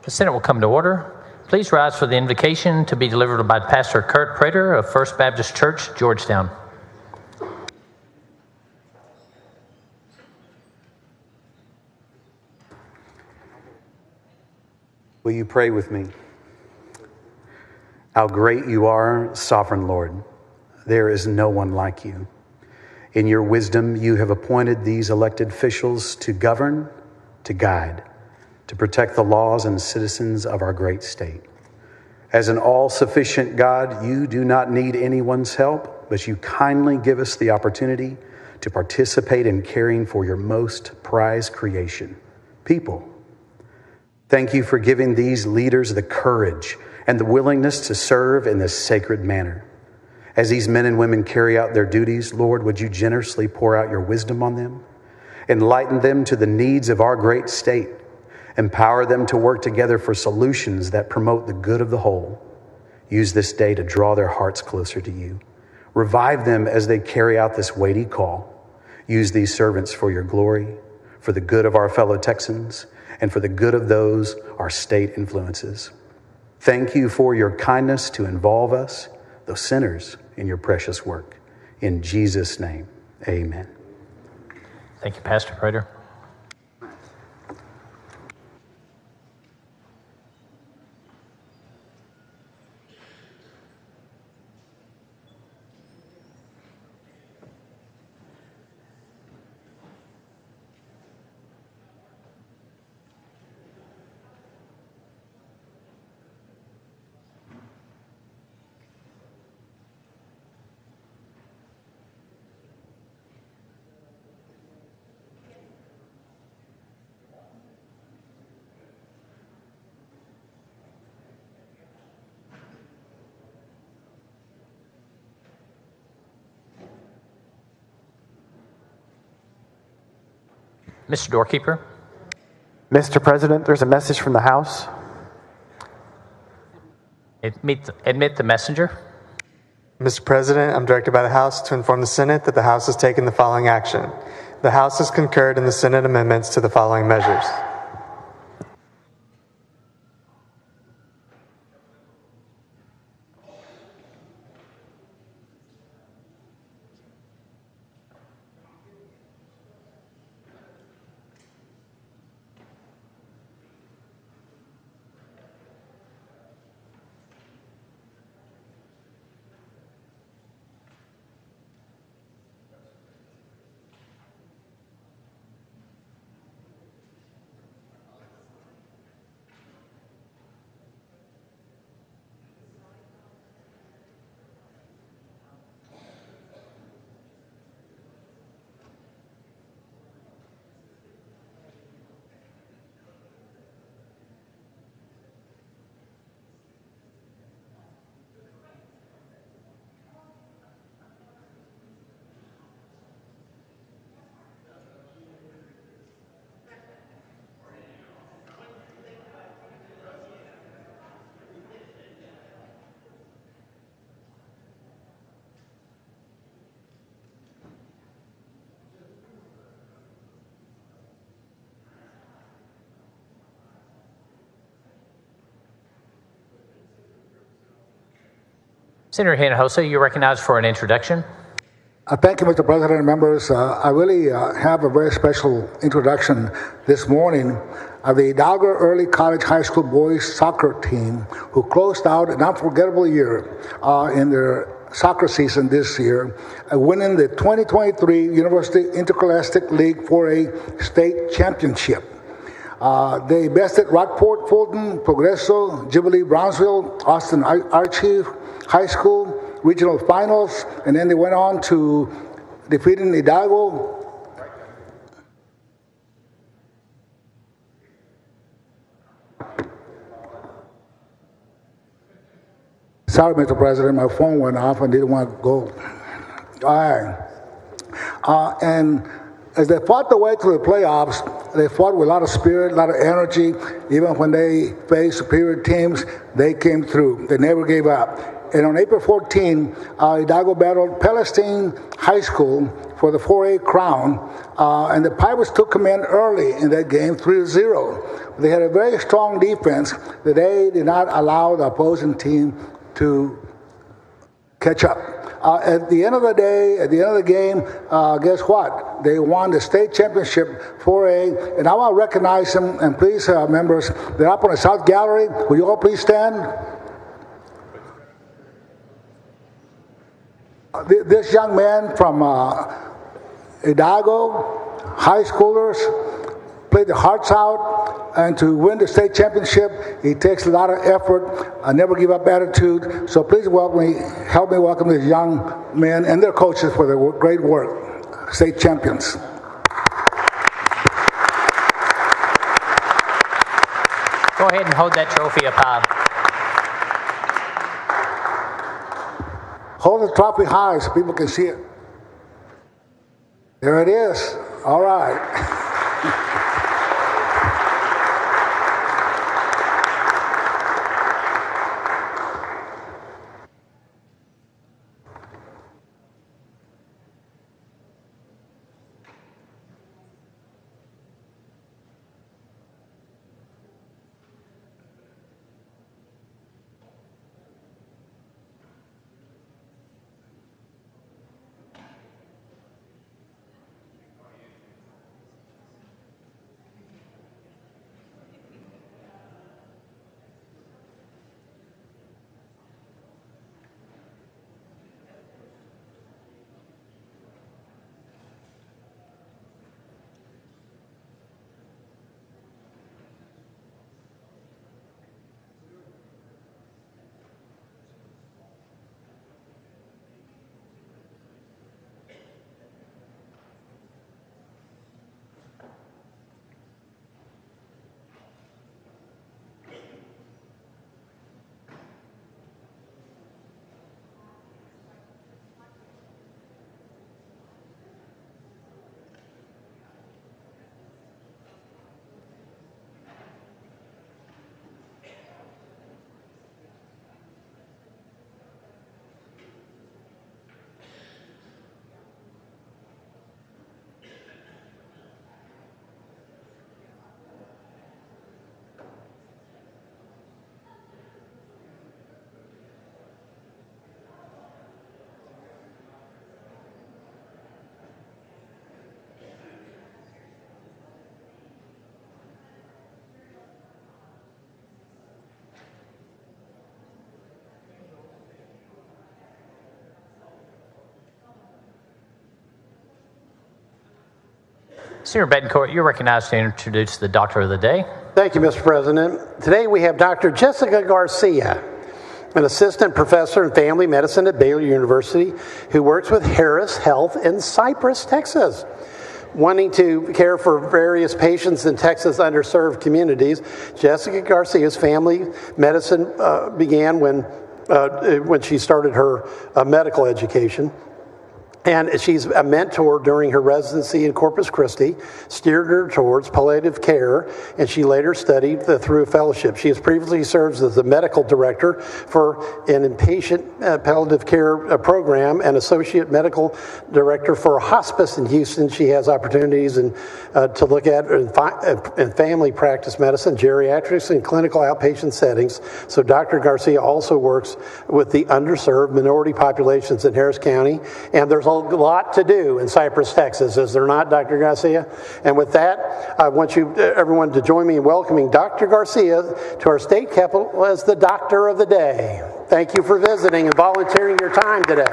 The Senate will come to order. Please rise for the invocation to be delivered by Pastor Kurt Prater of First Baptist Church, Georgetown. Will you pray with me? How great you are, sovereign Lord. There is no one like you. In your wisdom, you have appointed these elected officials to govern, to guide, to protect the laws and citizens of our great state. As an all-sufficient God, you do not need anyone's help, but you kindly give us the opportunity to participate in caring for your most prized creation, people. Thank you for giving these leaders the courage and the willingness to serve in this sacred manner. As these men and women carry out their duties, Lord, would you generously pour out your wisdom on them, enlighten them to the needs of our great state, empower them to work together for solutions that promote the good of the whole. Use this day to draw their hearts closer to you. Revive them as they carry out this weighty call. Use these servants for your glory, for the good of our fellow Texans, and for the good of those our state influences. Thank you for your kindness to involve us, those sinners, in your precious work. In Jesus' name, amen. Thank you, Pastor Prater. Mr. Doorkeeper. Mr. President, there's a message from the House. Admit the messenger. Mr. President, I'm directed by the House to inform the Senate that the House has taken the following action. The House has concurred in the Senate amendments to the following measures. Senator Hinojosa, you're recognized for an introduction. Thank you, Mr. President and members. I really have a very special introduction this morning of the Hidalgo Early College High School boys soccer team who closed out an unforgettable year in their soccer season this year, winning the 2023 University Interscholastic League 4A state championship. They bested Rockport, Fulton, Progreso, Jubilee, Brownsville, Austin Archie High School regional finals, and then they went on to defeating Hidalgo. Sorry, Mr. President, my phone went off and didn't want to go. All right. And as they fought their way through the playoffs, they fought with a lot of spirit, a lot of energy. Even when they faced superior teams, they came through. They never gave up. And on April 14, Hidalgo battled Palestine High School for the 4A crown, and the Pirates took command early in that game, 3-0. They had a very strong defense that they did not allow the opposing team to catch up. At the end of the day, at the end of the game, guess what? They won the state championship 4A, and I want to recognize them. And please, members, they're up on the South Gallery. Will you all please stand? This young man from Hidalgo, high schoolers, played their hearts out, and to win the state championship, it takes a lot of effort, a never give up attitude. So please help me welcome these young men and their coaches for their great work. State champions. Go ahead and hold that trophy up high. Hold the trophy high so people can see it. There it is. All right. Senior Betancourt, you're recognized to introduce the Doctor of the Day. Thank you, Mr. President. Today we have Dr. Jessica Garcia, an assistant professor in family medicine at Baylor University who works with Harris Health in Cypress, Texas. Wanting to care for various patients in Texas' underserved communities, Jessica Garcia's family medicine began when she started her medical education. And she's a mentor during her residency in Corpus Christi, steered her towards palliative care, and she later studied through a fellowship. She has previously served as the medical director for an inpatient palliative care program and associate medical director for a hospice in Houston. She has opportunities to look at in family practice medicine, geriatrics, and clinical outpatient settings. So Dr. Garcia also works with the underserved minority populations in Harris County, and there's a lot to do in Cypress, Texas, is there not, Dr. Garcia? And with that, I want everyone to join me in welcoming Dr. Garcia to our state capitol as the Doctor of the Day. Thank you for visiting and volunteering your time today.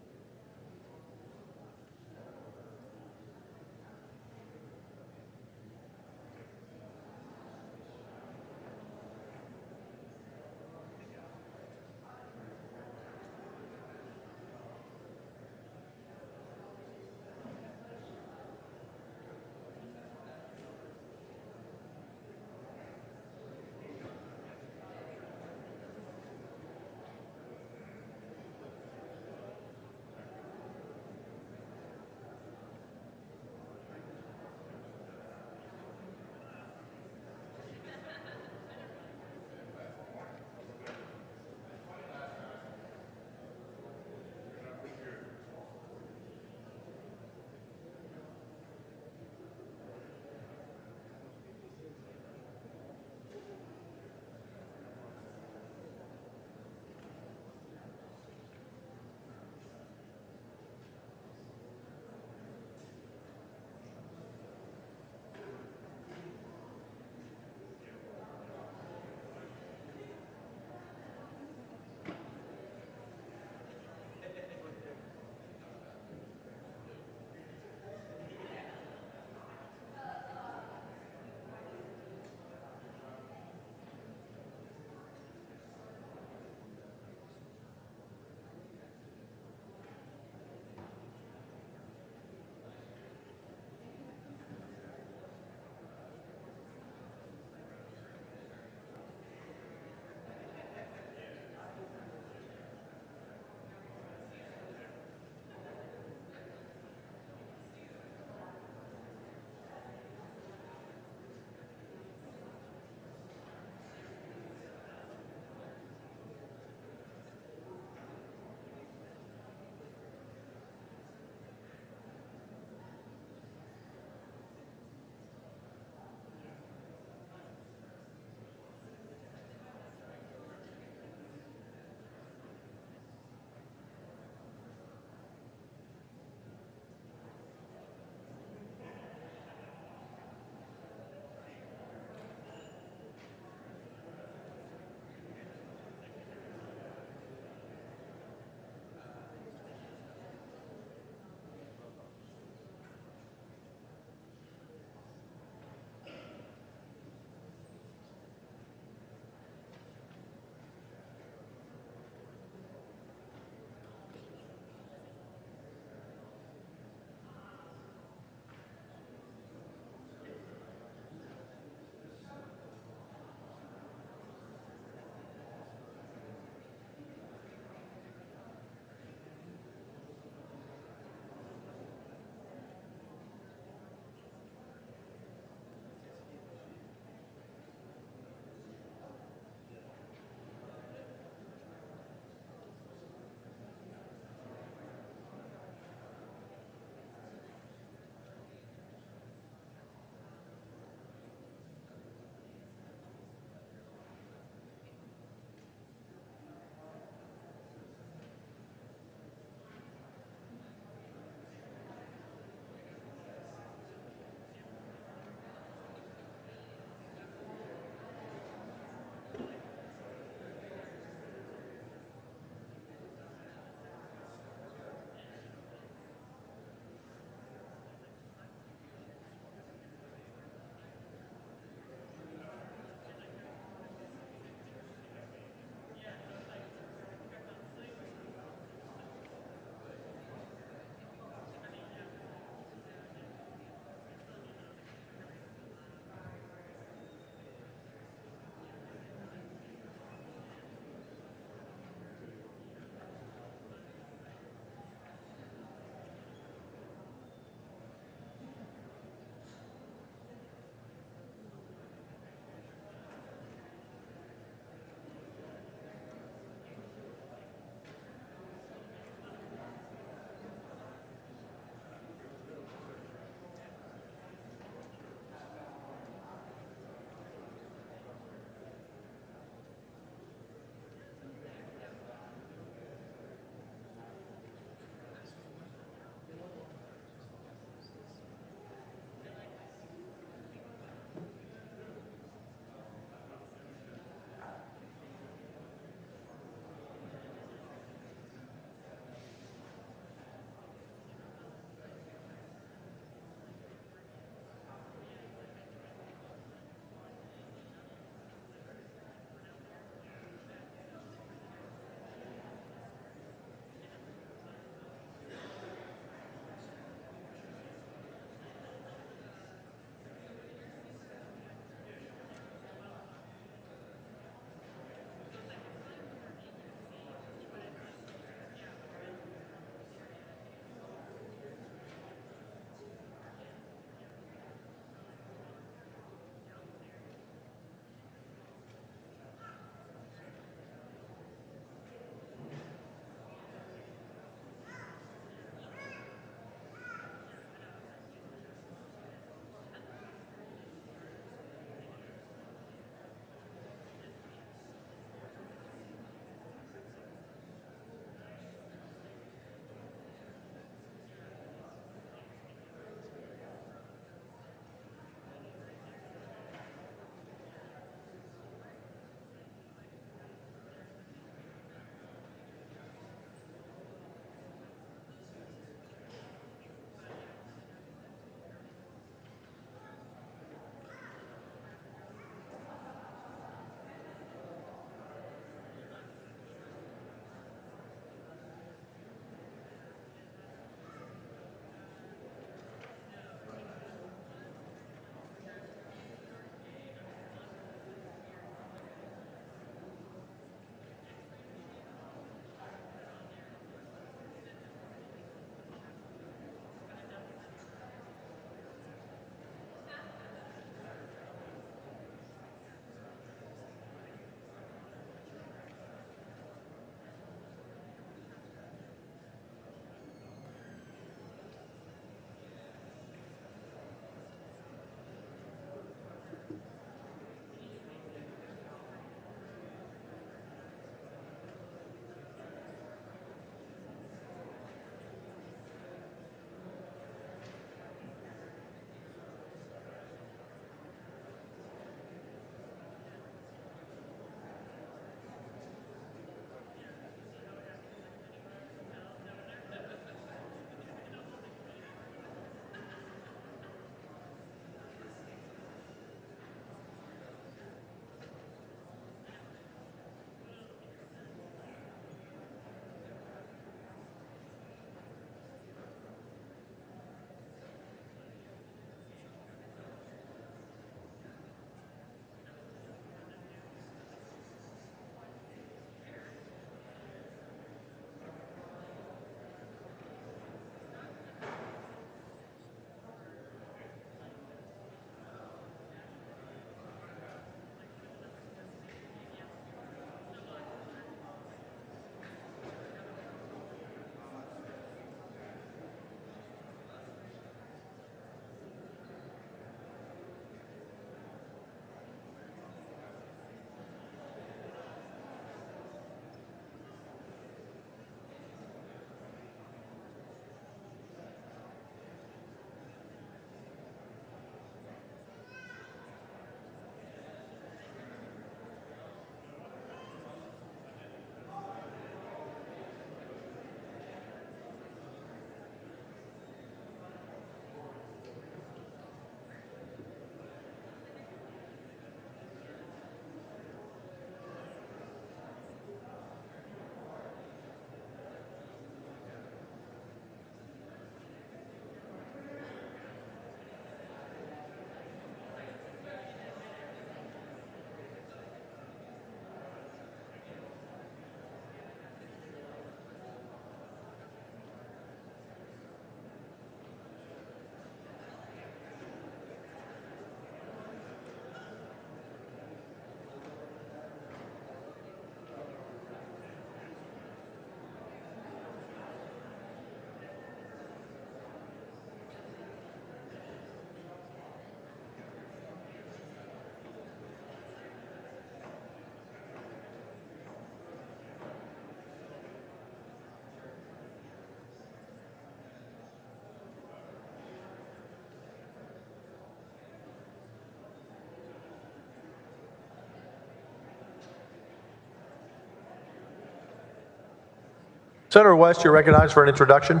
Senator West, you're recognized for an introduction.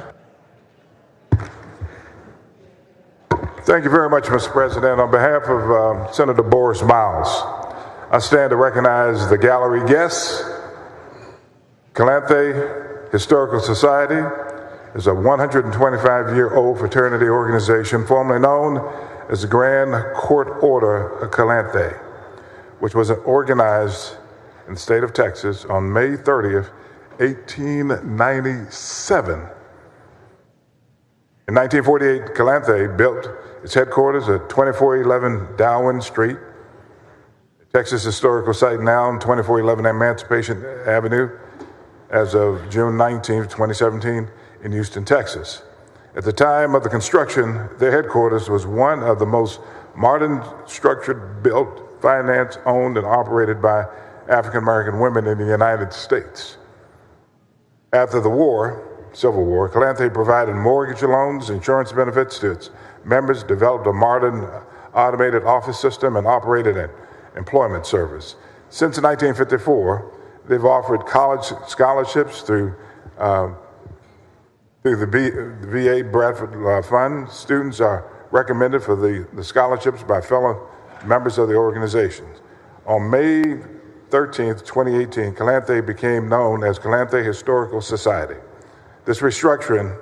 Thank you very much, Mr. President. On behalf of Senator Boris Miles, I stand to recognize the gallery guests. Calanthe Historical Society is a 125-year-old fraternity organization formerly known as the Grand Court Order of Calanthe, which was organized in the state of Texas on May 30th, 1897. In 1948, Calanthe built its headquarters at 2411 Darwin Street, Texas Historical Site now on 2411 Emancipation Avenue, as of June 19, 2017, in Houston, Texas. At the time of the construction, their headquarters was one of the most modern structured, built, financed, owned, and operated by African-American women in the United States. After the war, Civil War, Calanthe provided mortgage loans, insurance benefits to its members, developed a modern automated office system, and operated an employment service. Since 1954, they've offered college scholarships through the VA Bradford Fund. Students are recommended for the scholarships by fellow members of the organization. On May 13th, 2018, Calanthe became known as Calanthe Historical Society. This restructuring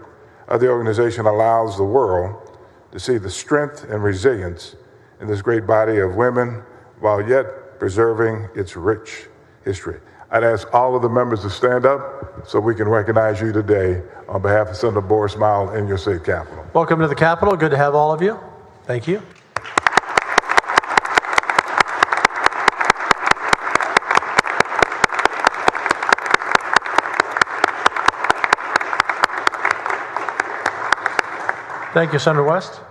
of the organization allows the world to see the strength and resilience in this great body of women while yet preserving its rich history. I'd ask all of the members to stand up so we can recognize you today on behalf of Senator Boris Miles in your state capitol. Welcome to the Capitol. Good to have all of you. Thank you. Thank you, Senator West.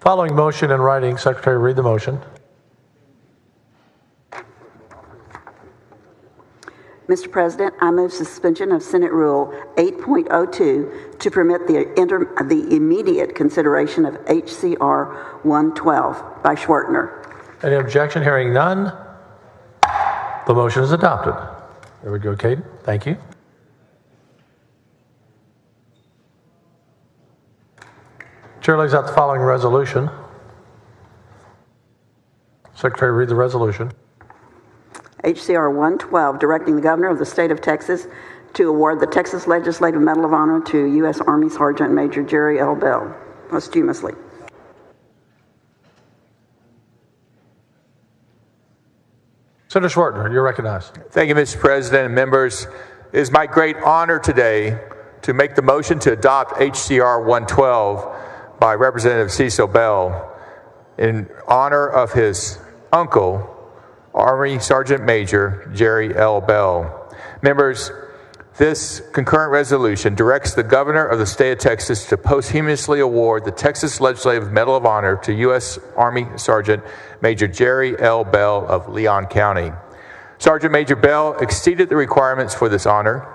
Following motion in writing, Secretary, read the motion. Mr. President, I move suspension of Senate Rule 8.02 to permit the immediate consideration of HCR 112 by Schwertner. Any objection? Hearing none. The motion is adopted. There we go, Kate. Thank you. Chair lays out the following resolution. Secretary, read the resolution. HCR 112, directing the governor of the state of Texas to award the Texas Legislative Medal of Honor to U.S. Army Sergeant Major Jerry L. Bell, posthumously. Senator Schwertner, you're recognized. Thank you, Mr. President and members. It is my great honor today to make the motion to adopt HCR 112 by Representative Cecil Bell in honor of his uncle, Army Sergeant Major Jerry L. Bell. Members, this concurrent resolution directs the governor of the state of Texas to posthumously award the Texas Legislative Medal of Honor to U.S. Army Sergeant Major Jerry L. Bell of Leon County. Sergeant Major Bell exceeded the requirements for this honor.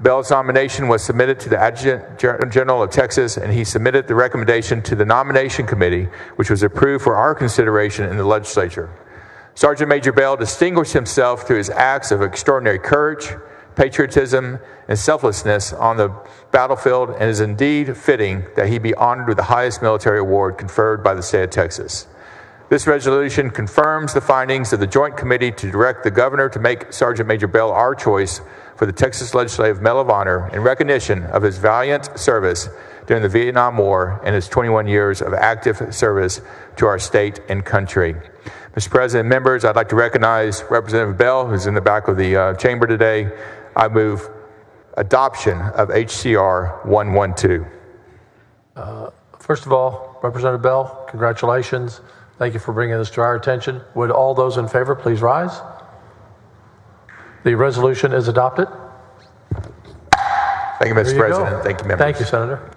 Bell's nomination was submitted to the Adjutant General of Texas, and he submitted the recommendation to the nomination committee, which was approved for our consideration in the legislature. Sergeant Major Bell distinguished himself through his acts of extraordinary courage, patriotism, and selflessness on the battlefield, and is indeed fitting that he be honored with the highest military award conferred by the state of Texas. This resolution confirms the findings of the Joint Committee to direct the governor to make Sergeant Major Bell our choice for the Texas Legislative Medal of Honor in recognition of his valiant service during the Vietnam War and his 21 years of active service to our state and country. Mr. President, members, I'd like to recognize Representative Bell, who's in the back of the chamber today. I move adoption of HCR 112. First of all, Representative Bell, congratulations. Thank you for bringing this to our attention. Would all those in favor please rise? The resolution is adopted. Thank you, Mr. President. Thank you, members. Thank you, Senator.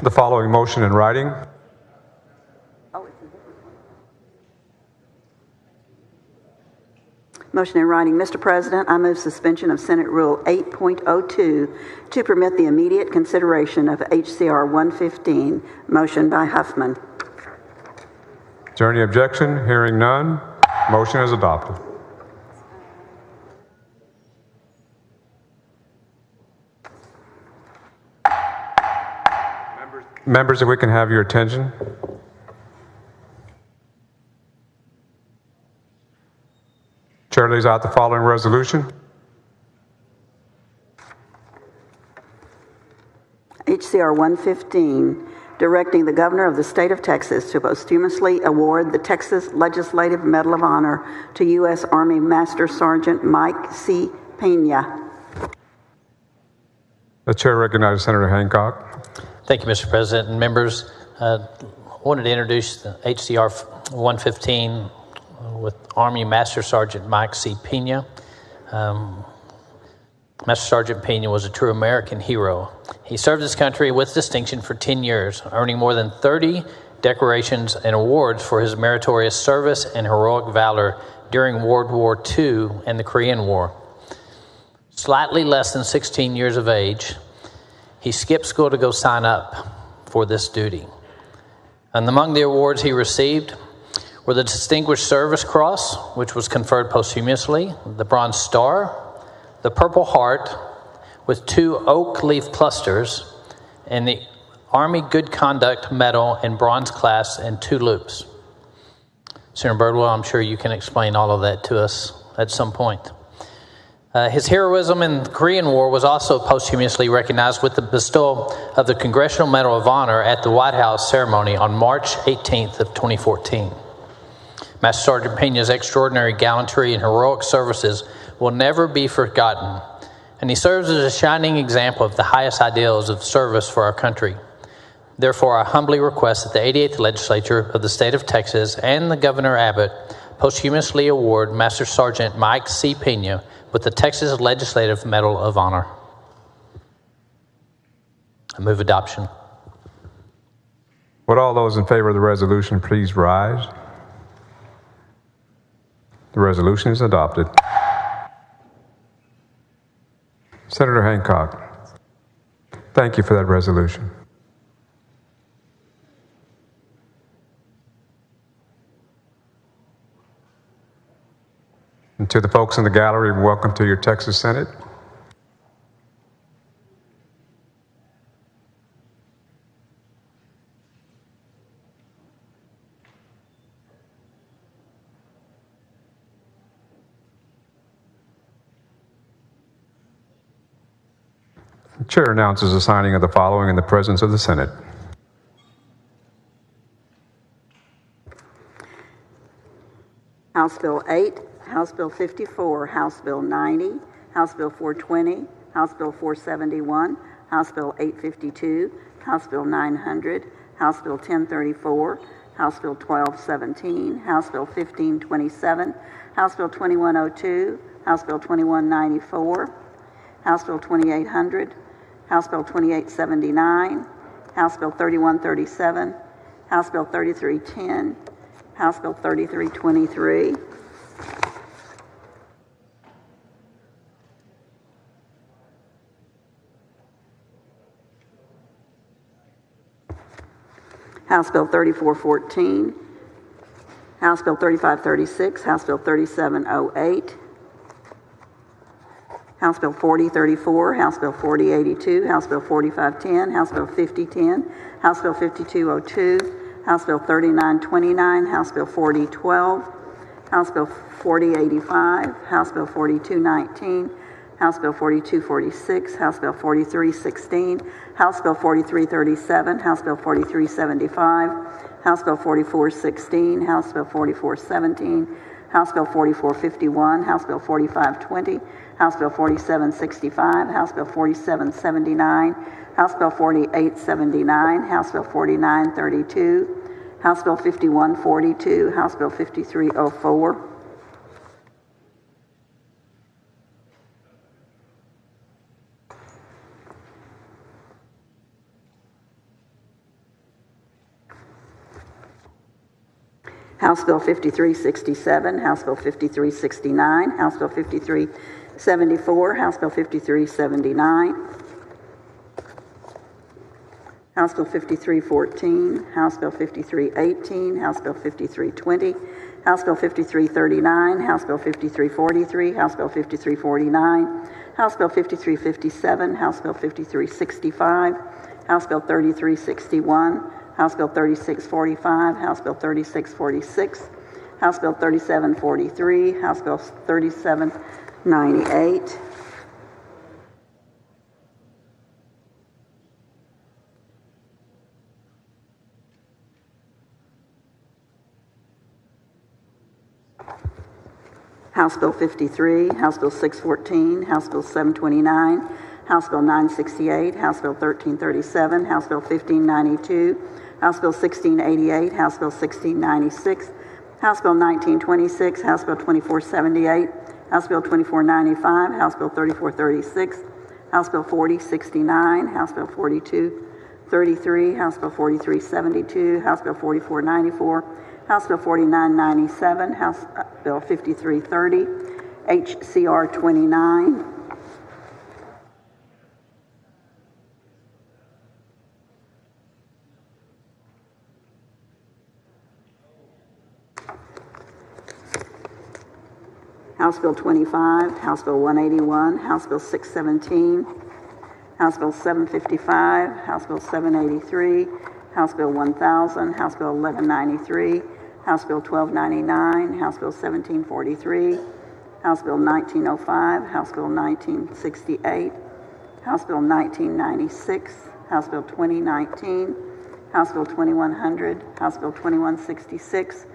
the following motion in writing. Motion in writing. Mr. President, I move suspension of Senate Rule 8.02 to permit the immediate consideration of HCR 115. Motion by Huffman. Is there any objection? Hearing none, motion is adopted. Members, if we can have your attention. Chair lays out the following resolution. HCR 115, directing the governor of the state of Texas to posthumously award the Texas Legislative Medal of Honor to U.S. Army Master Sergeant Mike C. Pena. The chair recognizes Senator Hancock. Thank you, Mr. President and members. I wanted to introduce the HCR 115 with Army Master Sergeant Mike C. Pena. Master Sergeant Pena was a true American hero. He served his country with distinction for 10 years, earning more than 30 decorations and awards for his meritorious service and heroic valor during World War II and the Korean War. Slightly less than 16 years of age, he skipped school to go sign up for this duty. And among the awards he received were the Distinguished Service Cross, which was conferred posthumously, the Bronze Star, the Purple Heart with 2 oak leaf clusters, and the Army Good Conduct Medal in bronze class and 2 loops. Senator Birdwell, I'm sure you can explain all of that to us at some point. His heroism in the Korean War was also posthumously recognized with the bestowal of the Congressional Medal of Honor at the White House ceremony on March 18th of 2014. Master Sergeant Pena's extraordinary gallantry and heroic services will never be forgotten, and he serves as a shining example of the highest ideals of service for our country. Therefore, I humbly request that the 88th Legislature of the state of Texas and the Governor Abbott posthumously award Master Sergeant Mike C. Pena with the Texas Legislative Medal of Honor. I move adoption. Would all those in favor of the resolution please rise? The resolution is adopted. Senator Hancock, thank you for that resolution. And to the folks in the gallery, welcome to your Texas Senate. The chair announces the signing of the following in the presence of the Senate. House Bill 8, House Bill 54, House Bill 90, House Bill 420, House Bill 471, House Bill 852, House Bill 900, House Bill 1034, House Bill 1217, House Bill 1527, House Bill 2102, House Bill 2194, House Bill 2800, House Bill 2879, House Bill 3137, House Bill 3310, House Bill 3323, House Bill 3414, House Bill 3536, House Bill 3708, House Bill 4034, House Bill 4082, House Bill 4510, House Bill 5010, House Bill 5202, House Bill 3929, House Bill 4012, House Bill 4085, House Bill 4219, House Bill 4246, House Bill 4316, House Bill 4337, House Bill 4375, House Bill 4416, House Bill 4417, House Bill 4451, House Bill 4520, House Bill 4765, House Bill 4779, House Bill 4879, House Bill 4932, House Bill 5142, House Bill 5304, Bill 5367, House Bill 5369, House Bill 5374, House Bill 5379, House Bill 5314, House Bill 5318, House Bill 5320, House Bill 5339, House Bill 5343, House Bill 5349, House Bill 5357, House Bill 5365, House Bill 3361, House Bill 3645, House Bill 3646, House Bill 3743, House Bill 3798, House Bill 53, House Bill 614, House Bill 729, House Bill 968, House Bill 1337, House Bill 1592, House Bill 1688, House Bill 1696, House Bill 1926, House Bill 2478, House Bill 2495, House Bill 3436, House Bill 4069, House Bill 4233, House Bill 4372, House Bill 4494, House Bill 4997, House Bill 5330, HCR 29, House Bill 25, House Bill 181, House Bill 617, House Bill 755, House Bill 783, House Bill 1000, House Bill 1193, House Bill 1299, House Bill 1743, House Bill 1905, House Bill 1968, House Bill 1996, House Bill 2019, House Bill 2100, House Bill 2166,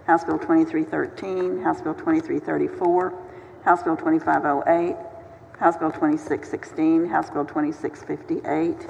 House Bill 2313, House Bill 2334, House Bill 2508, House Bill 2616, House Bill 2658,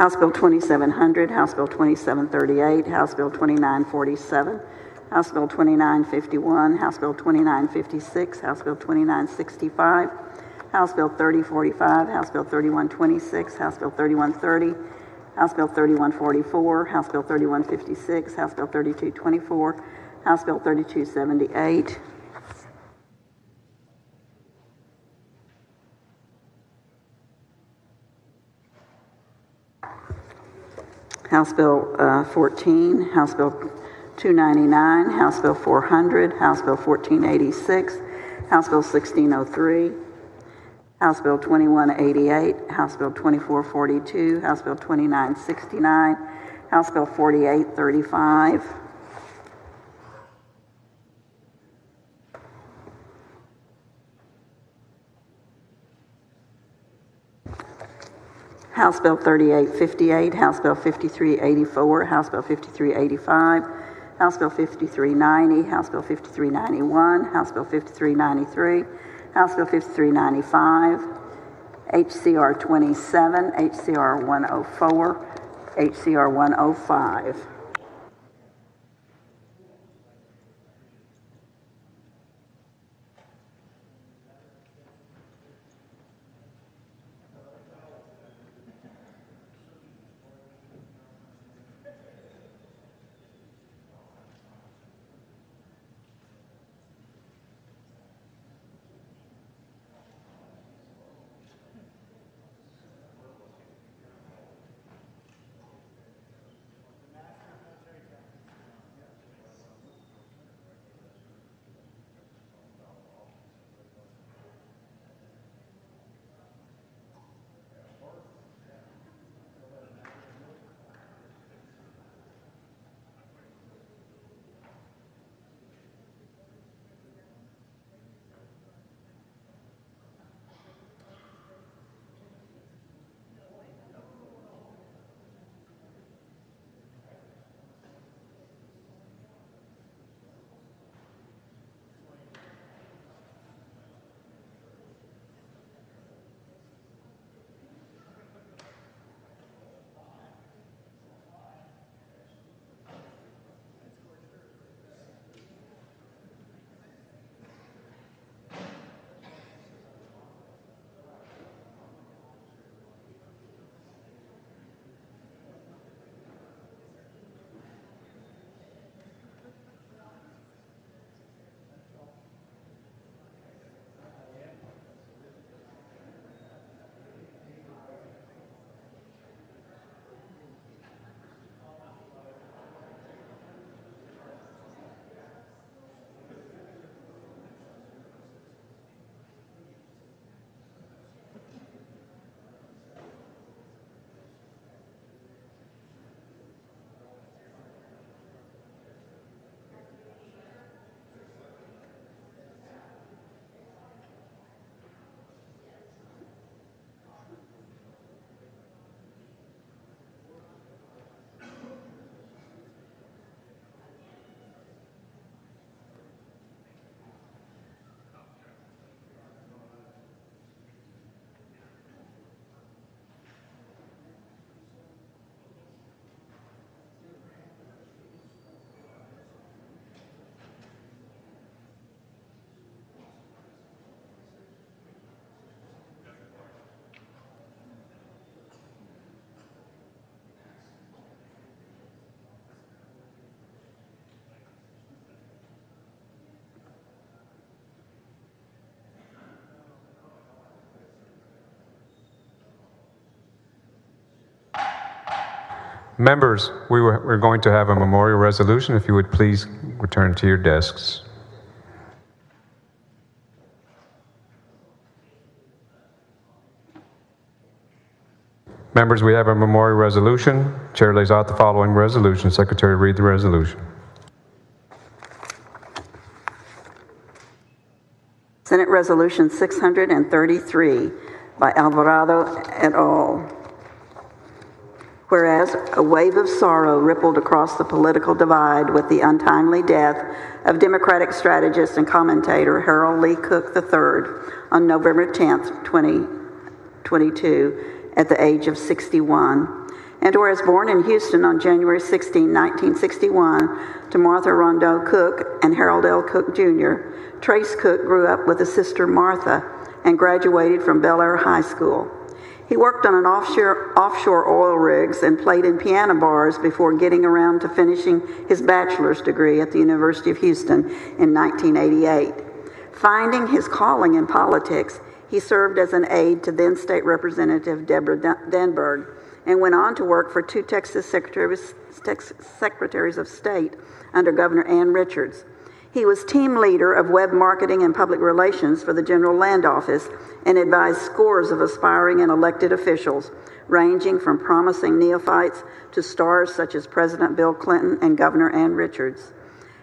House Bill 2700, House Bill 2738, House Bill 2947, House Bill 2951, House Bill 2956, House Bill 2965, House Bill 3045, House Bill 3126, House Bill 3130, House Bill 3144, House Bill 3156, House Bill 3224, House Bill 3278, House Bill 14, House Bill 299, House Bill 400, House Bill 1486, House Bill 1603, House Bill 2188, House Bill 2442, House Bill 2969, House Bill 4835, House Bill 3858, House Bill 5384, House Bill 5385, House Bill 5390, House Bill 5391, House Bill 5393, House Bill 5395, HCR 27, HCR 104, HCR 105. Members, we're going to have a memorial resolution. If you would please return to your desks. Members, we have a memorial resolution. Chair lays out the following resolution. Secretary, read the resolution. Senate Resolution 633 by Alvarado et al. Whereas a wave of sorrow rippled across the political divide with the untimely death of Democratic strategist and commentator Harold Lee Cook III on November 10th, 2022, at the age of 61. And whereas born in Houston on January 16, 1961, to Martha Rondeau Cook and Harold L. Cook Jr., Trace Cook grew up with a sister Martha and graduated from Bel Air High School. He worked on an offshore oil rigs and played in piano bars before getting around to finishing his bachelor's degree at the University of Houston in 1988. Finding his calling in politics, he served as an aide to then State Representative Deborah Denberg and went on to work for two Texas Secretaries of State under Governor Ann Richards. He was team leader of web marketing and public relations for the General Land Office and advised scores of aspiring and elected officials, ranging from promising neophytes to stars such as President Bill Clinton and Governor Ann Richards.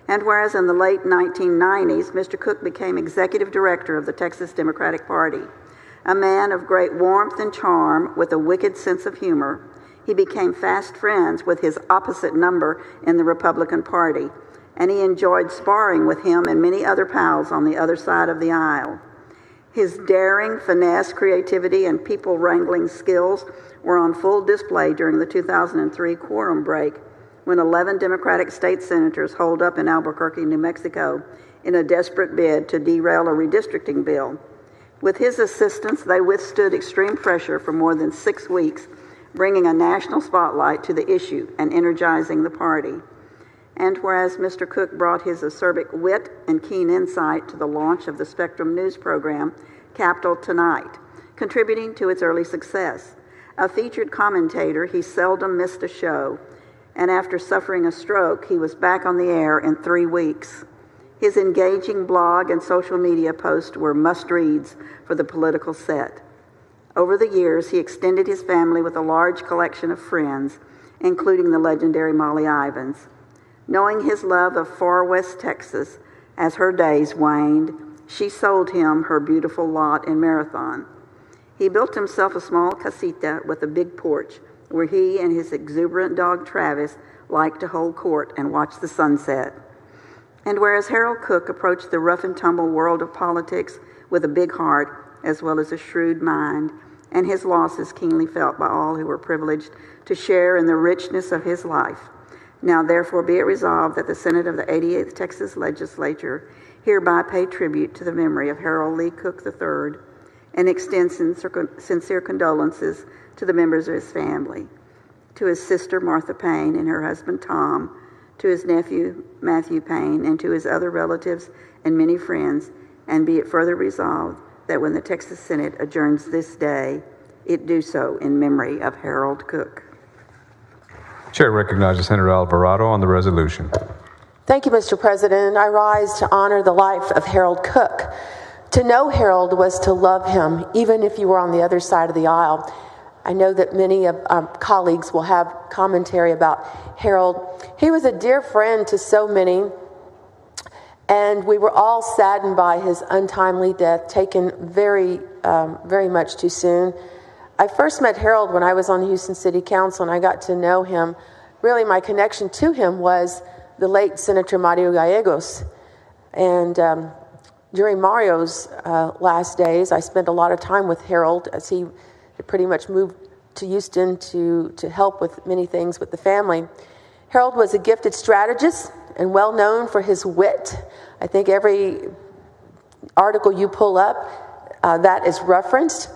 And whereas in the late 1990s, Mr. Cook became executive director of the Texas Democratic Party, a man of great warmth and charm with a wicked sense of humor, he became fast friends with his opposite number in the Republican Party, and he enjoyed sparring with him and many other pals on the other side of the aisle. His daring, finesse, creativity, and people-wrangling skills were on full display during the 2003 quorum break when 11 Democratic state senators holed up in Albuquerque, New Mexico, in a desperate bid to derail a redistricting bill. With his assistance, they withstood extreme pressure for more than 6 weeks, bringing a national spotlight to the issue and energizing the party. And whereas Mr. Cook brought his acerbic wit and keen insight to the launch of the Spectrum News program, Capitol Tonight, contributing to its early success. A featured commentator, he seldom missed a show, and after suffering a stroke, he was back on the air in 3 weeks. His engaging blog and social media posts were must-reads for the political set. Over the years, he extended his family with a large collection of friends, including the legendary Molly Ivins. Knowing his love of far west Texas, as her days waned, she sold him her beautiful lot in Marathon. He built himself a small casita with a big porch where he and his exuberant dog Travis liked to hold court and watch the sunset. And whereas Harold Cook approached the rough and tumble world of politics with a big heart as well as a shrewd mind, and his loss is keenly felt by all who were privileged to share in the richness of his life. Now therefore be it resolved that the Senate of the 88th Texas Legislature hereby pay tribute to the memory of Harold Lee Cook III and extend sincere condolences to the members of his family, to his sister Martha Payne and her husband Tom, to his nephew Matthew Payne, and to his other relatives and many friends, and be it further resolved that when the Texas Senate adjourns this day, it do so in memory of Harold Cook. Chair recognizes Senator Alvarado on the resolution. Thank you, Mr. President. I rise to honor the life of Harold Cook. To know Harold was to love him, even if you were on the other side of the aisle. I know that many of our colleagues will have commentary about Harold. He was a dear friend to so many, and we were all saddened by his untimely death, taken very much too soon. I first met Harold when I was on the Houston City Council, and I got to know him. Really, my connection to him was the late Senator Mario Gallegos. And during Mario's last days, I spent a lot of time with Harold as he pretty much moved to Houston to help with many things with the family. Harold was a gifted strategist and well known for his wit. I think every article you pull up, that is referenced.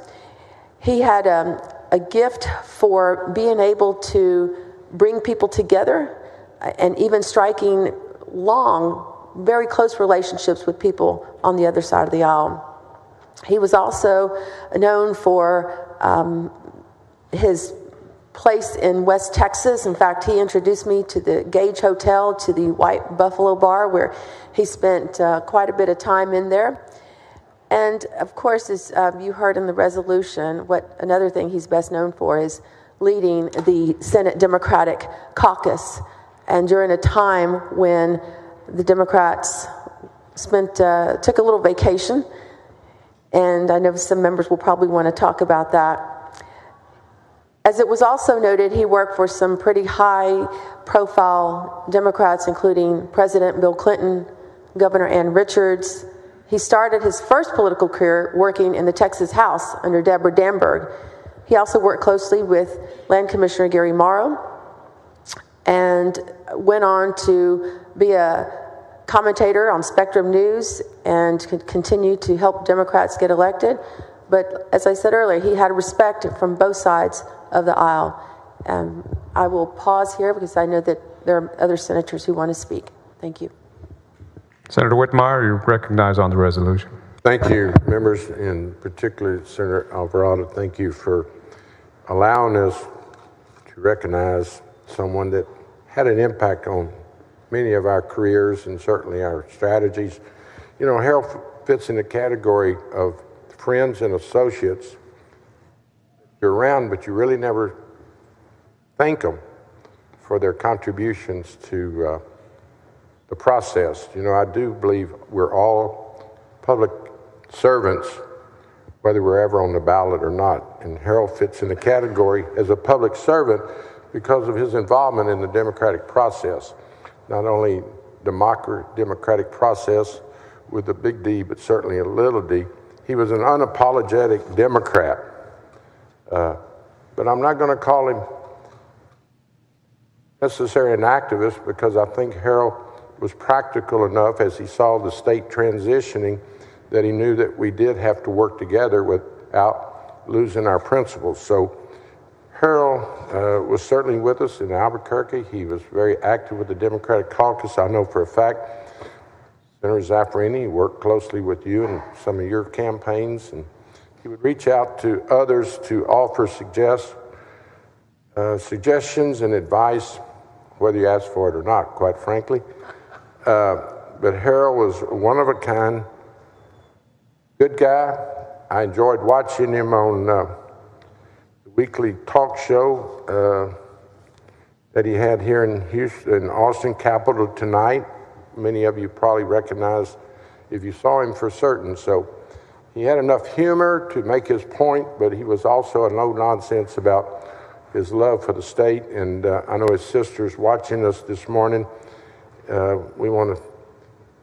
He had a gift for being able to bring people together and even striking long, very close relationships with people on the other side of the aisle. He was also known for his place in West Texas. In fact, he introduced me to the Gage Hotel, to the White Buffalo Bar, where he spent quite a bit of time in there. And of course, as you heard in the resolution, another thing he's best known for is leading the Senate Democratic Caucus. And during a time when the Democrats took a little vacation, and I know some members will probably want to talk about that. As it was also noted, he worked for some pretty high-profile Democrats, including President Bill Clinton, Governor Ann Richards. He started his first political career working in the Texas House under Deborah Damberg. He also worked closely with Land Commissioner Gary Morrow and went on to be a commentator on Spectrum News and continue to help Democrats get elected. But as I said earlier, he had respect from both sides of the aisle. I will pause here because I know that there are other senators who want to speak. Thank you. Senator Whitmire, you're recognized on the resolution. Thank you, members, and particularly Senator Alvarado. Thank you for allowing us to recognize someone that had an impact on many of our careers and certainly our strategies. You know, Harold fits in the category of friends and associates. You're around, but you really never thank them for their contributions to the process. You know, I do believe we're all public servants, whether we're ever on the ballot or not. And Harold fits in the category as a public servant because of his involvement in the democratic process. Not only democratic process with a big D, but certainly a little d. He was an unapologetic Democrat. But I'm not going to call him necessarily an activist because I think Harold was practical enough as he saw the state transitioning that he knew that we did have to work together without losing our principles. So Harold was certainly with us in Albuquerque. He was very active with the Democratic caucus. I know for a fact Senator Zaffarini worked closely with you in some of your campaigns, and he would reach out to others to offer suggestions and advice, whether you asked for it or not, quite frankly. But Harold was one of a kind, good guy. I enjoyed watching him on the weekly talk show that he had here in Houston, Austin Capitol tonight. Many of you probably recognize if you saw him for certain. So he had enough humor to make his point, but he was also a no-nonsense about his love for the state. And I know his sister's watching us this morning. We want to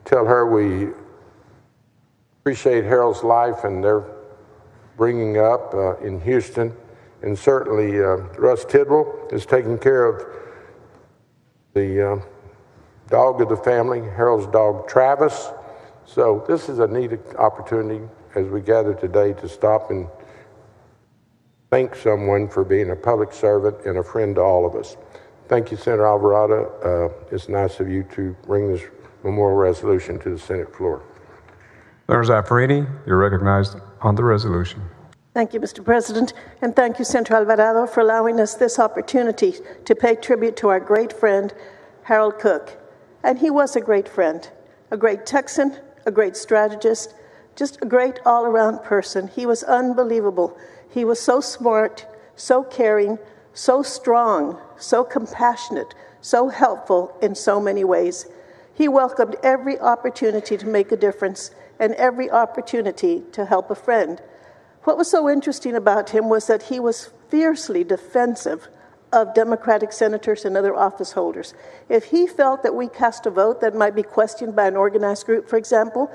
tell her we appreciate Harold's life and their bringing up in Houston. And certainly Russ Tidwell is taking care of the dog of the family, Harold's dog Travis. So this is a neat opportunity as we gather today to stop and thank someone for being a public servant and a friend to all of us. Thank you, Senator Alvarado. It's nice of you to bring this memorial resolution to the Senate floor. Senator Zaffarini, you're recognized on the resolution. Thank you, Mr. President, and thank you, Senator Alvarado, for allowing us this opportunity to pay tribute to our great friend, Harold Cook. And he was a great friend, a great Texan, a great strategist, just a great all-around person. He was unbelievable. He was so smart, so caring, so strong, so compassionate, so helpful in so many ways. He welcomed every opportunity to make a difference and every opportunity to help a friend. What was so interesting about him was that he was fiercely defensive of Democratic senators and other office holders. If he felt that we cast a vote that might be questioned by an organized group, for example,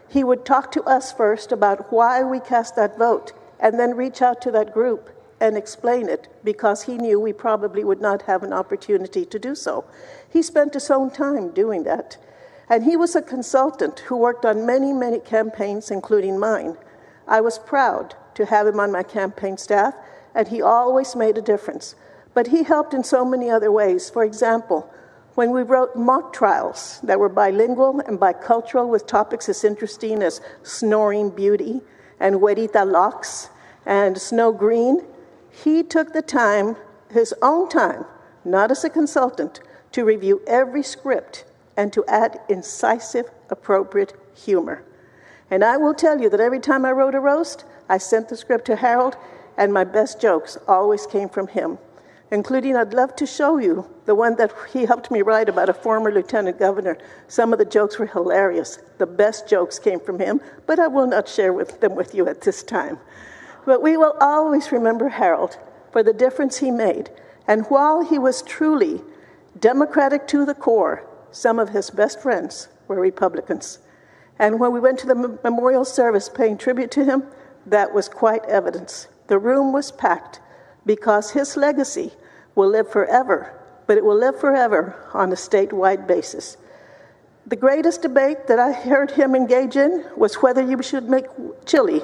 he would talk to us first about why we cast that vote and then reach out to that group and explain it because he knew we probably would not have an opportunity to do so. He spent his own time doing that. And he was a consultant who worked on many, many campaigns, including mine. I was proud to have him on my campaign staff, and he always made a difference. But he helped in so many other ways. For example, when we wrote mock trials that were bilingual and bicultural with topics as interesting as Snoring Beauty and Huerita Locks and Snow Green, he took the time his own time, not as a consultant, to review every script and to add incisive, appropriate humor. And I will tell you that every time I wrote a roast, I sent the script to Harold, and my best jokes always came from him, including, I'd love to show you the one that he helped me write about a former lieutenant governor. Some of the jokes were hilarious. The best jokes came from him, but I will not share them with you at this time. But we will always remember Harold for the difference he made. And while he was truly Democratic to the core, some of his best friends were Republicans. And when we went to the memorial service paying tribute to him, that was quite evidence. The room was packed because his legacy will live forever, but it will live forever on a statewide basis. The greatest debate that I heard him engage in was whether you should make chili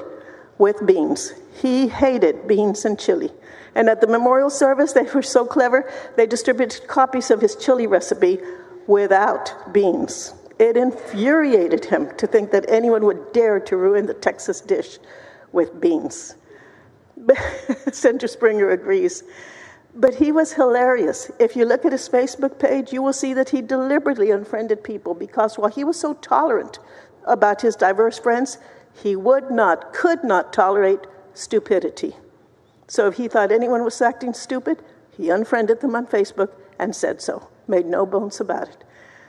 with beans. He hated beans and chili. And at the memorial service, they were so clever, they distributed copies of his chili recipe without beans. It infuriated him to think that anyone would dare to ruin the Texas dish with beans. Senator Springer agrees. But he was hilarious. If you look at his Facebook page, you will see that he deliberately unfriended people because while he was so tolerant about his diverse friends, he could not tolerate stupidity. So if he thought anyone was acting stupid, he unfriended them on Facebook and said so, made no bones about it.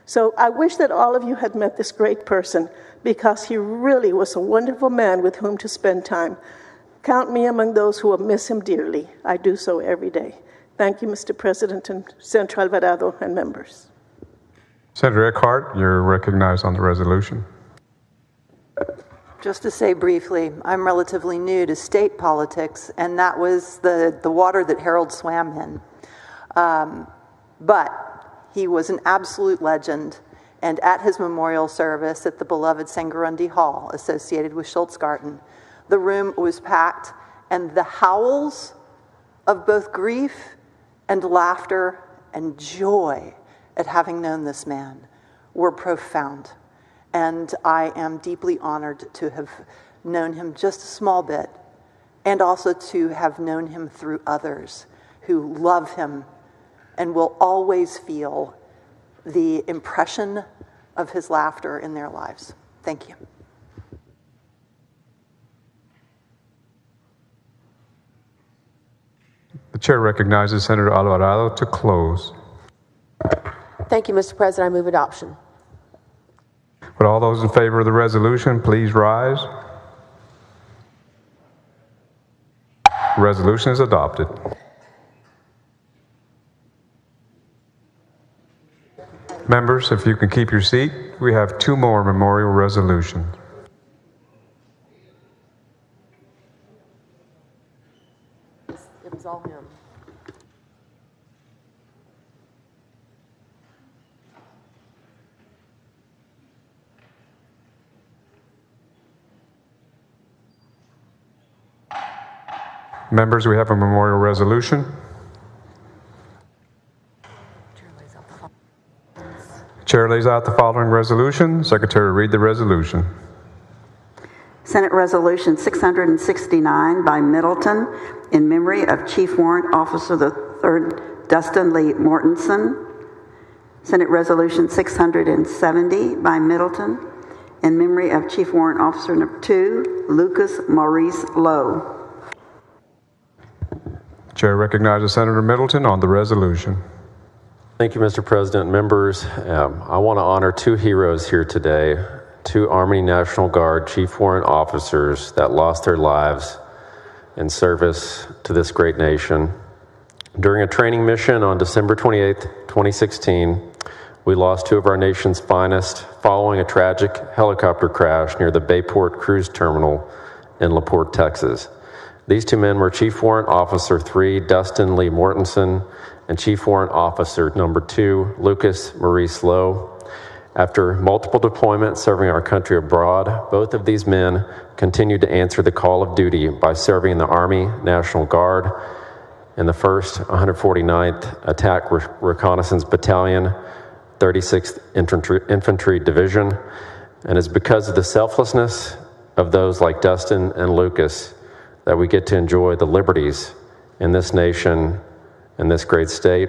So I wish that all of you had met this great person because he really was a wonderful man with whom to spend time. Count me among those who will miss him dearly. I do so every day. Thank you, Mr. President and Senator Alvarado and members. Senator Eckhart, you're recognized on the resolution. Just to say briefly, I'm relatively new to state politics, and that was the water that Harold swam in. But he was an absolute legend, and at his memorial service at the beloved Sangarundi Hall associated with Schultz Garden, the room was packed, and the howls of both grief and laughter and joy at having known this man were profound. And I am deeply honored to have known him just a small bit, and also to have known him through others who love him and will always feel the impression of his laughter in their lives. Thank you. The chair recognizes Senator Alvarado to close. Thank you, Mr. President. I move adoption. Would all those in favor of the resolution please rise? The resolution is adopted. Members, if you can keep your seat, we have two more memorial resolutions. It was all him. Members, we have a memorial resolution. Chair lays out the following resolution. Secretary, read the resolution. Senate Resolution 669 by Middleton in memory of Chief Warrant Officer III Dustin Lee Mortensen. Senate Resolution 670 by Middleton in memory of Chief Warrant Officer No. 2 Lucas Maurice Lowe. Chair recognizes Senator Middleton on the resolution. Thank you, Mr. President. Members, I want to honor two heroes here today, two Army National Guard Chief Warrant officers that lost their lives in service to this great nation. During a training mission on December 28, 2016, we lost two of our nation's finest following a tragic helicopter crash near the Bayport Cruise Terminal in LaPorte, Texas. These two men were Chief Warrant Officer 3 Dustin Lee Mortensen and Chief Warrant Officer No. 2 Lucas Maurice Lowe. After multiple deployments serving our country abroad, both of these men continued to answer the call of duty by serving in the Army National Guard in the 1st 149th Attack Reconnaissance Battalion, 36th Infantry Division. And it's because of the selflessness of those like Dustin and Lucas that we get to enjoy the liberties in this nation in this great state,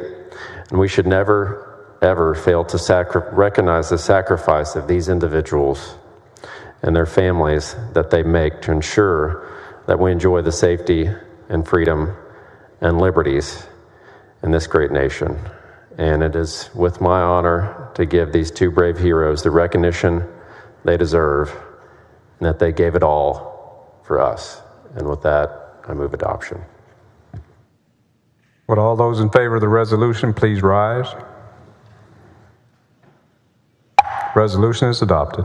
and we should never, ever fail to recognize the sacrifice of these individuals and their families that they make to ensure that we enjoy the safety and freedom and liberties in this great nation. And it is with my honor to give these two brave heroes the recognition they deserve and that they gave it all for us. And with that, I move adoption. Would all those in favor of the resolution please rise? Resolution is adopted.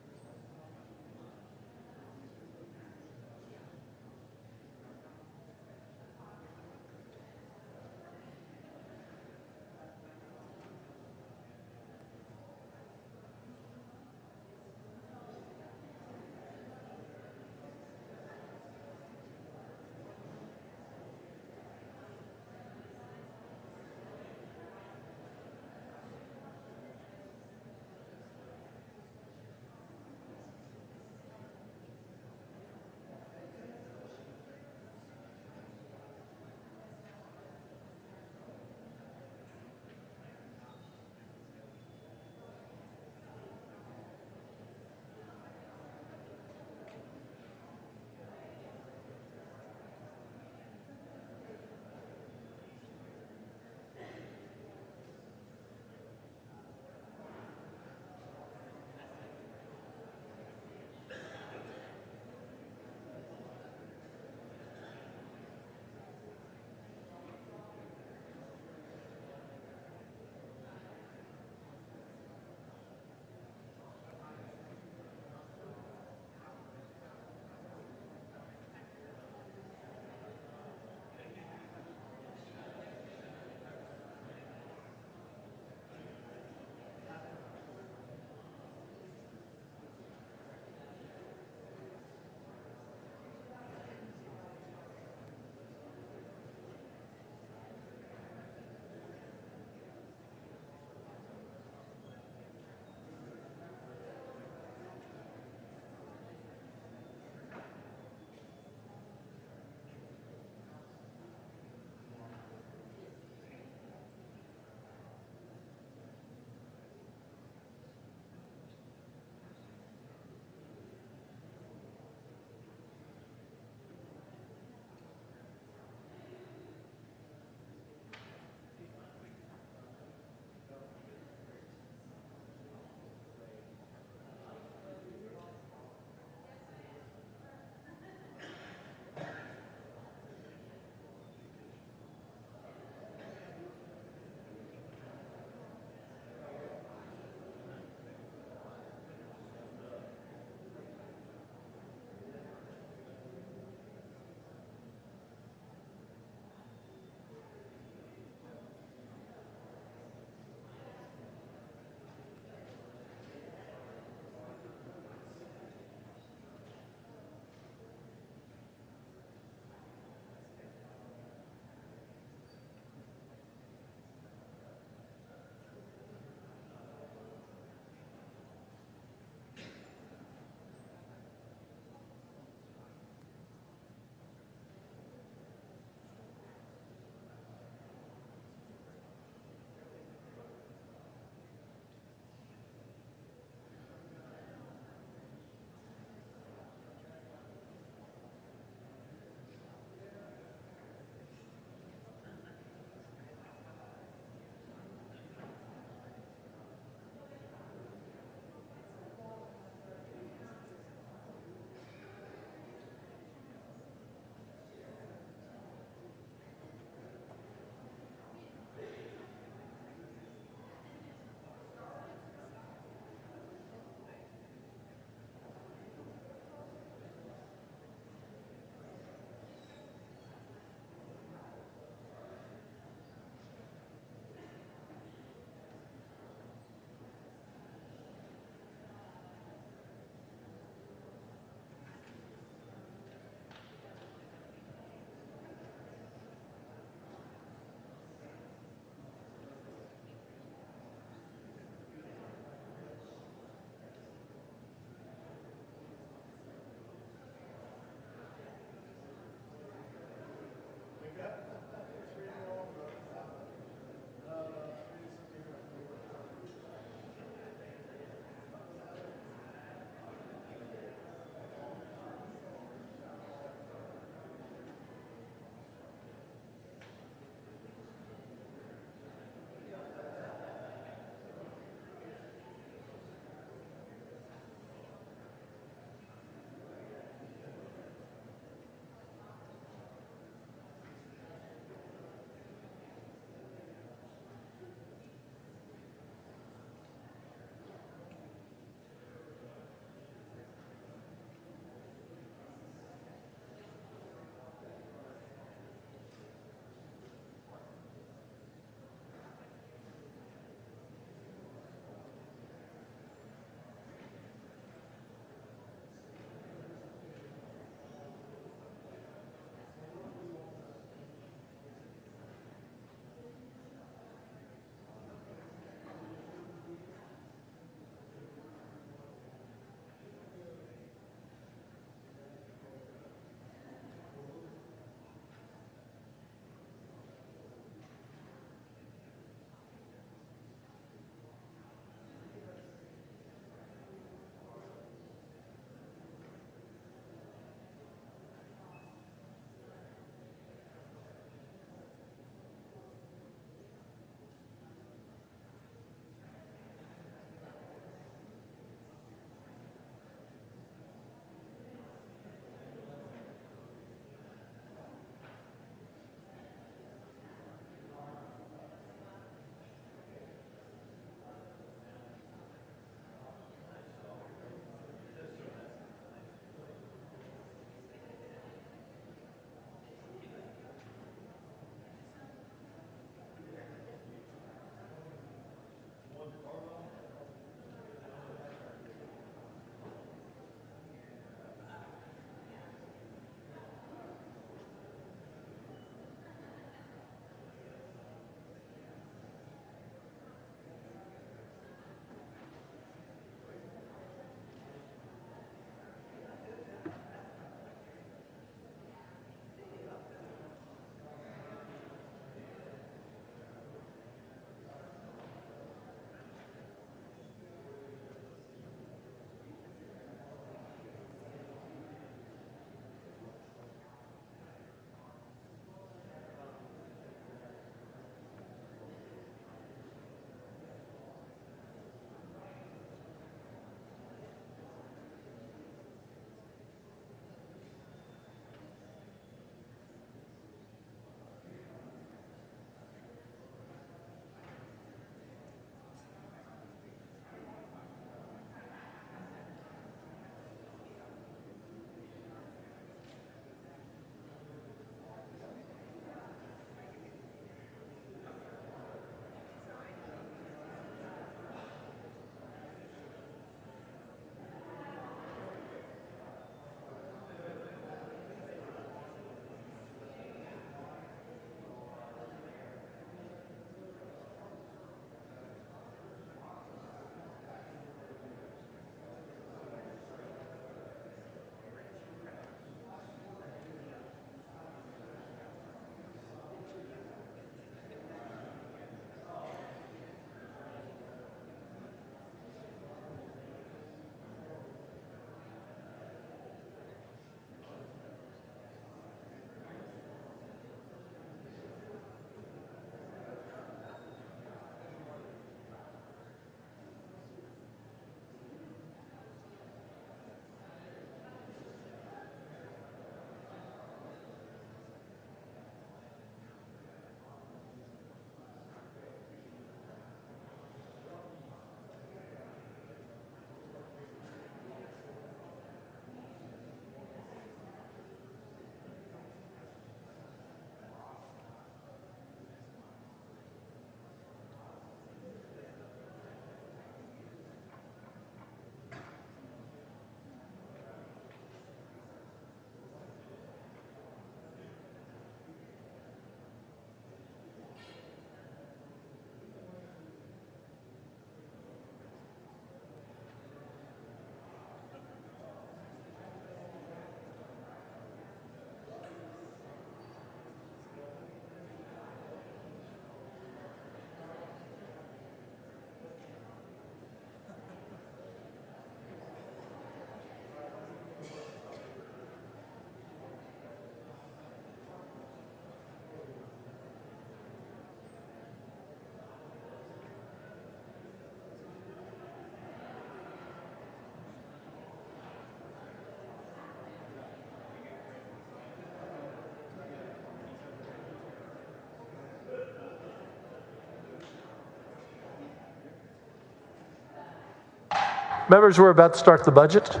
Members, we're about to start the budget.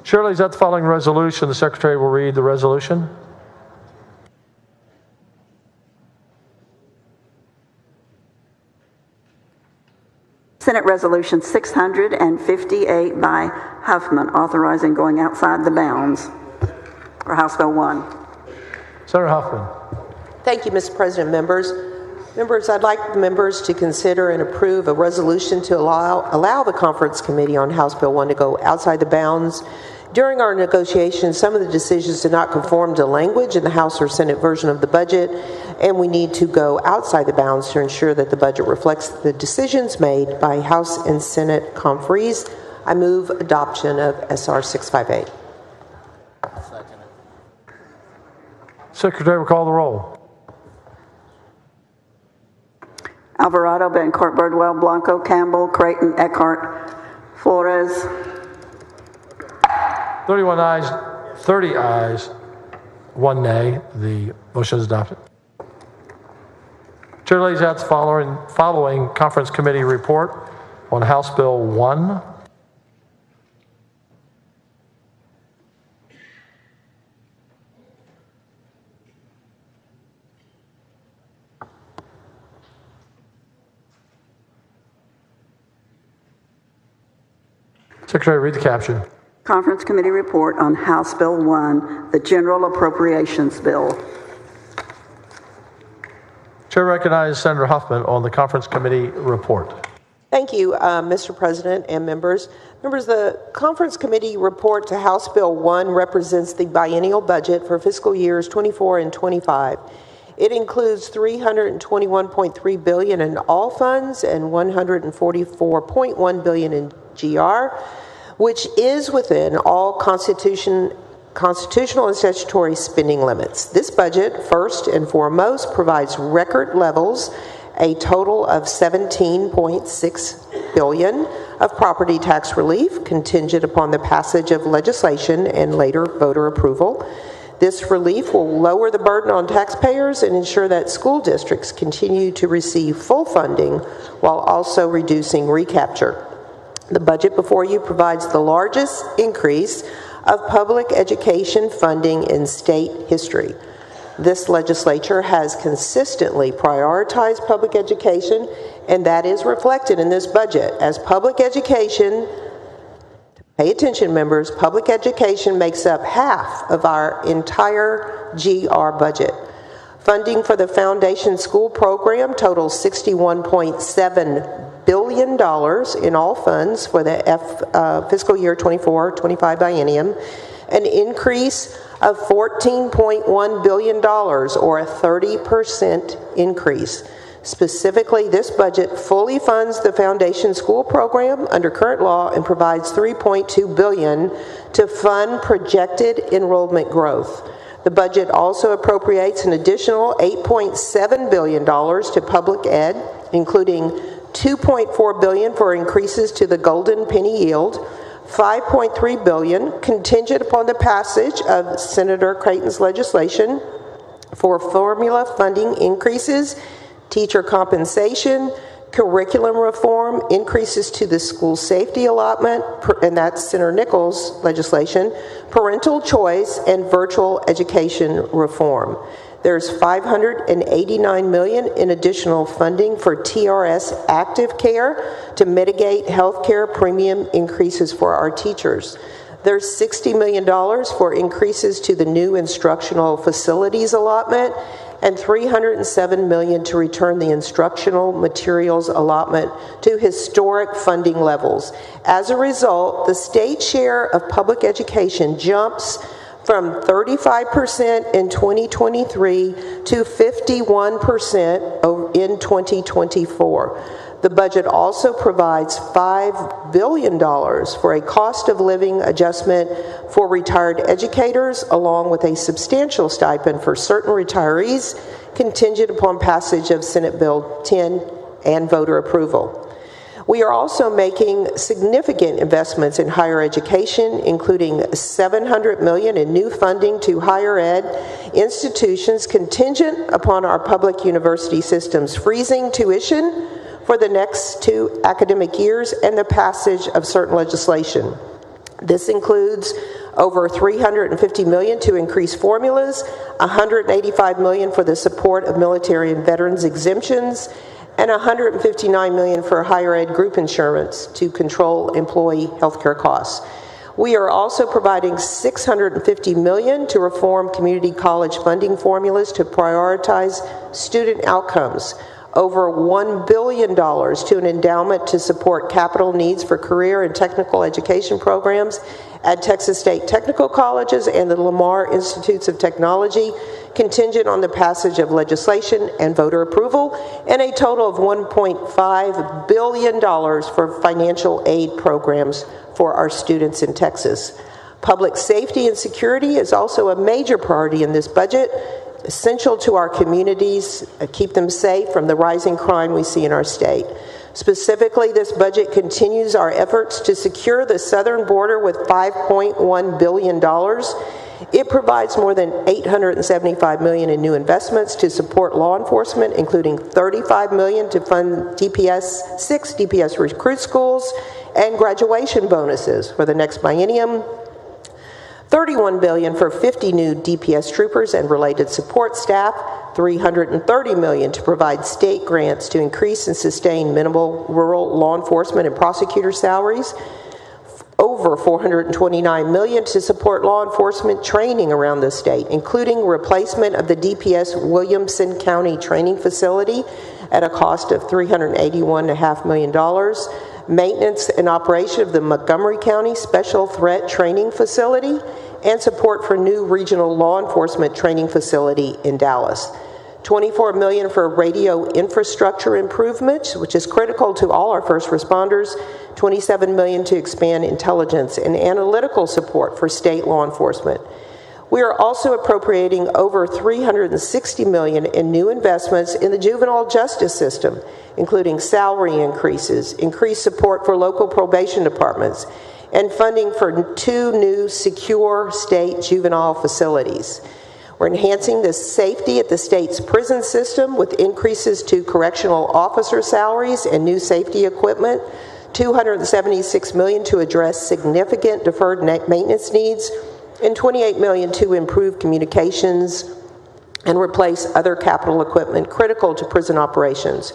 Chair lays out the following resolution. The Secretary will read the resolution. Senate Resolution 658 by Huffman, authorizing going outside the bounds for House Bill 1. Senator Huffman. Thank you, Mr. President. Members, I'd like the members to consider and approve a resolution to allow the Conference Committee on House Bill 1 to go outside the bounds. During our negotiations, some of the decisions did not conform to language in the House or Senate version of the budget, and we need to go outside the bounds to ensure that the budget reflects the decisions made by House and Senate conferees. I move adoption of SR 658. Secretary will call the roll. Alvarado, Bancourt, Birdwell, Blanco, Campbell, Creighton, Eckhart, Flores. 31 ayes, 30 ayes, 1 nay. The motion is adopted. Chair lays out the following Conference Committee report on House Bill 1. Secretary, read the caption. Conference Committee report on House Bill 1, the General Appropriations Bill. Chair recognizes Senator Huffman on the Conference Committee report. Thank you, Mr. President and members. Members, the Conference Committee report to House Bill 1 represents the biennial budget for fiscal years 24 and 25. It includes $321.3 billion in all funds and $144.1 billion in GR, which is within all constitutional and statutory spending limits. This budget, first and foremost, provides record levels, a total of $17.6 billion of property tax relief, contingent upon the passage of legislation and later voter approval. This relief will lower the burden on taxpayers and ensure that school districts continue to receive full funding while also reducing recapture. The budget before you provides the largest increase of public education funding in state history. This legislature has consistently prioritized public education, and that is reflected in this budget. As public education, pay attention members, public education makes up half of our entire GR budget. Funding for the Foundation School Program totals $61.7 billion in all funds for the fiscal year 24-25 biennium, an increase of $14.1 billion, or a 30% increase. Specifically, this budget fully funds the Foundation School Program under current law and provides $3.2 billion to fund projected enrollment growth. The budget also appropriates an additional $8.7 billion to public ed, including $2.4 billion for increases to the golden penny yield, $5.3 billion contingent upon the passage of Senator Creighton's legislation for formula funding increases, teacher compensation, curriculum reform, increases to the school safety allotment, and that's Senator Nichols' legislation, parental choice, and virtual education reform. There's $589 million in additional funding for TRS Active Care to mitigate healthcare premium increases for our teachers. There's $60 million for increases to the new instructional facilities allotment, and $307 million to return the instructional materials allotment to historic funding levels. As a result, the state share of public education jumps from 35% in 2023 to 51% in 2024. The budget also provides $5 billion for a cost of living adjustment for retired educators, along with a substantial stipend for certain retirees, contingent upon passage of Senate Bill 10 and voter approval. We are also making significant investments in higher education, including $700 million in new funding to higher ed institutions contingent upon our public university systems freezing tuition for the next 2 academic years and the passage of certain legislation. This includes over $350 million to increase formulas, $185 million for the support of military and veterans exemptions, and $159 million for higher ed group insurance to control employee health care costs. We are also providing $650 million to reform community college funding formulas to prioritize student outcomes, over $1 billion to an endowment to support capital needs for career and technical education programs at Texas State Technical Colleges and the Lamar Institutes of Technology, contingent on the passage of legislation and voter approval, and a total of $1.5 billion for financial aid programs for our students in Texas. Public safety and security is also a major priority in this budget, essential to our communities, keep them safe from the rising crime we see in our state. Specifically, this budget continues our efforts to secure the southern border with $5.1 billion. It provides more than $875 million in new investments to support law enforcement, including $35 million to fund 6 DPS recruit schools and graduation bonuses for the next biennium, $31 billion for 50 new DPS troopers and related support staff, $330 million to provide state grants to increase and sustain minimal rural law enforcement and prosecutor salaries, over $429 million to support law enforcement training around the state, including replacement of the DPS Williamson County Training Facility at a cost of $381.5 million, maintenance and operation of the Montgomery County Special Threat Training Facility, and support for new regional law enforcement training facility in Dallas. $24 million for radio infrastructure improvements, which is critical to all our first responders, $27 million to expand intelligence and analytical support for state law enforcement. We are also appropriating over $360 million in new investments in the juvenile justice system, including salary increases, increased support for local probation departments, and funding for 2 new secure state juvenile facilities. We're enhancing the safety at the state's prison system with increases to correctional officer salaries and new safety equipment, $276 million to address significant deferred maintenance needs, and $28 million to improve communications and replace other capital equipment critical to prison operations.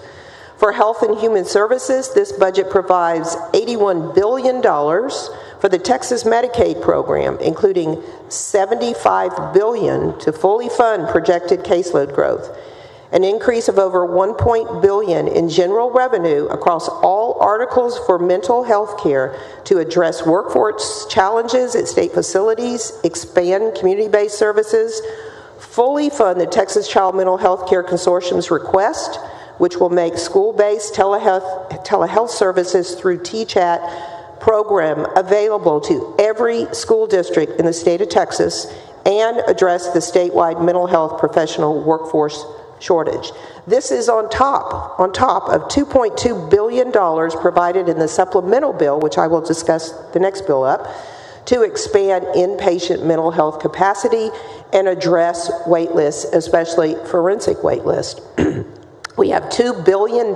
For Health and Human Services, this budget provides $81 billion for the Texas Medicaid program, including $75 billion to fully fund projected caseload growth, an increase of over $1 billion in general revenue across all articles for mental health care to address workforce challenges at state facilities, expand community-based services, fully fund the Texas Child Mental Health Care Consortium's request, which will make school-based telehealth services through TChat program available to every school district in the state of Texas, and address the statewide mental health professional workforce shortage. This is on top of $2.2 billion provided in the supplemental bill, which I will discuss the next bill up, to expand inpatient mental health capacity and address wait lists, especially forensic wait lists. We have $2 billion,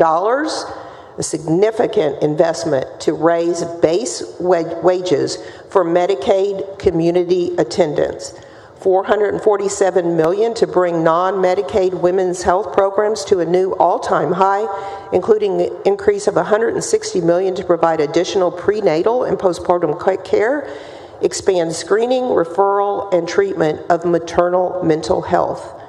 a significant investment to raise base wages for Medicaid community attendants, $447 million to bring non-Medicaid women's health programs to a new all-time high, including an increase of $160 million to provide additional prenatal and postpartum care, expand screening, referral, and treatment of maternal mental health.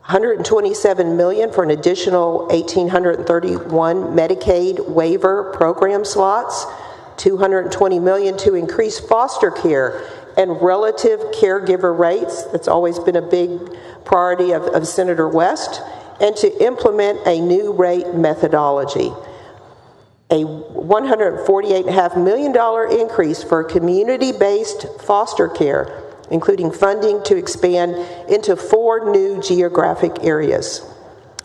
$127 million for an additional 1,831 Medicaid waiver program slots, $220 million to increase foster care and relative caregiver rates. That's always been a big priority of Senator West, and to implement a new rate methodology. A $148.5 million increase for community-based foster care, including funding to expand into 4 new geographic areas.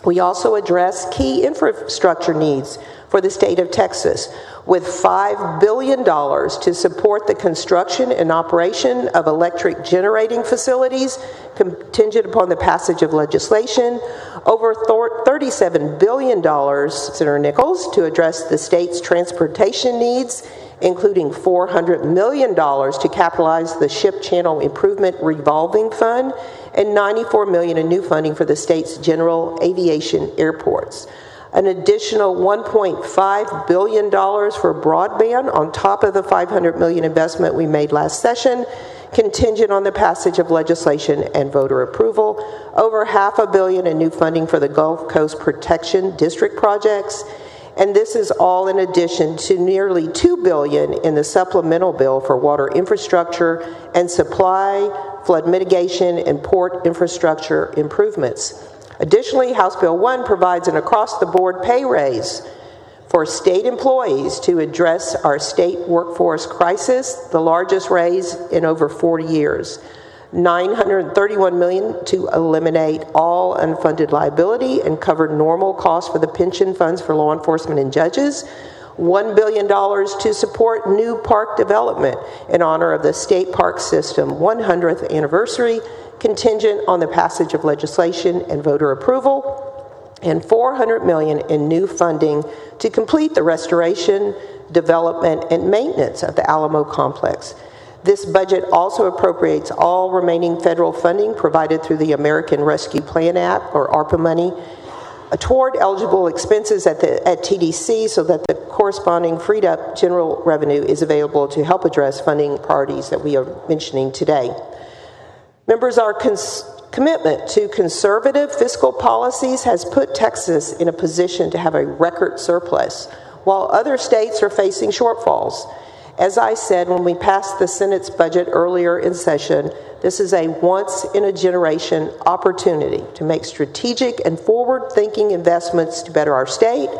We also address key infrastructure needs for for the state of Texas, with $5 billion to support the construction and operation of electric generating facilities, contingent upon the passage of legislation, over $37 billion, Senator Nichols, to address the state's transportation needs, including $400 million to capitalize the Ship Channel Improvement Revolving Fund, and $94 million in new funding for the state's general aviation airports. An additional $1.5 billion for broadband on top of the $500 million investment we made last session, contingent on the passage of legislation and voter approval, over $500 million in new funding for the Gulf Coast Protection District projects, and this is all in addition to nearly $2 billion in the supplemental bill for water infrastructure and supply, flood mitigation, and port infrastructure improvements. Additionally, House Bill 1 provides an across-the-board pay raise for state employees to address our state workforce crisis, the largest raise in over 40 years. $931 million to eliminate all unfunded liability and cover normal costs for the pension funds for law enforcement and judges. $1 billion to support new park development in honor of the state park system 100th anniversary, contingent on the passage of legislation and voter approval, and $400 million in new funding to complete the restoration, development, and maintenance of the Alamo complex. This budget also appropriates all remaining federal funding provided through the American Rescue Plan Act, or ARPA money, toward eligible expenses at TDC so that the corresponding freed up general revenue is available to help address funding priorities that we are mentioning today. Members, our commitment to conservative fiscal policies has put Texas in a position to have a record surplus, while other states are facing shortfalls. As I said when we passed the Senate's budget earlier in session, this is a once-in-a-generation opportunity to make strategic and forward-thinking investments to better our state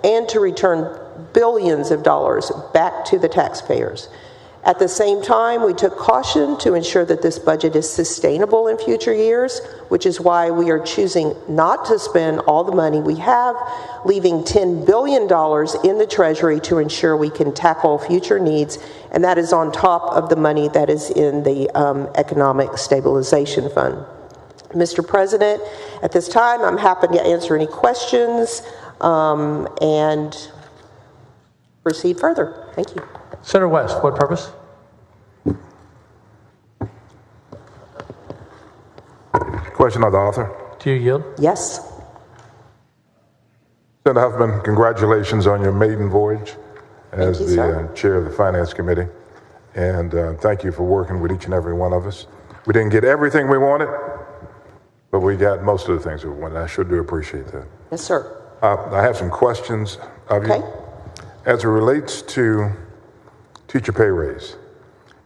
and to return billions of dollars back to the taxpayers. At the same time, we took caution to ensure that this budget is sustainable in future years, which is why we are choosing not to spend all the money we have, leaving $10 billion in the Treasury to ensure we can tackle future needs, and that is on top of the money that is in the Economic Stabilization Fund. Mr. President, at this time, I'm happy to answer any questions and proceed further. Thank you. Senator West, what purpose? Question of the author. Do you yield? Yes. Senator Huffman, congratulations on your maiden voyage as the chair of the Finance Committee. And thank you for working with each and every one of us. We didn't get everything we wanted, but we got most of the things we wanted. I sure do appreciate that. Yes, sir. I have some questions of you. As it relates to teacher pay raise,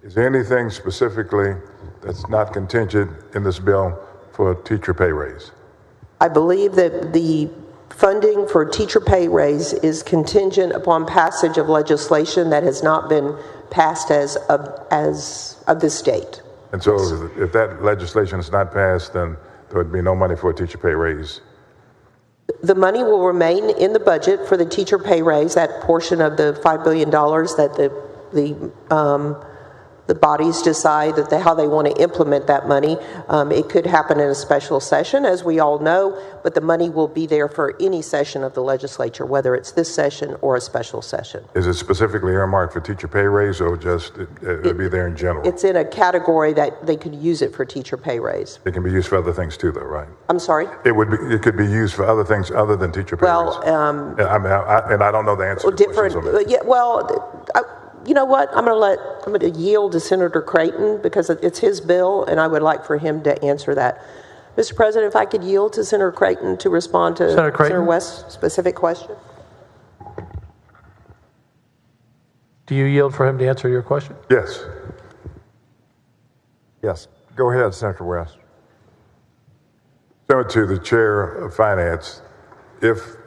is there anything specifically that's not contingent in this bill for a teacher pay raise? I believe that the funding for teacher pay raise is contingent upon passage of legislation that has not been passed as of the state. And so if that legislation is not passed, then there would be no money for a teacher pay raise. The money will remain in the budget for the teacher pay raise, that portion of the $5 billion that the bodies decide that how they want to implement that money. It could happen in a special session, as we all know, but the money will be there for any session of the legislature, whether it's this session or a special session. Is it specifically earmarked for teacher pay raise, or just it would be there in general? It's in a category that they could use it for teacher pay raise. It can be used for other things too, though, right? I'm sorry? It could be used for other things other than teacher pay raise. And I don't know the answer to different. You know what? I'm going to yield to Senator Creighton because it's his bill, and I would like for him to answer that. Mr. President, if I could yield to Senator Creighton to respond to Senator West's specific question. Do you yield for him to answer your question? Yes. Yes. Go ahead, Senator West. Senator, to the Chair of Finance, if,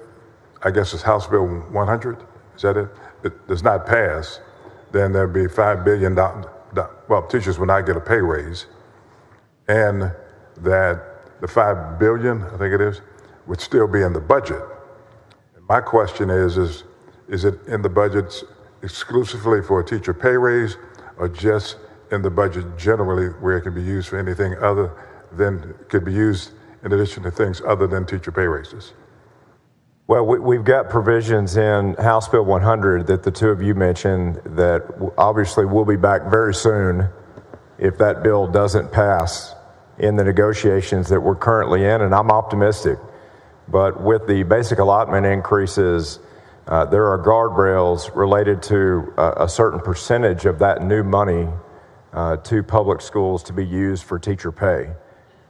I guess it's House Bill 100, is that it? It does not pass, then there'd be $5 billion, well, teachers would not get a pay raise, and that the $5 billion, I think it is, would still be in the budget. And my question is Is it in the budgets exclusively for a teacher pay raise, or just in the budget generally where it can be used for anything other than, could be used in addition to things other than teacher pay raises? Well, we've got provisions in House Bill 100 that the two of you mentioned that obviously we'll be back very soon if that bill doesn't pass in the negotiations that we're currently in, and I'm optimistic. But with the basic allotment increases, there are guardrails related to a certain percentage of that new money to public schools to be used for teacher pay.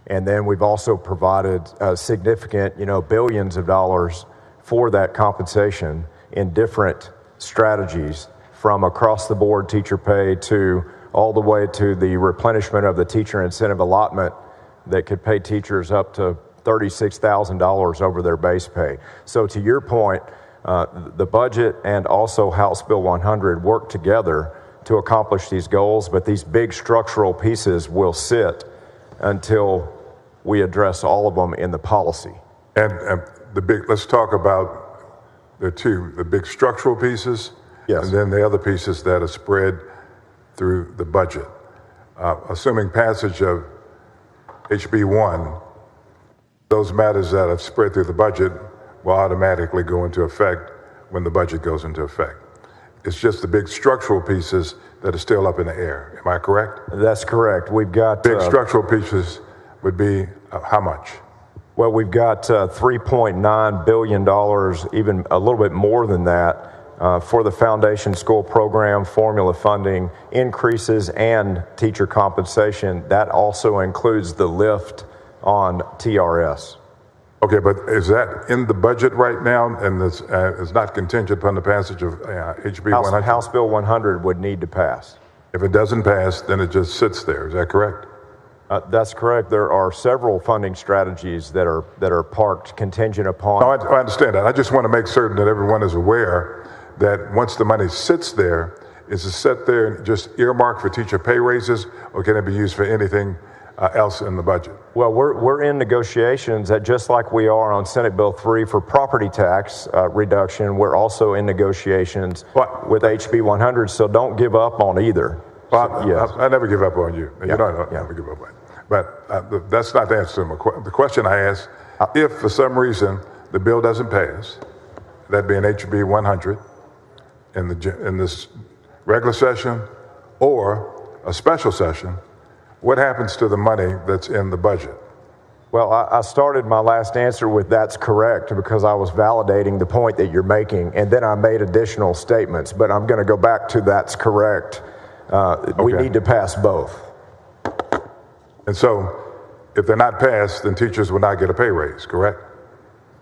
And then we've also provided significant, billions of dollars for that compensation in different strategies, from across the board teacher pay to all the way to the replenishment of the teacher incentive allotment that could pay teachers up to $36,000 over their base pay. So to your point, the budget and also House Bill 100 work together to accomplish these goals, but these big structural pieces will sit until we address all of them in the policy. And let's talk about the big structural pieces, yes, and then the other pieces that are spread through the budget. Assuming passage of HB 1, those matters that are spread through the budget will automatically go into effect when the budget goes into effect. It's just the big structural pieces that are still up in the air. Am I correct? That's correct. We've got big structural pieces would be how much? Well, we've got $3.9 billion, even a little bit more than that, for the foundation school program, formula funding increases, and teacher compensation. That also includes the lift on TRS. Okay, but is that in the budget right now, and it's not contingent upon the passage of HB 100? House Bill 100 would need to pass. If it doesn't pass, then it just sits there. Is that correct? That's correct. There are several funding strategies that are parked contingent upon. No, I understand that. I just want to make certain that everyone is aware that once the money sits there, is it set there and just earmarked for teacher pay raises, or can it be used for anything else in the budget? Well, we're in negotiations that, just like we are on Senate Bill 3 for property tax reduction, we're also in negotiations with HB 100, so don't give up on either. Well, yes. I never give up on you. You know I never give up on you. But that's not the answer to the question I asked. If for some reason the bill doesn't pass, that being HB 100 in this regular session or a special session, what happens to the money that's in the budget? Well, I started my last answer with that's correct because I was validating the point that you're making, and then I made additional statements, but I'm going to go back to that's correct. We need to pass both. And so if they're not passed, then teachers will not get a pay raise, correct?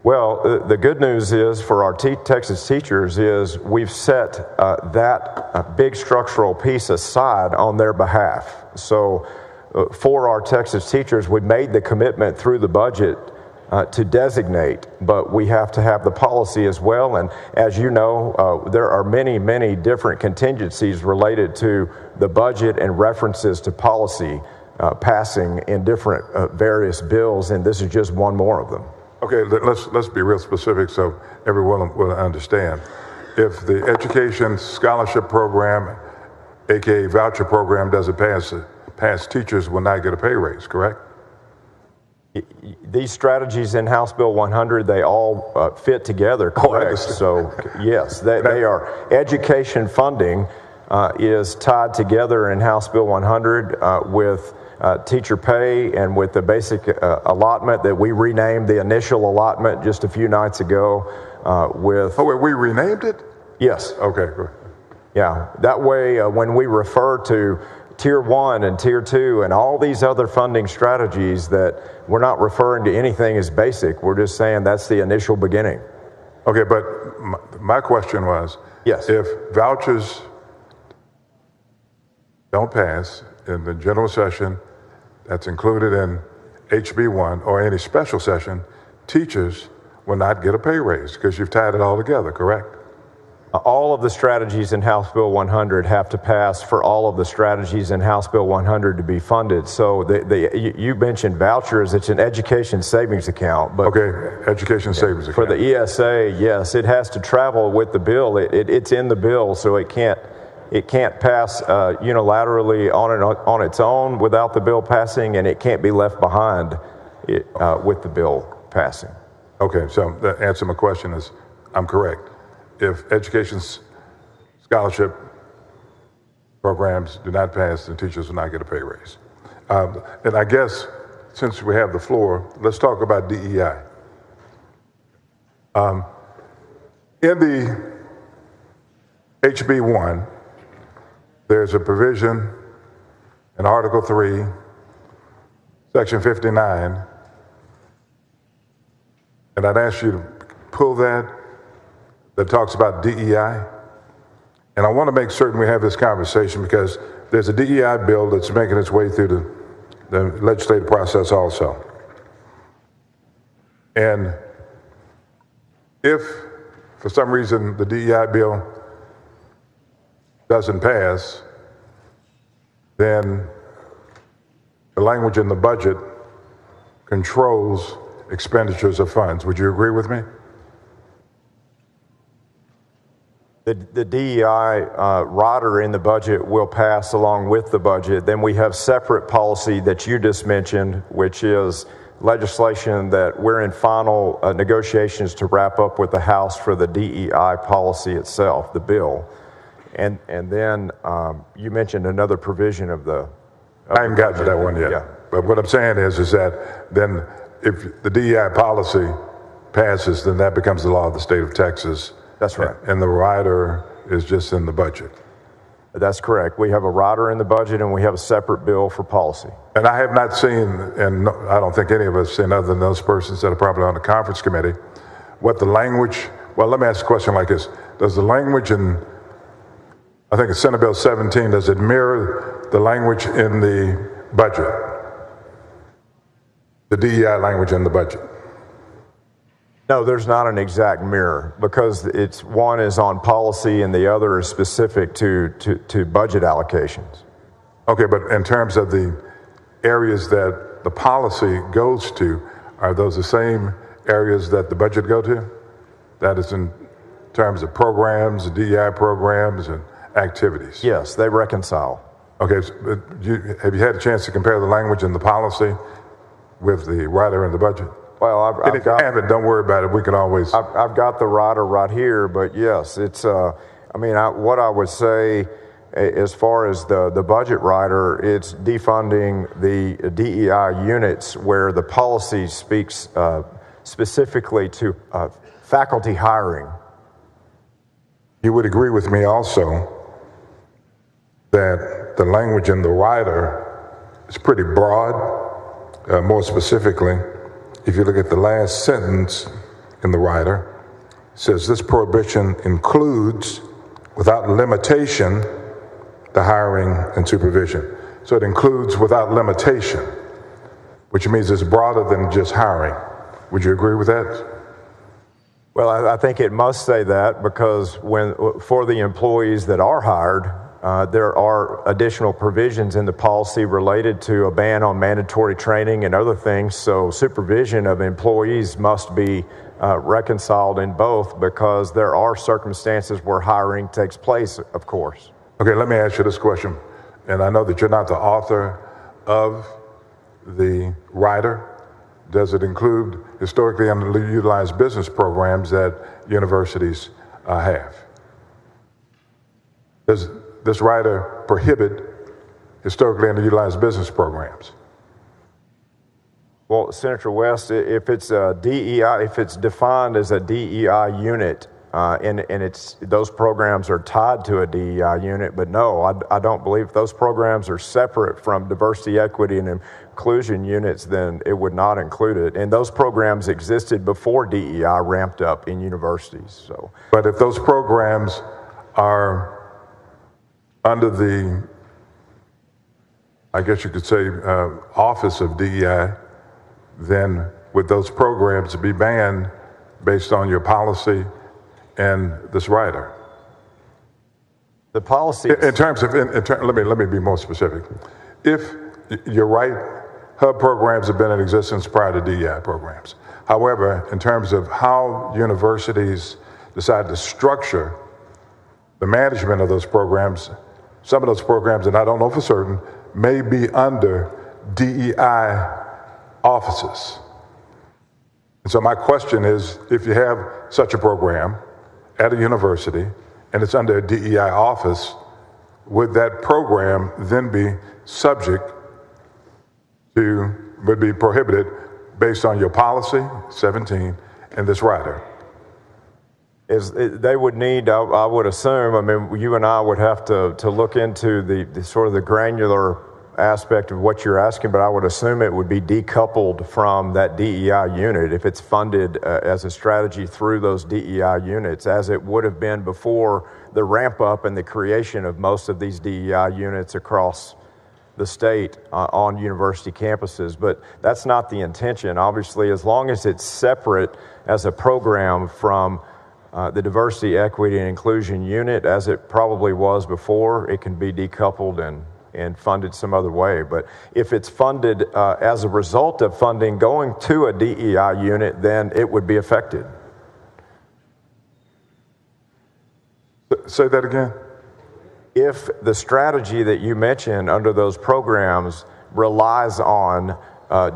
Well, the good news is for our Texas teachers is we've set that big structural piece aside on their behalf. So for our Texas teachers, we made the commitment through the budget to designate, but we have to have the policy as well. And as you know, there are many, many different contingencies related to the budget and references to policy passing in different various bills, and this is just one more of them. Okay, let's be real specific so everyone will understand. If the education scholarship program, aka voucher program, doesn't pass, teachers will not get a pay raise, correct? These strategies in House Bill 100, they all fit together, correct? So yes, they are. Education funding is tied together in House Bill 100 with teacher pay and with the basic allotment that we renamed the initial allotment just a few nights ago with... Oh, wait, we renamed it? Yes. Okay, good. Yeah, that way when we refer to Tier 1 and Tier 2 and all these other funding strategies, that we're not referring to anything as basic. We're just saying that's the initial beginning. Okay, but my question was, yes, if vouchers don't pass in the general session that's included in HB 1 or any special session, teachers will not get a pay raise because you've tied it all together, correct? all of the strategies in House Bill 100 have to pass for all of the strategies in House Bill 100 to be funded. So you mentioned vouchers. It's an education savings account. But okay, education savings account. For the ESA, yes, it has to travel with the bill. It's in the bill, so it can't pass unilaterally on its own without the bill passing, and it can't be left behind with the bill passing. Okay, so the answer to my question is I'm correct. If education scholarship programs do not pass, then teachers will not get a pay raise. And I guess since we have the floor, let's talk about DEI. In the HB1, there's a provision in Article 3, Section 59, and I'd ask you to pull that talks about DEI. And I want to make certain we have this conversation because there's a DEI bill that's making its way through the legislative process also. And if, for some reason, the DEI bill doesn't pass, then the language in the budget controls expenditures of funds. Would you agree with me? The DEI rider in the budget will pass along with the budget. Then we have separate policy that you just mentioned, which is legislation that we're in final negotiations to wrap up with the House for the DEI policy itself, the bill. And then you mentioned another provision of the... I haven't gotten to that one yet. Yeah. But what I'm saying is that then if the DEI policy passes, then that becomes the law of the state of Texas. That's right. And the rider is just in the budget. That's correct. We have a rider in the budget and we have a separate bill for policy. And I have not seen, and I don't think any of us seen other than those persons that are probably on the conference committee, what the language, well, let me ask a question like this. Does the language in, I think it's Senate Bill 17, does it mirror the language in the budget? The DEI language in the budget? No, there's not an exact mirror because it's one is on policy and the other is specific to budget allocations. Okay, but in terms of the areas that the policy goes to, are those the same areas that the budget go to? That is in terms of programs, DEI programs, and activities? Yes, they reconcile. Okay, so, have you had a chance to compare the language in the policy with the rider in the budget? Well, if you haven't, don't worry about it. We can always... I've got the rider right here, but yes, it's, what I would say as far as the budget rider, it's defunding the DEI units where the policy speaks specifically to faculty hiring. You would agree with me also that the language in the rider is pretty broad. More specifically, if you look at the last sentence in the rider, it says this prohibition includes, without limitation, the hiring and supervision. So it includes without limitation, which means it's broader than just hiring. Would you agree with that? Well, I think it must say that because for the employees that are hired, there are additional provisions in the policy related to a ban on mandatory training and other things. So supervision of employees must be reconciled in both because there are circumstances where hiring takes place, of course. Okay, let me ask you this question. And I know that you're not the author of the rider. Does it include historically underutilized business programs that universities have? Does this rider prohibit historically underutilized business programs? Well, Senator West, if it's a DEI, if it's defined as a DEI unit, and it's those programs are tied to a DEI unit, but no, I don't believe if those programs are separate from diversity, equity, and inclusion units, then it would not include it. And those programs existed before DEI ramped up in universities. So, but if those programs are under the, I guess you could say, office of DEI, then would those programs be banned based on your policy and this rider? The policy. In terms of, let me be more specific. If you're right, hub programs have been in existence prior to DEI programs. However, in terms of how universities decide to structure the management of those programs, some of those programs, and I don't know for certain, may be under DEI offices. And so my question is, if you have such a program at a university and it's under a DEI office, would that program then be subject to, would be prohibited based on your policy, 17, and this rider? They would need, I would assume, I mean, you and I would have to look into the sort of the granular aspect of what you're asking, but I would assume it would be decoupled from that DEI unit if it's funded as a strategy through those DEI units, as it would have been before the ramp up and the creation of most of these DEI units across the state on university campuses. But that's not the intention. Obviously, as long as it's separate as a program from the diversity, equity, and inclusion unit, as it probably was before, it can be decoupled and funded some other way. But if it's funded as a result of funding going to a DEI unit, then it would be affected. Say that again. If the strategy that you mentioned under those programs relies on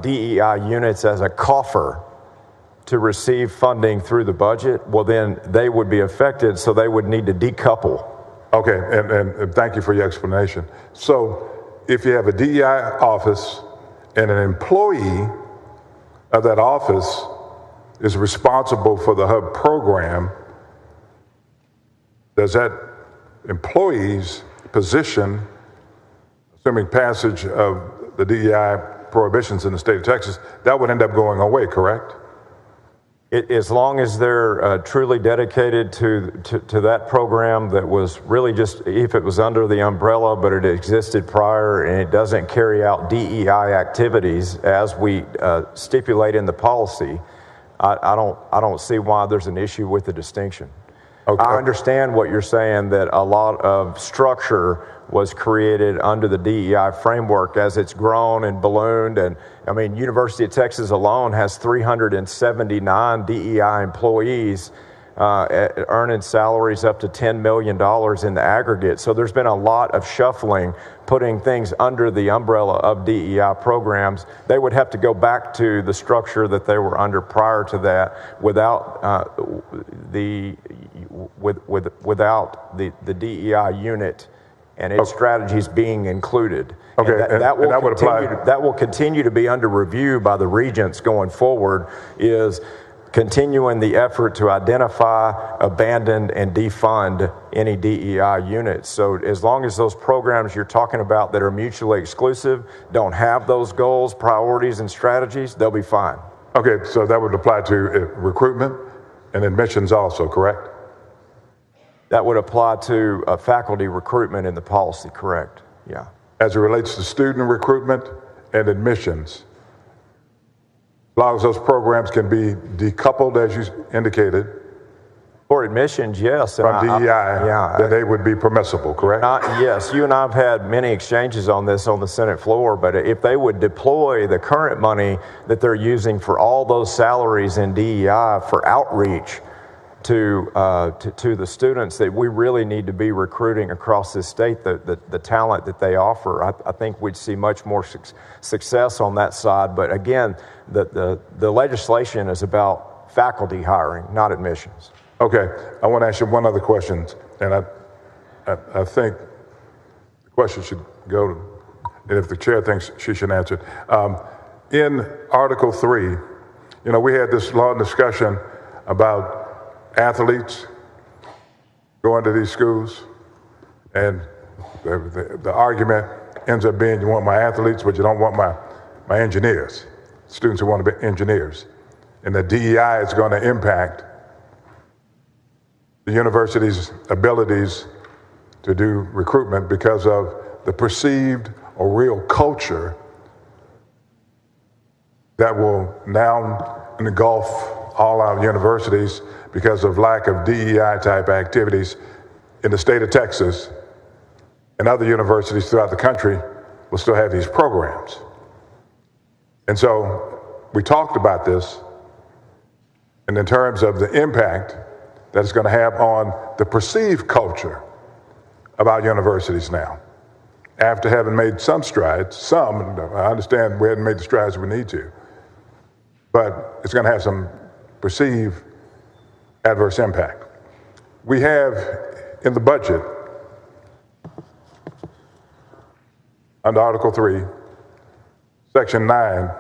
DEI units as a coffer to receive funding through the budget, well, then they would be affected, so they would need to decouple. Okay, and thank you for your explanation. So if you have a DEI office and an employee of that office is responsible for the hub program, does that employee's position, assuming passage of the DEI prohibitions in the state of Texas, that would end up going away, correct? As long as they're truly dedicated to that program that was really just, if it was under the umbrella, but it existed prior and it doesn't carry out DEI activities as we stipulate in the policy, I don't see why there's an issue with the distinction. Okay. I understand what you're saying, that a lot of structure was created under the DEI framework as it's grown and ballooned. And I mean, University of Texas alone has 379 DEI employees earning salaries up to $10 million in the aggregate. So there's been a lot of shuffling, putting things under the umbrella of DEI programs. They would have to go back to the structure that they were under prior to that without without the DEI unit and its strategies being included. Okay, that will continue to be under review by the regents going forward, is continuing the effort to identify, abandon, and defund any DEI units. So as long as those programs you're talking about that are mutually exclusive don't have those goals, priorities, and strategies, they'll be fine. Okay, so that would apply to recruitment and admissions also, correct? That would apply to faculty recruitment in the policy, correct? Yeah. As it relates to student recruitment and admissions, as long as those programs can be decoupled, as you indicated. For admissions, yes. From DEI, then they would be permissible, correct? Yes, you and I have had many exchanges on this on the Senate floor, but if they would deploy the current money that they're using for all those salaries in DEI for outreach to the students that we really need to be recruiting across this state, the talent that they offer, I think we'd see much more success on that side. But again, the legislation is about faculty hiring, not admissions. Okay, I want to ask you one other question, and I think the question should go to, and if the chair thinks she should answer it. In Article 3, we had this long discussion about athletes going to these schools, and the argument ends up being you want my athletes, but you don't want my engineers, students who want to be engineers. And the DEI is going to impact the university's abilities to do recruitment because of the perceived or real culture that will now engulf all our universities because of lack of DEI type activities in the state of Texas and other universities throughout the country will still have these programs. And so we talked about this, and in terms of the impact that it's going to have on the perceived culture of our universities now. After having made some strides, I understand we hadn't made the strides we need to, but it's going to have some perceived adverse impact. We have in the budget, under Article 3, Section 9,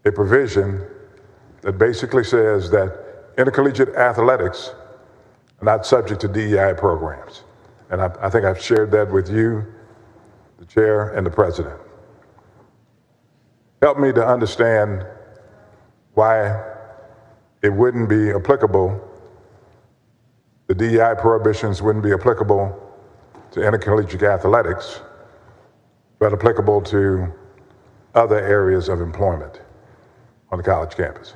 a provision that basically says that intercollegiate athletics are not subject to DEI programs. And I think I've shared that with you, the chair, and the president. Help me to understand why it wouldn't be applicable, the DEI prohibitions wouldn't be applicable to intercollegiate athletics, but applicable to other areas of employment on the college campus.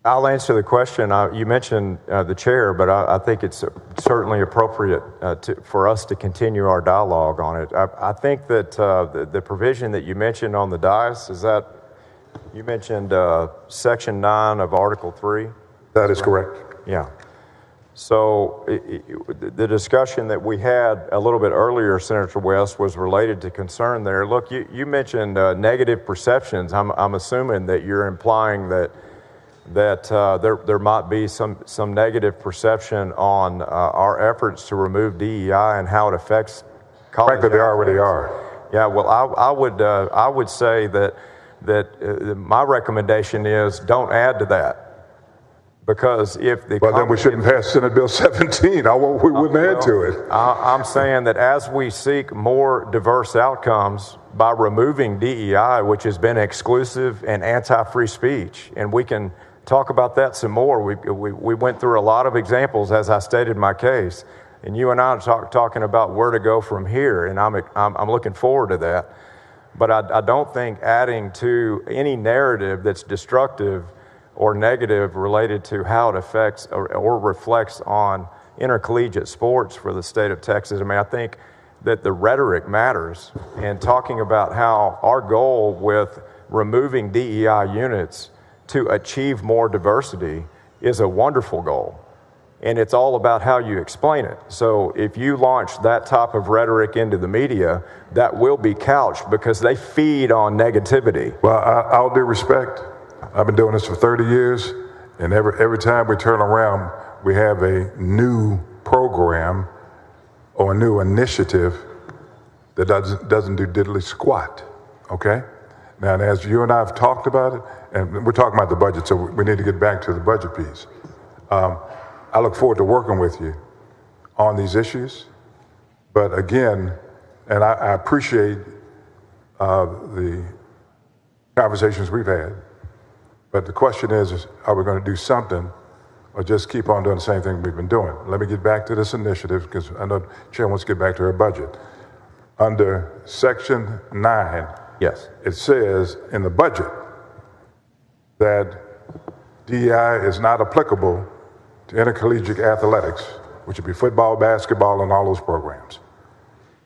I'll answer the question. You mentioned the chair, but I think it's certainly appropriate for us to continue our dialogue on it. I think that the provision that you mentioned on the dais, you mentioned Section 9 of Article 3? That is correct. Yeah. So the discussion that we had a little bit earlier, Senator West, was related to concern there. Look, you mentioned negative perceptions. I'm assuming that you're implying that there might be some negative perception on our efforts to remove DEI and how it affects college. Frankly, they already are. Yeah, well, I would say that my recommendation is don't add to that. Because if the then we shouldn't pass Senate Bill 17. We wouldn't add to it. I'm saying that as we seek more diverse outcomes by removing DEI, which has been exclusive and anti-free speech, and we can talk about that some more. We went through a lot of examples as I stated my case, and you and I are talking about where to go from here, and I'm looking forward to that. But I don't think adding to any narrative that's destructive or negative related to how it affects or reflects on intercollegiate sports for the state of Texas. I mean, I think that the rhetoric matters, and talking about how our goal with removing DEI units to achieve more diversity is a wonderful goal. And it's all about how you explain it. So if you launch that type of rhetoric into the media, that will be couched because they feed on negativity. Well, all due respect, I've been doing this for 30 years, and every time we turn around, we have a new program or a new initiative that doesn't do diddly squat, okay? Now, as you and I have talked about it, and we're talking about the budget, so we need to get back to the budget piece. I look forward to working with you on these issues, but again, and I appreciate the conversations we've had, but the question is are we going to do something or just keep on doing the same thing we've been doing? Let me get back to this initiative because I know the chair wants to get back to her budget. Under Section 9, yes, it says in the budget that DEI is not applicable to intercollegiate athletics, which would be football, basketball, and all those programs.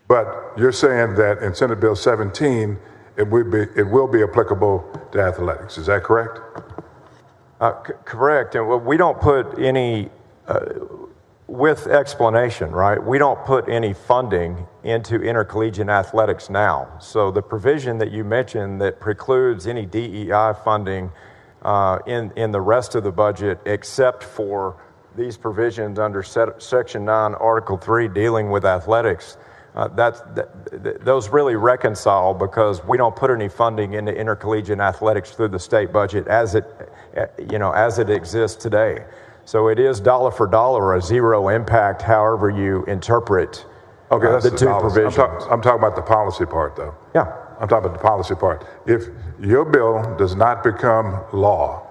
But you're saying that in Senate Bill 17, it will be applicable to athletics. Is that correct? Correct. And we don't put any, with explanation, right? We don't put any funding into intercollegiate athletics now. So the provision that you mentioned that precludes any DEI funding in the rest of the budget, except for these provisions under Section 9, Article 3, dealing with athletics, those really reconcile because we don't put any funding into intercollegiate athletics through the state budget as it exists today. So it is dollar for dollar a zero impact, however you interpret that's the two provisions. I'm talking about the policy part, though. Yeah. I'm talking about the policy part. If your bill does not become law,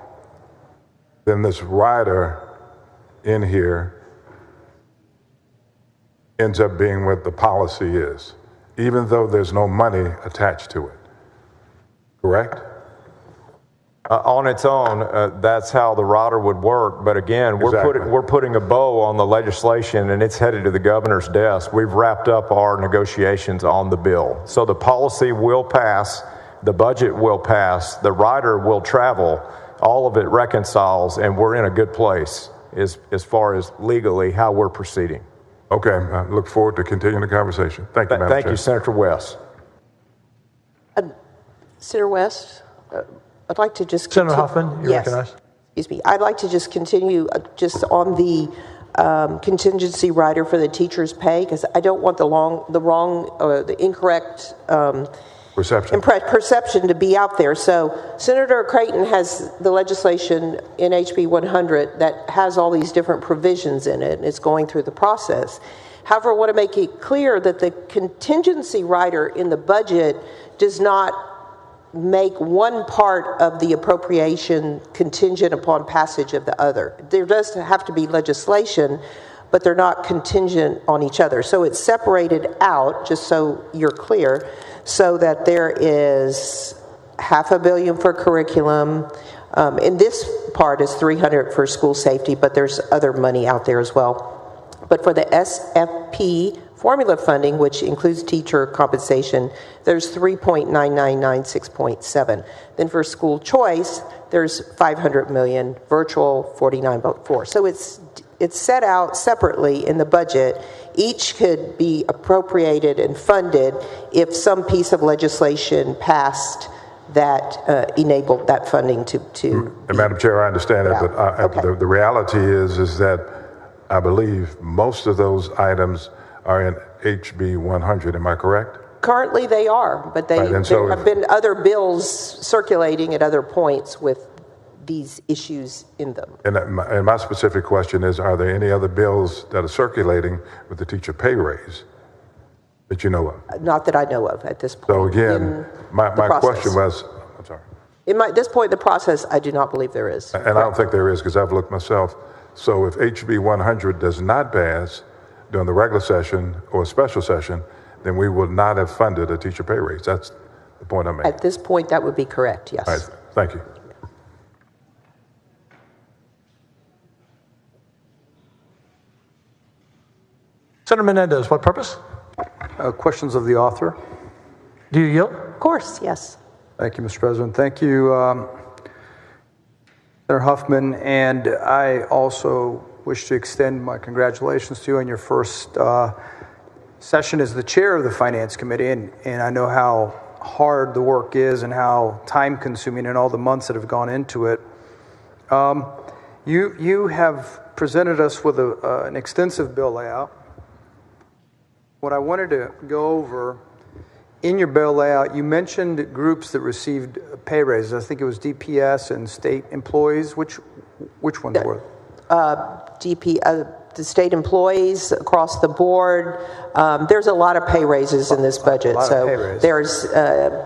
then this rider in here ends up being what the policy is, even though there's no money attached to it. Correct? On its own, that's how the rider would work. But again, we're putting a bow on the legislation, and it's headed to the governor's desk. We've wrapped up our negotiations on the bill. So the policy will pass, the budget will pass, the rider will travel. All of it reconciles, and we're in a good place as far as legally how we're proceeding. Okay, I look forward to continuing the conversation. Thank you, Madam Chair. Thank you, Senator West. Senator West, I'd like to just continue. Senator Huffman, you're recognized. Excuse me. I'd like to just continue just on the contingency rider for the teachers' pay, because I don't want the incorrect perception to be out there. So Senator Creighton has the legislation in HB 100 that has all these different provisions in it, and it's going through the process. However, I want to make it clear that the contingency rider in the budget does not make one part of the appropriation contingent upon passage of the other. There does have to be legislation, but they're not contingent on each other. So it's separated out, just so you're clear, so that there is $500 million for curriculum. And this part is $300 for school safety, but there's other money out there as well. But for the SFP formula funding, which includes teacher compensation, there's 3.9996.7. Then for school choice, there's $500 million, virtual 49.4. So it's set out separately in the budget. Each could be appropriated and funded if some piece of legislation passed that enabled that funding to And Madam Chair, I understand that, but the reality is that I believe most of those items are in HB 100. Am I correct? Currently they are, but there have been other bills circulating at other points with these issues in them. And my specific question is, are there any other bills that are circulating with the teacher pay raise that you know of? Not that I know of at this point. So again, my question was, I'm sorry. At this point in the process, I do not believe there is. And I don't think there is, because I've looked myself. So if HB 100 does not pass during the regular session or special session, then we will not have funded a teacher pay raise. That's the point I'm making. At this point, that would be correct, yes. All right, thank you. Senator Menendez, what purpose? Questions of the author. Do you yield? Of course, yes. Thank you, Mr. President. Thank you, Senator Huffman. And I also wish to extend my congratulations to you on your first session as the chair of the Finance Committee. And I know how hard the work is and how time-consuming and all the months that have gone into it. You have presented us with an extensive bill layout. What I wanted to go over, in your bill layout, you mentioned groups that received pay raises. I think it was DPS and state employees. Which ones were? The state employees across the board. There's a lot of pay raises in this budget. So there's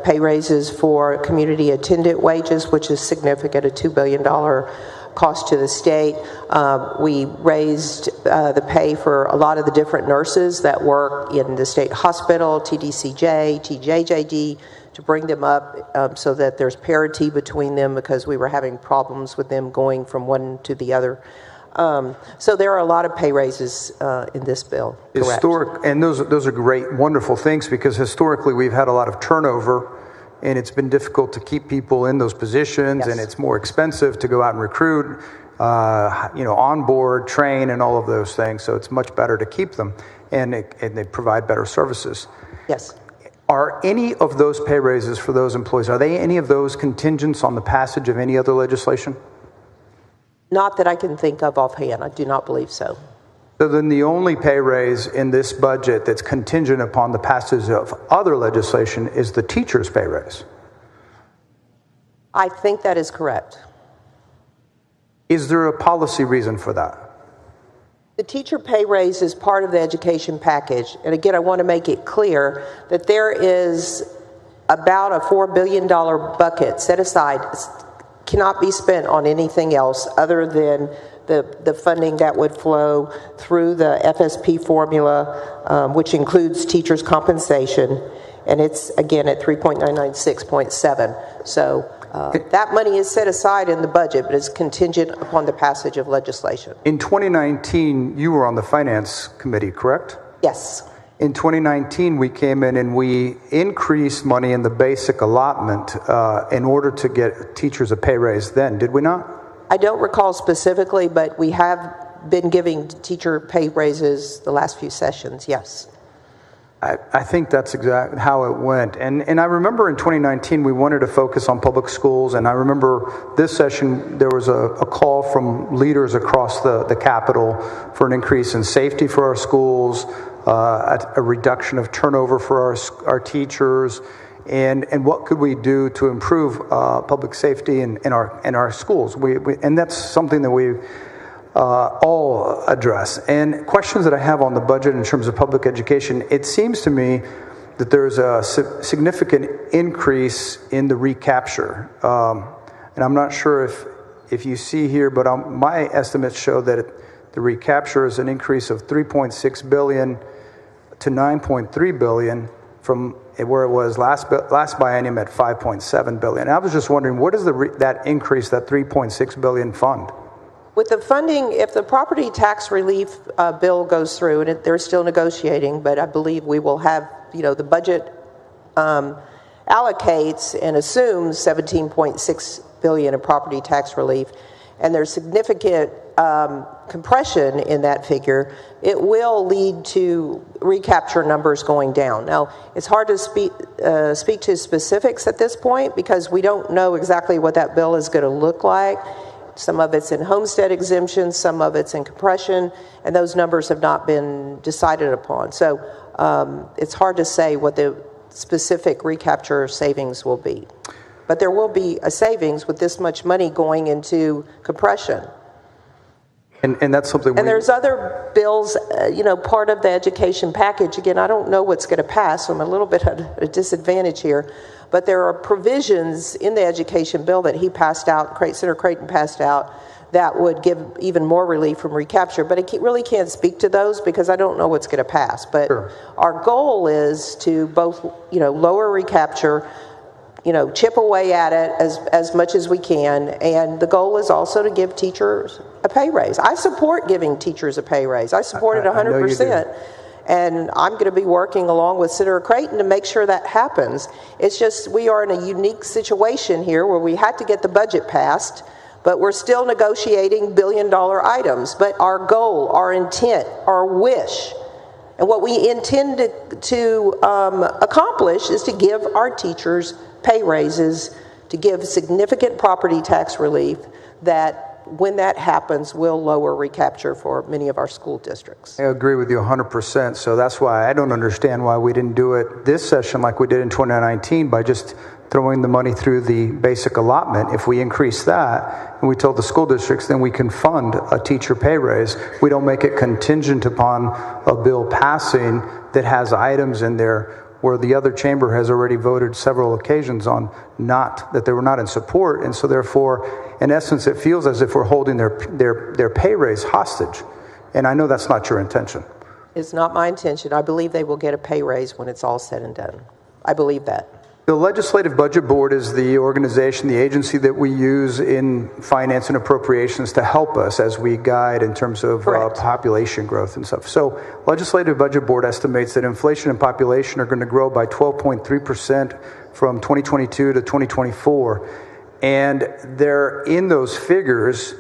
pay raises for community attendant wages, which is significant, a $2 billion cost to the state. We raised the pay for a lot of the different nurses that work in the state hospital, TDCJ, TJJD, to bring them up so that there's parity between them, because we were having problems with them going from one to the other. So there are a lot of pay raises in this bill. And those are great, wonderful things, because historically we've had a lot of turnover, and it's been difficult to keep people in those positions, and it's more expensive to go out and recruit, onboard, train, and all of those things. So it's much better to keep them, and they provide better services. Yes. Are any of those pay raises for those employees, are they any of those contingents on the passage of any other legislation? Not that I can think of offhand. I do not believe so. So then the only pay raise in this budget that's contingent upon the passage of other legislation is the teacher's pay raise. I think that is correct. Is there a policy reason for that? The teacher pay raise is part of the education package. And again, I want to make it clear that there is about a $4 billion bucket set aside, cannot be spent on anything else other than the funding that would flow through the FSP formula, which includes teachers' compensation, and it's again at 3.996.7. So That money is set aside in the budget, but it's contingent upon the passage of legislation. In 2019, you were on the Finance Committee, correct? Yes. In 2019, we came in and we increased money in the basic allotment in order to get teachers a pay raise then, did we not? I don't recall specifically, but we have been giving teacher pay raises the last few sessions, yes. I think that's exactly how it went. And I remember in 2019, we wanted to focus on public schools. And I remember this session, there was a call from leaders across the Capitol for an increase in safety for our schools, a reduction of turnover for our teachers, and what could we do to improve public safety in our schools. And that's something that we all address. And questions that I have on the budget in terms of public education, it seems to me that there's a significant increase in the recapture. And I'm not sure if you see here, but my estimates show that the recapture is an increase of $3.6 billion to $9.3 billion from where it was last biennium at $5.7 billion. And I was just wondering, what is that increase, that $3.6 billion fund? With the funding, if the property tax relief bill goes through, and they're still negotiating, but I believe we will have, the budget allocates and assumes $17.6 billion of property tax relief, and there's significant compression in that figure, it will lead to recapture numbers going down. Now, it's hard to speak to specifics at this point because we don't know exactly what that bill is going to look like. Some of it's in homestead exemptions, some of it's in compression, and those numbers have not been decided upon. So it's hard to say what the specific recapture savings will be. But there will be a savings with this much money going into compression. And that's something. And there's other bills, part of the education package. Again, I don't know what's going to pass, so I'm a little bit at a disadvantage here. But there are provisions in the education bill that he passed out, Senator Creighton passed out, that would give even more relief from recapture. But I really can't speak to those because I don't know what's going to pass. But sure. Our goal is to both, lower recapture, chip away at it as much as we can. And the goal is also to give teachers a pay raise. I support giving teachers a pay raise. I support it 100%. And I'm going to be working along with Senator Creighton to make sure that happens. It's just we are in a unique situation here where we had to get the budget passed, but we're still negotiating billion-dollar items. But our goal, our intent, our wish, and what we intend to accomplish is to give our teachers pay raises, to give significant property tax relief that when that happens will lower recapture for many of our school districts. I agree with you 100%. So that's why I don't understand why we didn't do it this session like we did in 2019 by just throwing the money through the basic allotment. If we increase that and we told the school districts, then we can fund a teacher pay raise. We don't make it contingent upon a bill passing that has items in there where the other chamber has already voted several occasions on that they were not in support. And so therefore, in essence, it feels as if we're holding their pay raise hostage. And I know that's not your intention. It's not my intention. I believe they will get a pay raise when it's all said and done. I believe that. The Legislative Budget Board is the organization, the agency that we use in finance and appropriations to help us as we guide in terms of population growth and stuff. So Legislative Budget Board estimates that inflation and population are going to grow by 12.3% from 2022 to 2024. And they're in those figures,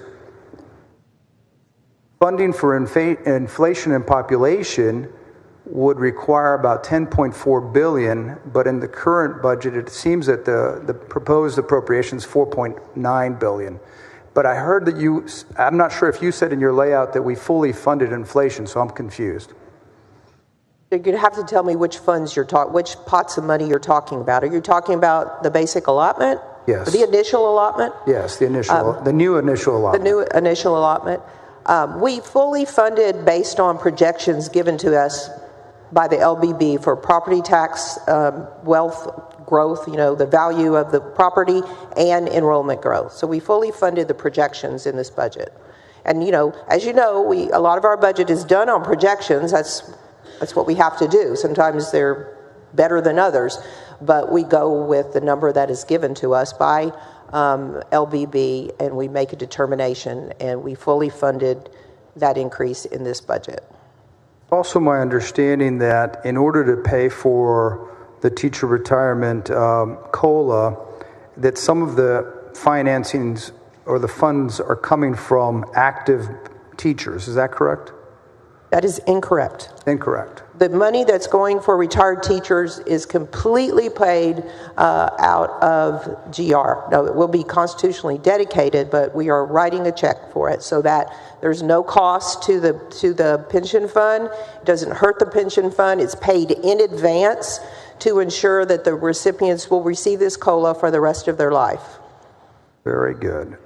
funding for inflation and population would require about $10.4 billion, but in the current budget, it seems that the proposed appropriations $4.9 billion. But I heard that I'm not sure if you said in your layout that we fully funded inflation, so I'm confused. You're going to have to tell me which funds which pots of money you're talking about. Are you talking about the basic allotment? Yes. The initial allotment? Yes, the new initial allotment. The new initial allotment. We fully funded based on projections given to us by the LBB for property tax, wealth growth, the value of the property, and enrollment growth. So we fully funded the projections in this budget. And, as you know, a lot of our budget is done on projections. That's what we have to do. Sometimes they're better than others, but we go with the number that is given to us by LBB, and we make a determination, and we fully funded that increase in this budget. Also, my understanding that in order to pay for the teacher retirement COLA, that some of the financings or the funds are coming from active teachers. Is that correct? That is incorrect. Incorrect. The money that's going for retired teachers is completely paid out of GR. Now, it will be constitutionally dedicated, but we are writing a check for it so that there's no cost to the pension fund. It doesn't hurt the pension fund. It's paid in advance to ensure that the recipients will receive this COLA for the rest of their life. Very good.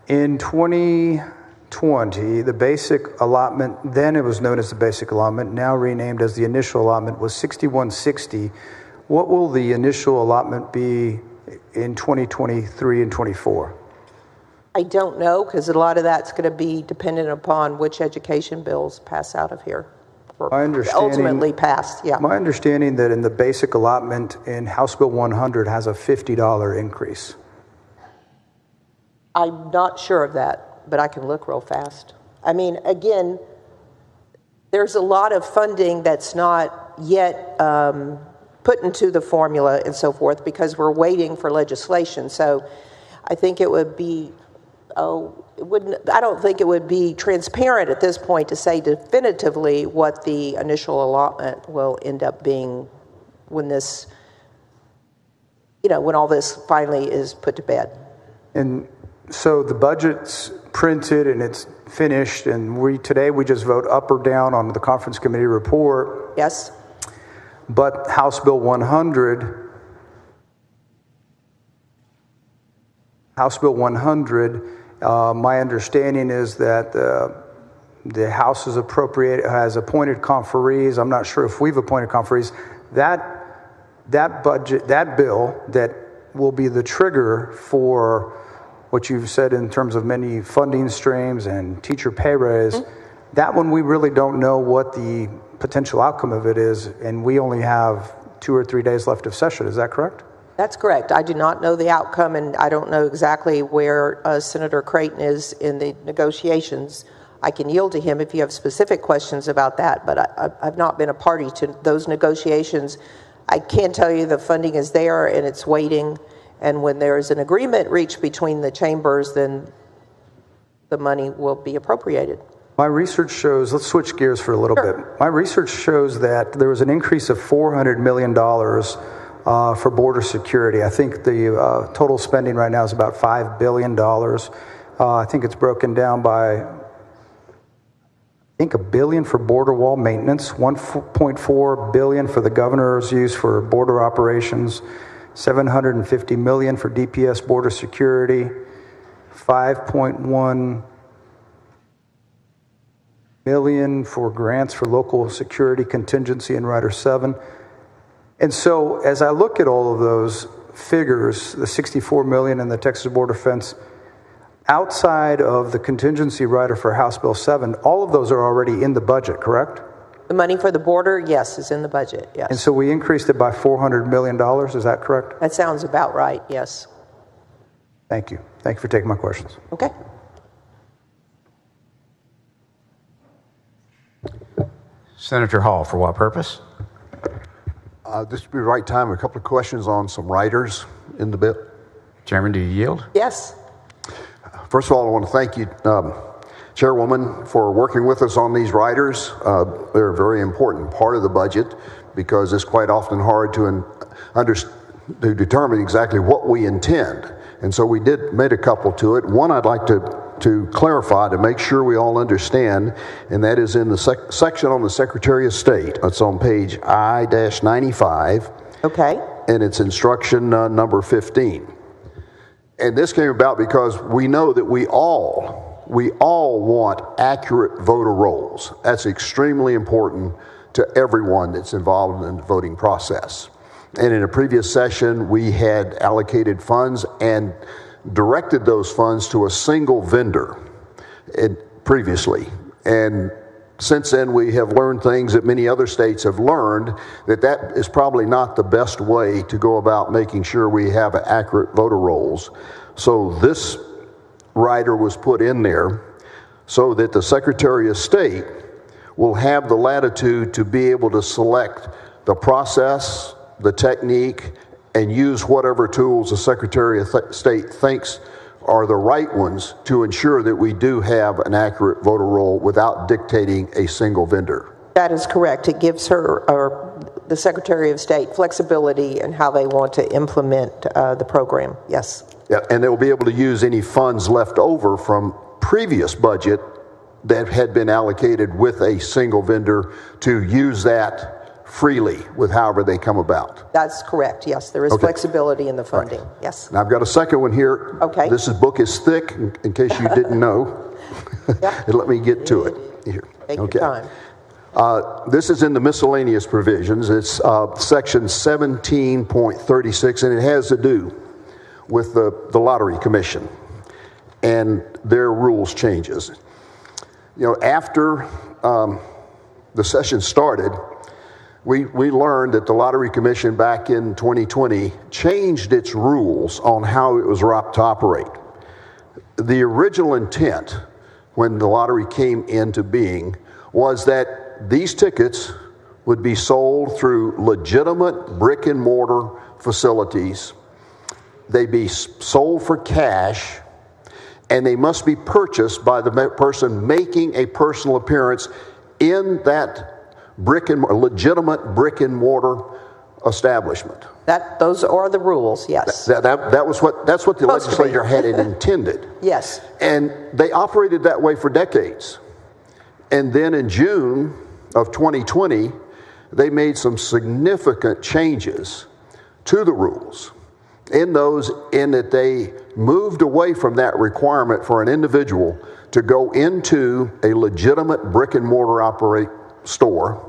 In 2020, the basic allotment, then it was known as the basic allotment, now renamed as the initial allotment, was $61.60. What will the initial allotment be in 2023 and 24? I don't know, because a lot of that's going to be dependent upon which education bills pass out of here. Ultimately passed, yeah. My understanding that in the basic allotment in House Bill 100 has a $50 increase. I'm not sure of that, but I can look real fast. I mean, again, there's a lot of funding that's not yet put into the formula and so forth because we're waiting for legislation. So I think it would be, I don't think it would be transparent at this point to say definitively what the initial allotment will end up being when this, when all this finally is put to bed. And so the budget's printed and it's finished, and today we just vote up or down on the conference committee report. Yes. But House Bill 100, my understanding is that the House has appointed conferees. I'm not sure if we've appointed conferees. That bill that will be the trigger for what you've said in terms of many funding streams and teacher pay raise, that one we really don't know what the potential outcome of it is, and we only have 2 or 3 days left of session. Is that correct? That's correct. I do not know the outcome, and I don't know exactly where Senator Creighton is in the negotiations. I can yield to him if you have specific questions about that, but I've not been a party to those negotiations. I can tell you the funding is there and it's waiting. And when there is an agreement reached between the chambers, then the money will be appropriated. My research shows, let's switch gears for a little bit. My research shows that there was an increase of $400 million for border security. I think the total spending right now is about $5 billion. I think it's broken down by, $1 billion for border wall maintenance, $1.4 billion for the governor's use for border operations, $750 million for DPS border security, $5.1 million for grants for local security contingency in Rider 7. And so as I look at all of those figures, the $64 million in the Texas border fence, outside of the contingency rider for House Bill 7, all of those are already in the budget, correct? The money for the border, yes, is in the budget, yes. And so we increased it by $400 million, is that correct? That sounds about right, yes. Thank you. Thank you for taking my questions. Okay. Senator Hall, for what purpose? This would be the right time. A couple of questions on some riders in the bill. Chairman, do you yield? Yes. First of all, I want to thank you, Chairwoman, for working with us on these riders. They're a very important part of the budget because it's quite often hard to determine exactly what we intend. And so we made a couple to it. One I'd like to clarify to make sure we all understand, and that is in the section on the Secretary of State. It's on page I-95. Okay. And it's instruction number 15. And this came about because we know that we all want accurate voter rolls. That's extremely important to everyone that's involved in the voting process. And in a previous session, we had allocated funds and directed those funds to a single vendor previously. And since then, we have learned things that many other states have learned, that is probably not the best way to go about making sure we have accurate voter rolls. So this rider was put in there so that the Secretary of State will have the latitude to be able to select the process, the technique, and use whatever tools the Secretary of State thinks are the right ones to ensure that we do have an accurate voter roll without dictating a single vendor. That is correct. It gives her, or the Secretary of State, flexibility in how they want to implement the program. Yes. Yeah, and they will be able to use any funds left over from previous budget that had been allocated with a single vendor to use that freely with however they come about. That's correct. Yes, there is flexibility in the funding. Right. Yes. And I've got a second one here. Okay. This book is thick, in case you didn't know. Yep. Let me get to it here. Take your time. This is in the miscellaneous provisions. It's section 17.36, and it has to do with the Lottery Commission and their rules changes. You know, after the session started, we learned that the Lottery Commission back in 2020 changed its rules on how it was to operate. The original intent when the lottery came into being was that these tickets would be sold through legitimate brick and mortar facilities. They'd be sold for cash, and they must be purchased by the person making a personal appearance in that legitimate brick and mortar establishment. Those are the rules. Yes. That's what the legislature had intended. Yes. And they operated that way for decades. And then in June of 2020, they made some significant changes to the rules. In that they moved away from that requirement for an individual to go into a legitimate brick and mortar store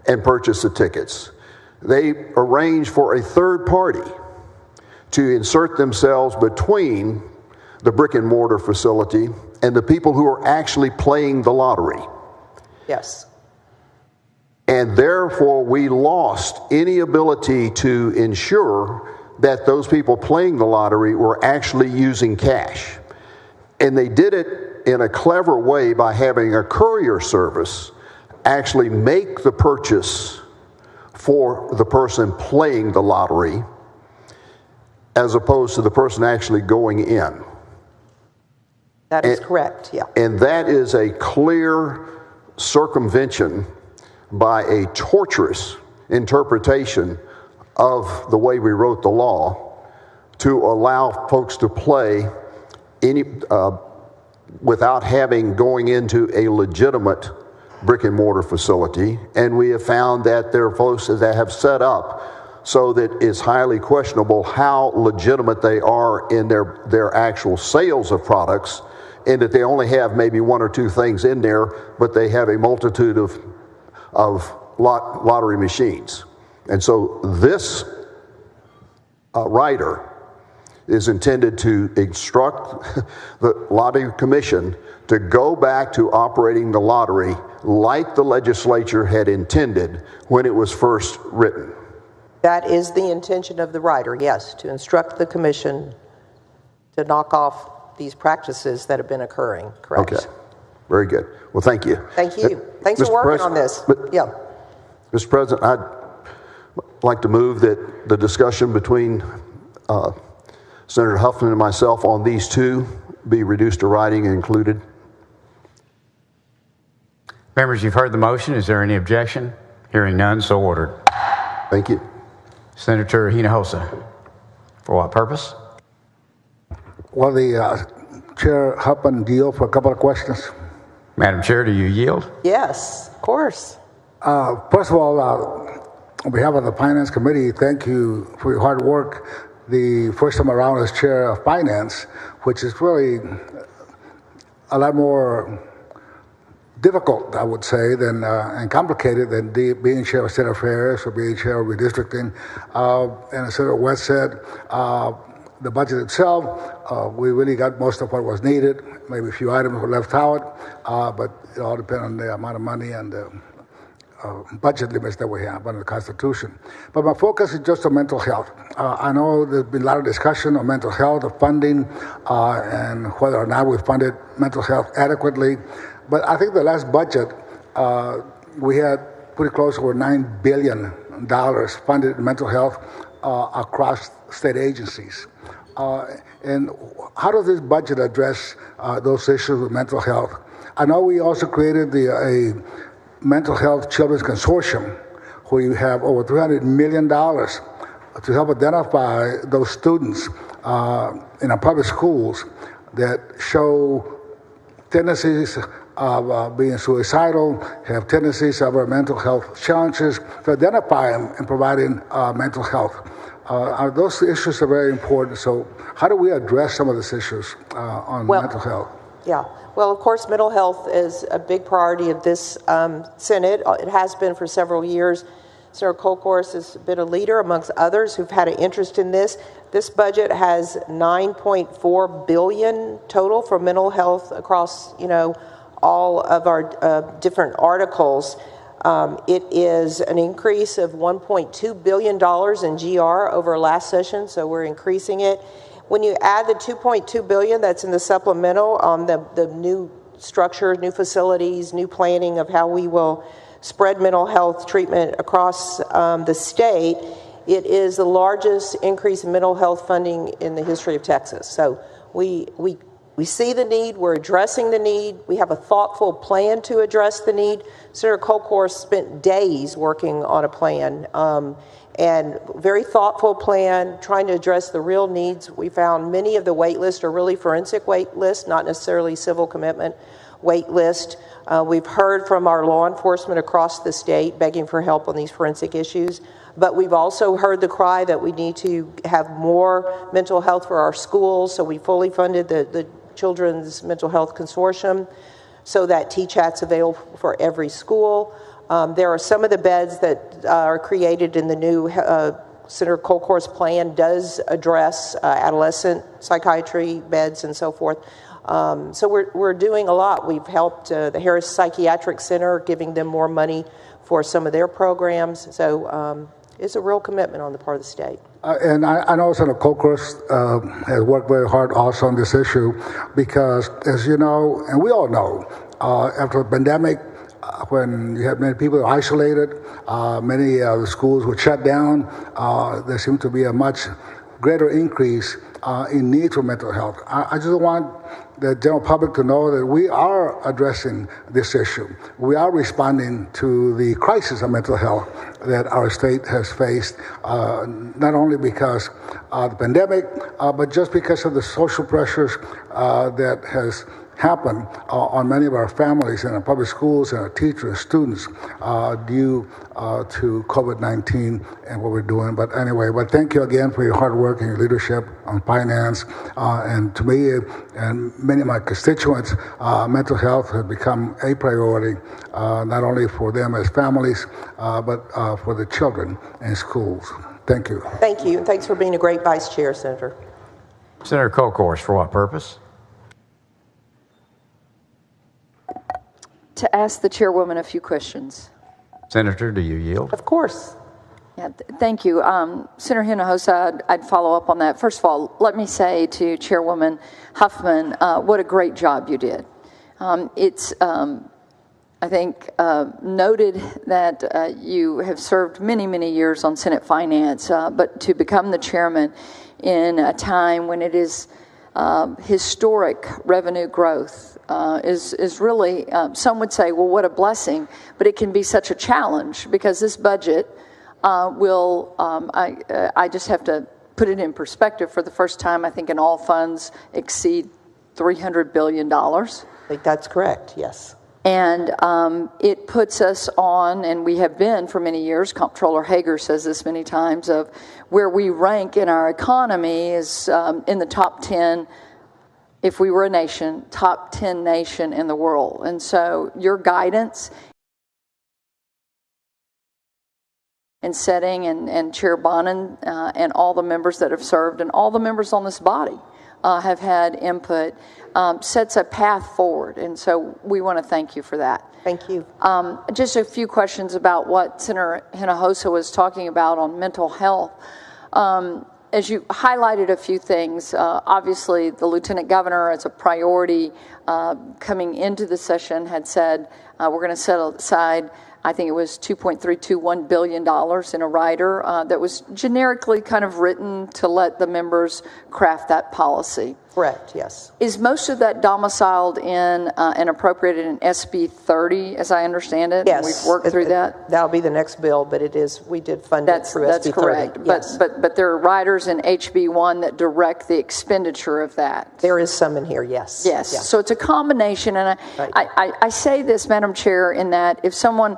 and purchase the tickets. They arranged for a third party to insert themselves between the brick and mortar facility and the people who are actually playing the lottery. Yes. And therefore, we lost any ability to ensure that those people playing the lottery were actually using cash. And they did it in a clever way by having a courier service actually make the purchase for the person playing the lottery as opposed to the person actually going in. That is correct, yeah. And that is a clear circumvention by a torturous interpretation of the way we wrote the law to allow folks to play without going into a legitimate brick and mortar facility. And we have found that there are folks that have set up so that it's highly questionable how legitimate they are in their actual sales of products, and that they only have maybe one or two things in there, but they have a multitude of lottery machines. And so this rider is intended to instruct the Lottery Commission to go back to operating the lottery like the legislature had intended when it was first written. That is the intention of the rider, yes, to instruct the commission to knock off these practices that have been occurring, correct? Okay, very good. Well, thank you. Thank you. Thanks for working on this. Yeah. Mr. President, I'd like to move that the discussion between Senator Huffman and myself on these two be reduced to writing and included. Members, you've heard the motion. Is there any objection? Hearing none, so ordered. Thank you. Senator Hinojosa. For what purpose? Well, the Chair Huffman yield for a couple of questions. Madam Chair, do you yield? Yes, of course. First of all, on behalf of the Finance Committee, thank you for your hard work the first time around as Chair of Finance, which is really a lot more difficult, I would say, and complicated than being Chair of State Affairs or being Chair of Redistricting. And as Senator West said, the budget itself, we really got most of what was needed. Maybe a few items were left out, but it all depends on the amount of money and the budget limits that we have under the Constitution. But my focus is just on mental health. I know there's been a lot of discussion on mental health, of funding, and whether or not we funded mental health adequately. But I think the last budget, we had pretty close to over $9 billion funded in mental health across state agencies. And how does this budget address those issues with mental health? I know we also created a Mental Health Children's Consortium, where you have over $300 million to help identify those students in our public schools that show tendencies of being suicidal, have tendencies of mental health challenges, to identify them and providing mental health. Those issues are very important. So how do we address some of these issues on mental health? Yeah. Well, of course, mental health is a big priority of this Senate. It has been for several years. Senator Kolkhorst has been a leader amongst others who've had an interest in this. This budget has $9.4 billion total for mental health across, all of our different articles. It is an increase of $1.2 billion in GR over last session, so we're increasing it. When you add the $2.2 billion that's in the supplemental on the new structure, new facilities, new planning of how we will spread mental health treatment across the state, it is the largest increase in mental health funding in the history of Texas. So we see the need, we're addressing the need, we have a thoughtful plan to address the need. Senator Kolkhorst spent days working on a plan, and very thoughtful plan, trying to address the real needs. We found many of the wait lists are really forensic wait lists, not necessarily civil commitment wait list. We've heard from our law enforcement across the state begging for help on these forensic issues, but we've also heard the cry that we need to have more mental health for our schools, so we fully funded the Children's Mental Health Consortium so that TCHAT's available for every school. There are some of the beds that are created in the new Senator Kolkhorst plan does address adolescent psychiatry beds and so forth. So we're doing a lot. We've helped the Harris Psychiatric Center, giving them more money for some of their programs. So it's a real commitment on the part of the state. And I know Senator Kolkhorst has worked very hard also on this issue because, as you know, and we all know, after the pandemic, when you have many people isolated, many of the schools were shut down, there seemed to be a much greater increase in need for mental health. I just want the general public to know that we are addressing this issue. We are responding to the crisis of mental health that our state has faced, not only because of the pandemic, but just because of the social pressures that has happened on many of our families and our public schools and our teachers and students due to COVID-19 and what we're doing. But anyway, thank you again for your hard work and your leadership on finance. And to me and many of my constituents, mental health has become a priority, not only for them as families, but for the children in schools. Thank you. Thank you, and thanks for being a great vice chair, Senator. Senator Kolkhorst, for what purpose? To ask the chairwoman a few questions. Senator, do you yield? Of course. Yeah, thank you. Senator Hinojosa, I'd follow up on that. First of all, let me say to Chairwoman Huffman, what a great job you did. It's, I think, noted that you have served many, many years on Senate Finance, but to become the chairman in a time when it is historic revenue growth is really, some would say, well, what a blessing, but it can be such a challenge because this budget will, I just have to put it in perspective, for the first time, I think, in all funds exceed $300 billion. I think that's correct, yes. And it puts us on, and we have been for many years, Comptroller Hager says this many times, of where we rank in our economy is in the top 10, if we were a nation, top 10 nation in the world. And so your guidance and setting, and Chair Bonin and all the members that have served and all the members on this body have had input, sets a path forward. And so we want to thank you for that. Thank you. Just a few questions about what Senator Hinojosa was talking about on mental health. As you highlighted a few things, obviously the Lieutenant Governor, as a priority coming into the session, had said we're going to set aside, I think it was $2.321 billion in a rider that was generically kind of written to let the members craft that policy. Correct, yes. Is most of that domiciled in and appropriated in SB 30, as I understand it? Yes. We've worked through that? That'll be the next bill, but it is, we did fund it through SB 30. That's correct. Yes. But there are riders in HB 1 that direct the expenditure of that. There is some in here, yes. Yes. Yes. So it's a combination. And I say this, Madam Chair, in that if someone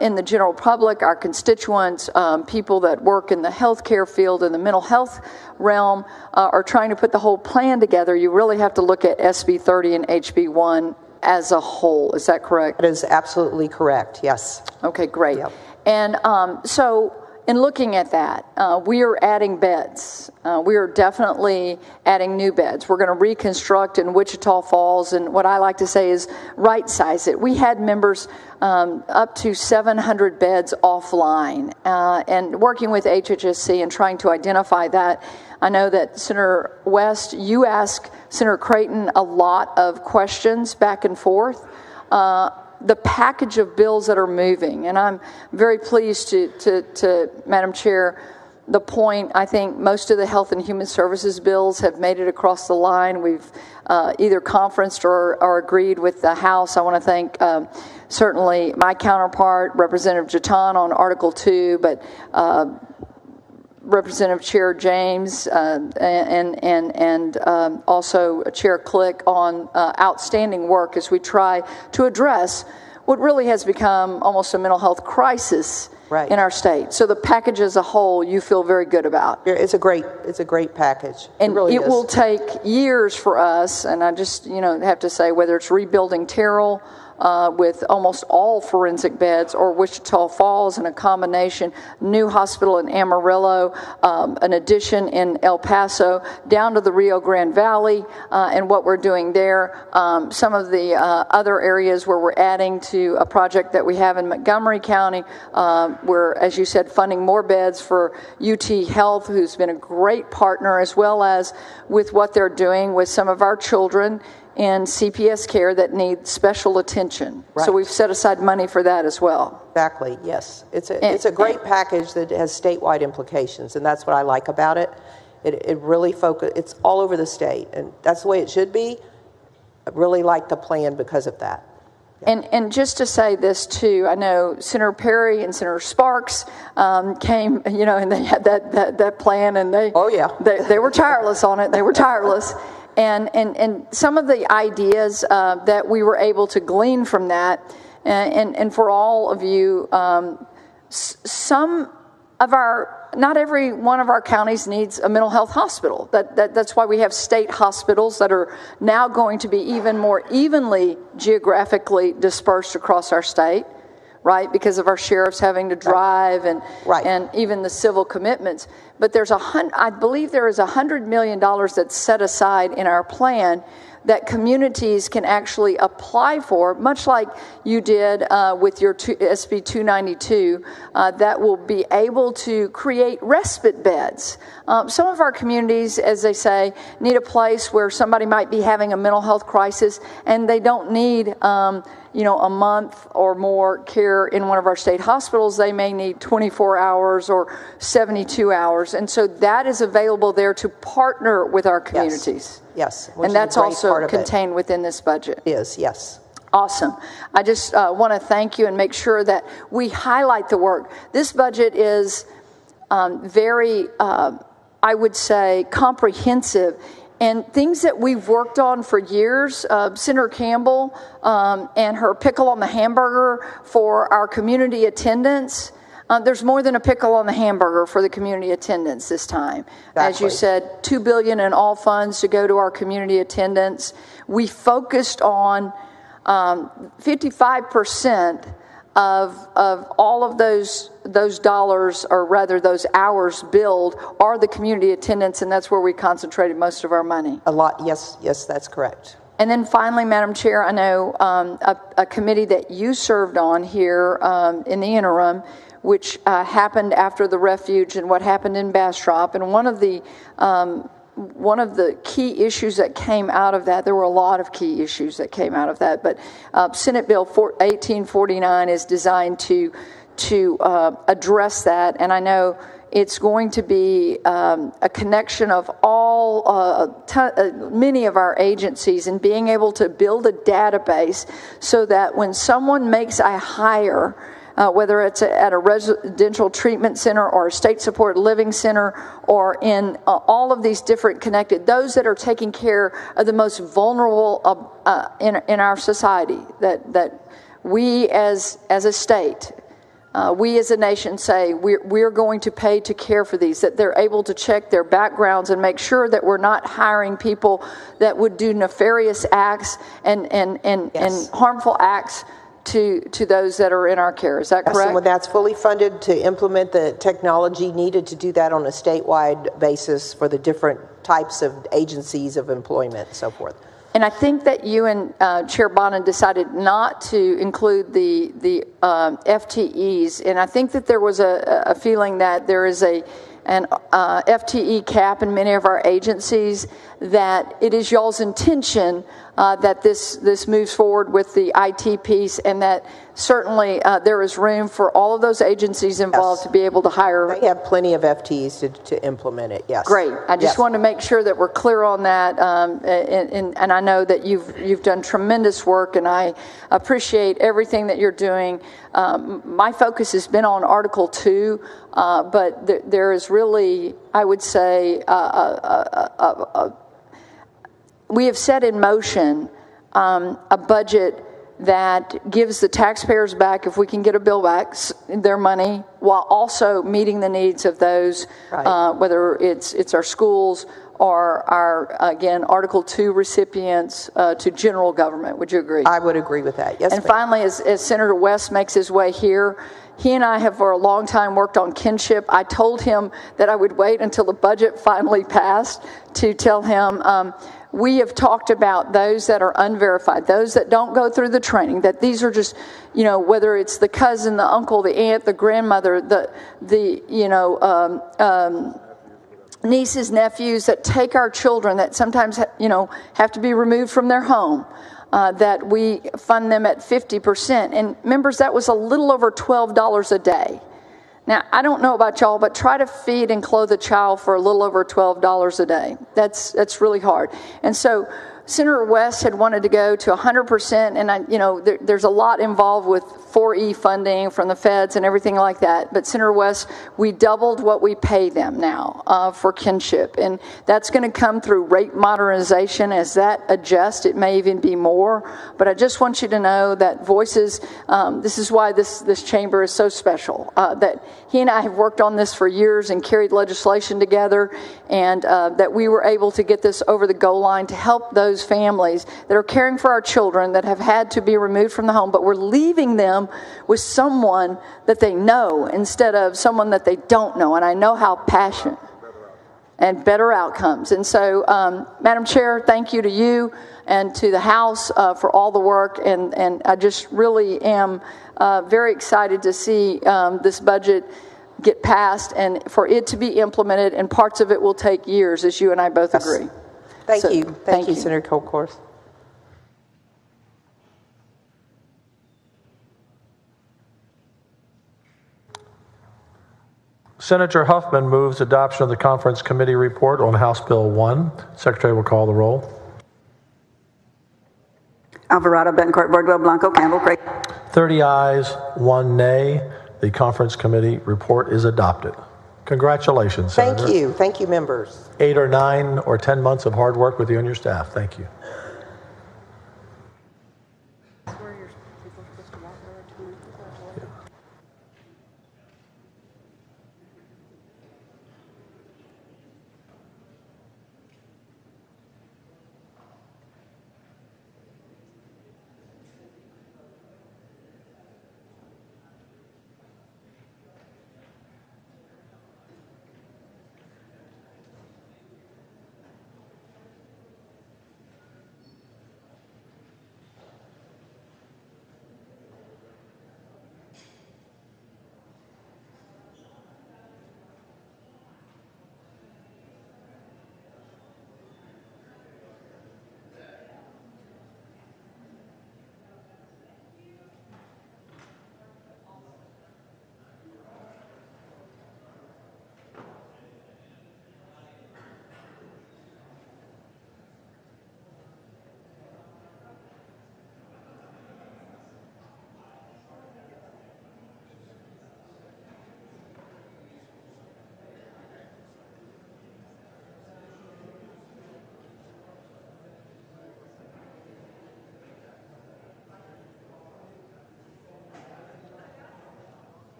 in the general public, our constituents, people that work in the healthcare field, in the mental health realm, are trying to put the whole plan together, you really have to look at SB 30 and HB 1 as a whole. Is that correct? That is absolutely correct, yes. Okay, great. Yep. And so in looking at that, we are adding beds. We are definitely adding new beds. We're going to reconstruct in Wichita Falls, and what I like to say is right-size it. We had members up to 700 beds offline, and working with HHSC and trying to identify that. I know that Senator West, you asked Senator Creighton a lot of questions back and forth. The package of bills that are moving, and I'm very pleased to Madam Chair, the point, I think most of the Health and Human Services bills have made it across the line. We've either conferenced or agreed with the House. I want to thank certainly my counterpart, Representative Jatan, on Article 2, but Representative Chair James and also Chair Click on outstanding work as we try to address what really has become almost a mental health crisis in our state. So the package as a whole, you feel very good about. It's a great package. And it really it will take years for us, and I just have to say, whether it's rebuilding Terrell, with almost all forensic beds, or Wichita Falls in a combination, new hospital in Amarillo, an addition in El Paso, down to the Rio Grande Valley, and what we're doing there. Some of the other areas where we're adding to a project that we have in Montgomery County, we're, as you said, funding more beds for UT Health, who's been a great partner, as well as with what they're doing with some of our children in CPS care that need special attention. Right. So we've set aside money for that as well. Exactly, yes. It's a great package that has statewide implications, and that's what I like about it. It really it's all over the state, and that's the way it should be. I really like the plan because of that. Yeah. And just to say this too, I know Senator Perry and Senator Sparks came, and they had that plan, and they were tireless on it. They were tireless. And some of the ideas that we were able to glean from that, and for all of you, not every one of our counties needs a mental health hospital. That's why we have state hospitals that are now going to be even more evenly geographically dispersed across our state, right? Because of our sheriffs having to drive and even the civil commitments. But I believe there is $100 million that's set aside in our plan that communities can actually apply for, much like you did with your SB 292, that will be able to create respite beds. Some of our communities, as they say, need a place where somebody might be having a mental health crisis, and they don't need a month or more care in one of our state hospitals. They may need 24 hours or 72 hours. And so that is available there to partner with our communities. Yes. And that's also contained within this budget. It is, yes. Awesome. I just want to thank you and make sure that we highlight the work. This budget is very, I would say, comprehensive. And things that we've worked on for years, Senator Campbell and her pickle on the hamburger for our community attendance. There's more than a pickle on the hamburger for the community attendance this time. Exactly. As you said, $2 billion in all funds to go to our community attendance. We focused on 55% of all of those dollars, or rather those hours billed, are the community attendance, and that's where we concentrated most of our money. A lot, yes, that's correct. And then finally, Madam Chair, I know a committee that you served on here in the interim, which happened after the refuge and what happened in Bastrop, and one of the key issues that came out of that, there were a lot of key issues that came out of that, but Senate Bill 1849 is designed to address that, and I know it's going to be a connection of many of our agencies, and being able to build a database so that when someone makes a hire, whether it's at a residential treatment center or a state supported living center, or in all of these different connected, those that are taking care of the most vulnerable in our society, that we as a state, we as a nation say we're going to pay to care for these, that they're able to check their backgrounds and make sure that we're not hiring people that would do nefarious acts and harmful acts to those that are in our care. Is that correct? Yes, and that's fully funded to implement the technology needed to do that on a statewide basis for the different types of agencies of employment and so forth. And I think that you and Chair Bonin decided not to include the FTEs, and I think that there was a feeling that there is an FTE cap in many of our agencies, that it is y'all's intention that this moves forward with the IT piece, and that certainly there is room for all of those agencies involved to be able to hire. They have plenty of FTEs to implement it, yes. Great. I just want to make sure that we're clear on that, and I know that you've done tremendous work, and I appreciate everything that you're doing. My focus has been on Article 2, but there is really, I would say, we have set in motion a budget that gives the taxpayers back, if we can get a bill back, their money, while also meeting the needs of those, whether it's our schools or our, again, Article 2 recipients to general government. Would you agree? I would agree with that, yes. And finally, as Senator West makes his way here, he and I have for a long time worked on kinship. I told him that I would wait until the budget finally passed to tell him we have talked about those that are unverified, those that don't go through the training, that these are just, whether it's the cousin, the uncle, the aunt, the grandmother, nieces, nephews that take our children that sometimes, have to be removed from their home, that we fund them at 50%. And members, that was a little over $12 a day. Now, I don't know about y'all, but try to feed and clothe a child for a little over $12 a day. That's really hard. And so Senator West had wanted to go to 100%, and there's a lot involved with 4E funding from the feds and everything like that. But Senator West, we doubled what we pay them now for kinship, and that's going to come through rate modernization. As that adjusts, it may even be more. But I just want you to know that voices. This is why this chamber is so special. That he and I have worked on this for years and carried legislation together, and that we were able to get this over the goal line to help those families that are caring for our children that have had to be removed from the home, but we're leaving them with someone that they know instead of someone that they don't know. And I know how passionate and better outcomes. And so, Madam Chair, thank you to you and to the House for all the work. And I just really am very excited to see this budget get passed and for it to be implemented, and parts of it will take years, as you and I both agree. Thank you, Senator Colcourse. Senator Huffman moves adoption of the conference committee report on House Bill 1. Secretary will call the roll. Alvarado, Betancourt, Bardwell, Blanco, Campbell, Craig. 30 ayes, 1 nay. The conference committee report is adopted. Congratulations, Senator. Thank you, members. 8 or 9 or 10 months of hard work with you and your staff. Thank you.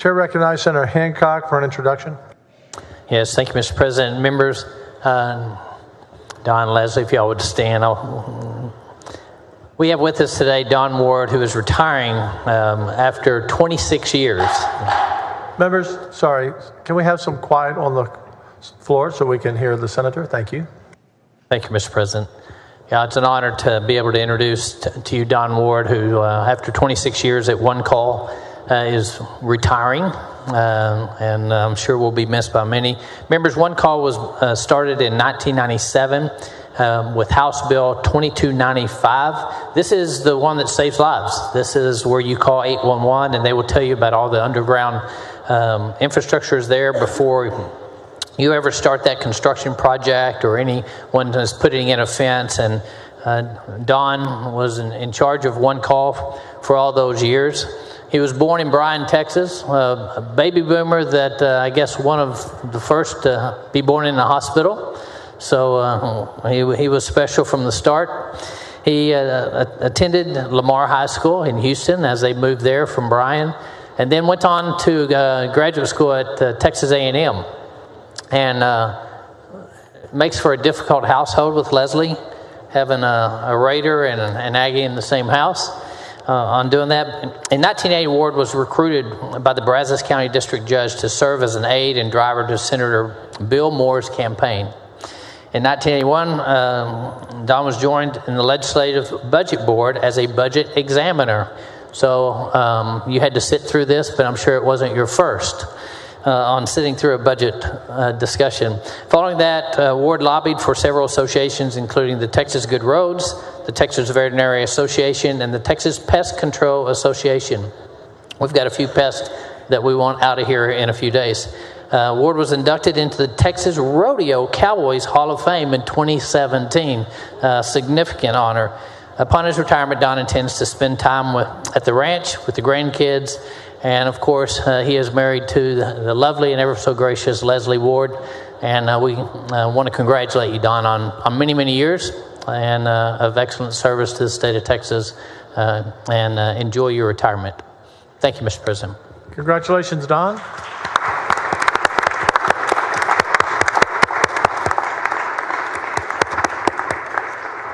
Chair recognizes Senator Hancock for an introduction. Yes, thank you, Mr. President. Members, Don, Leslie, if y'all would stand. We have with us today Don Ward, who is retiring after 26 years. Members, sorry, can we have some quiet on the floor so we can hear the senator? Thank you. Thank you, Mr. President. Yeah, it's an honor to be able to introduce to you Don Ward, who after 26 years at One Call is retiring, and I'm sure will be missed by many. Members, One Call was started in 1997 with House Bill 2295. This is the one that saves lives. This is where you call 811, and they will tell you about all the underground infrastructures there before you ever start that construction project or anyone is putting in a fence. And Don was in charge of One Call for all those years. He was born in Bryan, Texas, a baby boomer that I guess one of the first to be born in a hospital. So he was special from the start. He attended Lamar High School in Houston as they moved there from Bryan, and then went on to graduate school at Texas A&M. And makes for a difficult household with Leslie, having a Raider and an Aggie in the same house. On doing that, in 1980, Ward was recruited by the Brazos County District Judge to serve as an aide and driver to Senator Bill Moore's campaign. In 1981, Don was joined in the Legislative Budget Board as a budget examiner. So you had to sit through this, but I'm sure it wasn't your first on sitting through a budget discussion. Following that, Ward lobbied for several associations, including the Texas Good Roads, the Texas Veterinary Association, and the Texas Pest Control Association. We've got a few pests that we want out of here in a few days. Ward was inducted into the Texas Rodeo Cowboys Hall of Fame in 2017, significant honor. Upon his retirement, Don intends to spend time at the ranch with the grandkids, and of course, he is married to the lovely and ever so gracious Leslie Ward, and we want to congratulate you, Don, on many, many years and of excellent service to the state of Texas, and enjoy your retirement. Thank you, Mr. President. Congratulations, Don.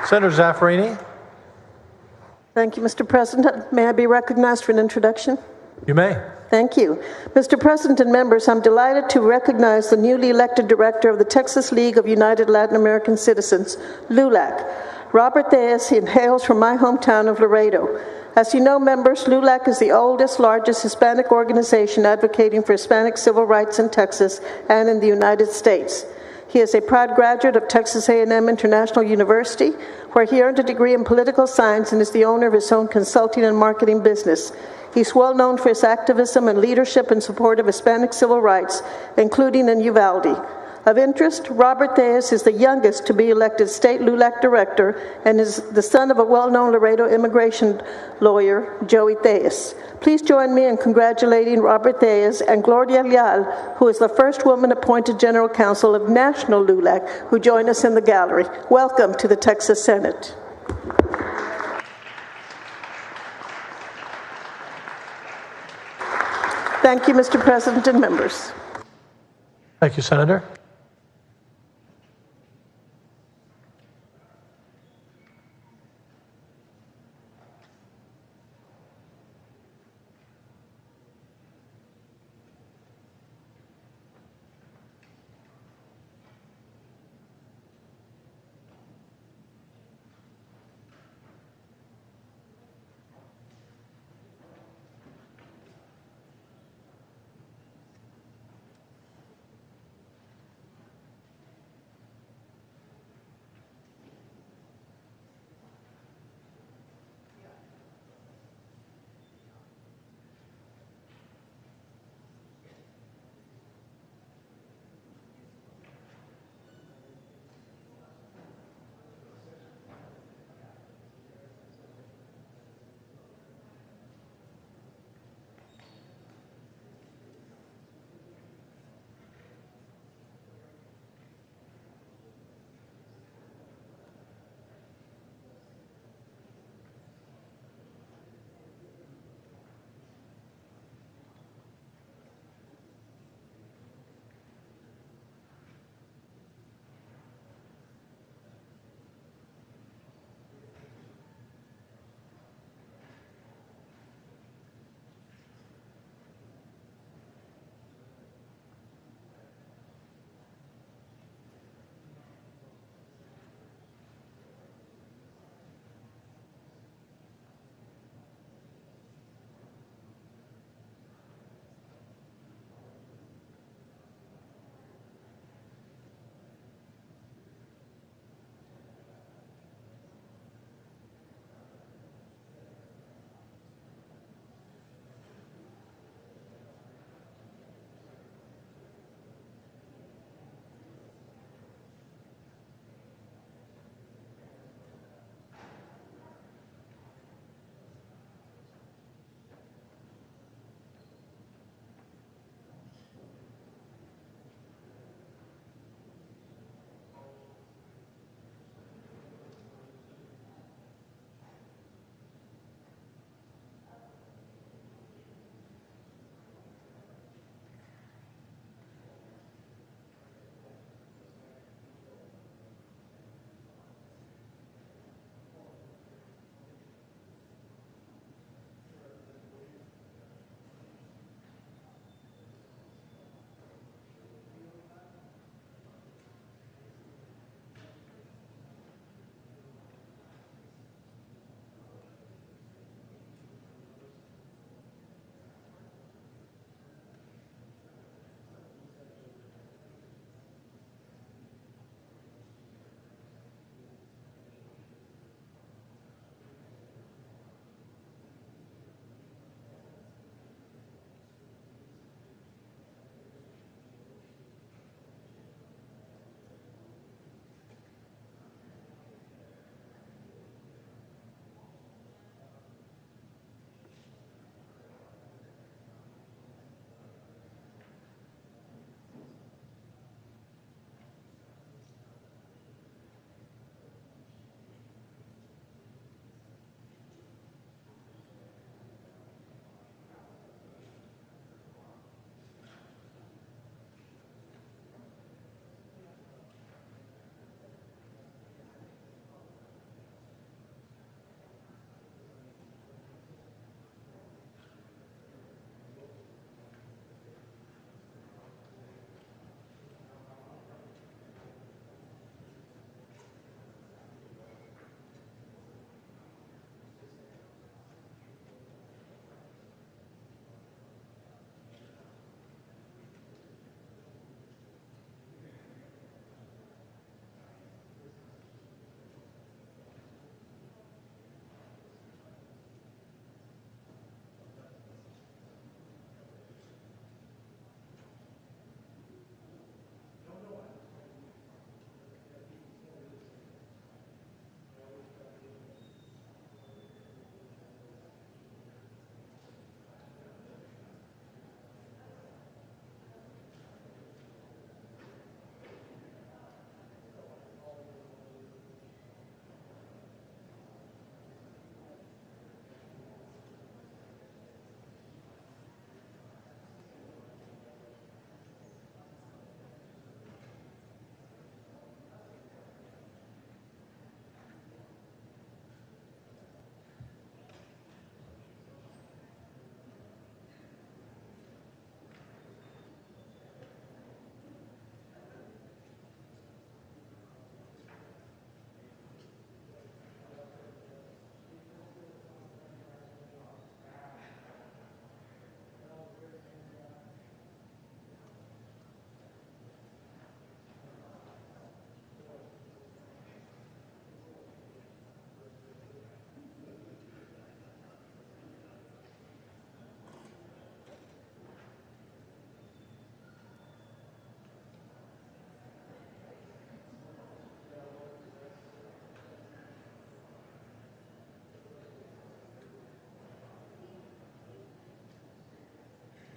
Senator Zaffarini. Thank you, Mr. President. May I be recognized for an introduction? You may. Thank you. Mr. President and members, I'm delighted to recognize the newly elected director of the Texas League of United Latin American Citizens, LULAC. Robert Diaz hails from my hometown of Laredo. As you know, members, LULAC is the oldest, largest Hispanic organization advocating for Hispanic civil rights in Texas and in the United States. He is a proud graduate of Texas A&M International University, where he earned a degree in political science and is the owner of his own consulting and marketing business. He's well known for his activism and leadership in support of Hispanic civil rights, including in Uvalde. Of interest, Robert Diaz is the youngest to be elected state LULAC director and is the son of a well-known Laredo immigration lawyer, Joey Diaz. Please join me in congratulating Robert Diaz and Gloria Leal, who is the first woman appointed general counsel of National LULAC, who join us in the gallery. Welcome to the Texas Senate. Thank you, Mr. President and members. Thank you, Senator.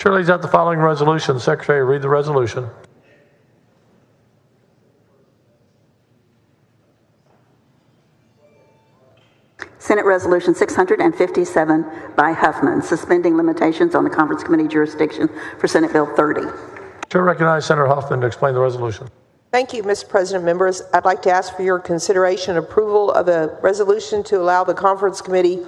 Chair lays out the following resolution. Secretary, read the resolution. Senate Resolution 657 by Huffman, suspending limitations on the conference committee jurisdiction for Senate Bill 30. Chair recognizes Senator Huffman to explain the resolution. Thank you, Mr. President. Members, I'd like to ask for your consideration and approval of a resolution to allow the conference committee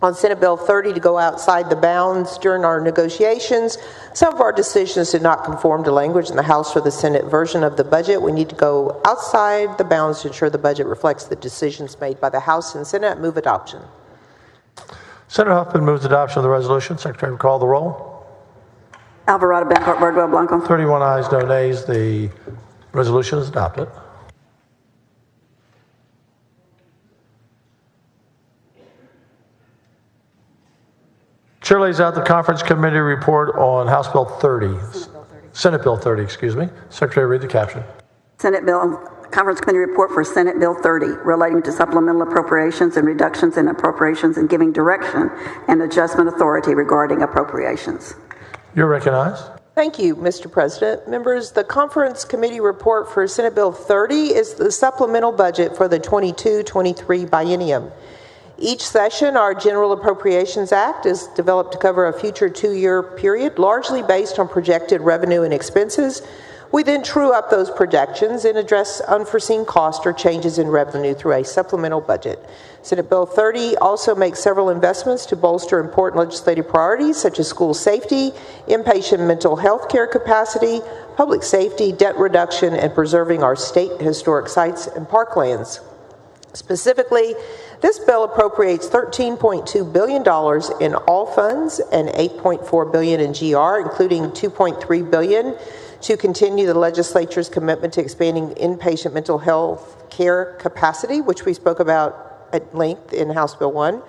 on Senate Bill 30 to go outside the bounds during our negotiations. Some of our decisions did not conform to language in the House or the Senate version of the budget. We need to go outside the bounds to ensure the budget reflects the decisions made by the House and Senate. Move adoption. Senator Huffman moves adoption of the resolution. Secretary will call the roll. Alvarado, Bancourt, Birdwell, Blanco. 31 ayes, no nays. The resolution is adopted. Chair lays out the conference committee report on House Bill 30. Senate Bill 30, excuse me. Secretary, read the caption. Conference Committee report for Senate Bill 30 relating to supplemental appropriations and reductions in appropriations and giving direction and adjustment authority regarding appropriations. You're recognized. Thank you, Mr. President. Members, the Conference Committee report for Senate Bill 30 is the supplemental budget for the 22-23 biennium. Each session, our General Appropriations Act is developed to cover a future 2-year period, largely based on projected revenue and expenses. We then true up those projections and address unforeseen costs or changes in revenue through a supplemental budget. Senate Bill 30 also makes several investments to bolster important legislative priorities such as school safety, inpatient mental health care capacity, public safety, debt reduction, and preserving our state historic sites and parklands. Specifically, this bill appropriates $13.2 billion in all funds and $8.4 billion in GR, including $2.3 billion to continue the legislature's commitment to expanding inpatient mental health care capacity, which we spoke about at length in House Bill 1,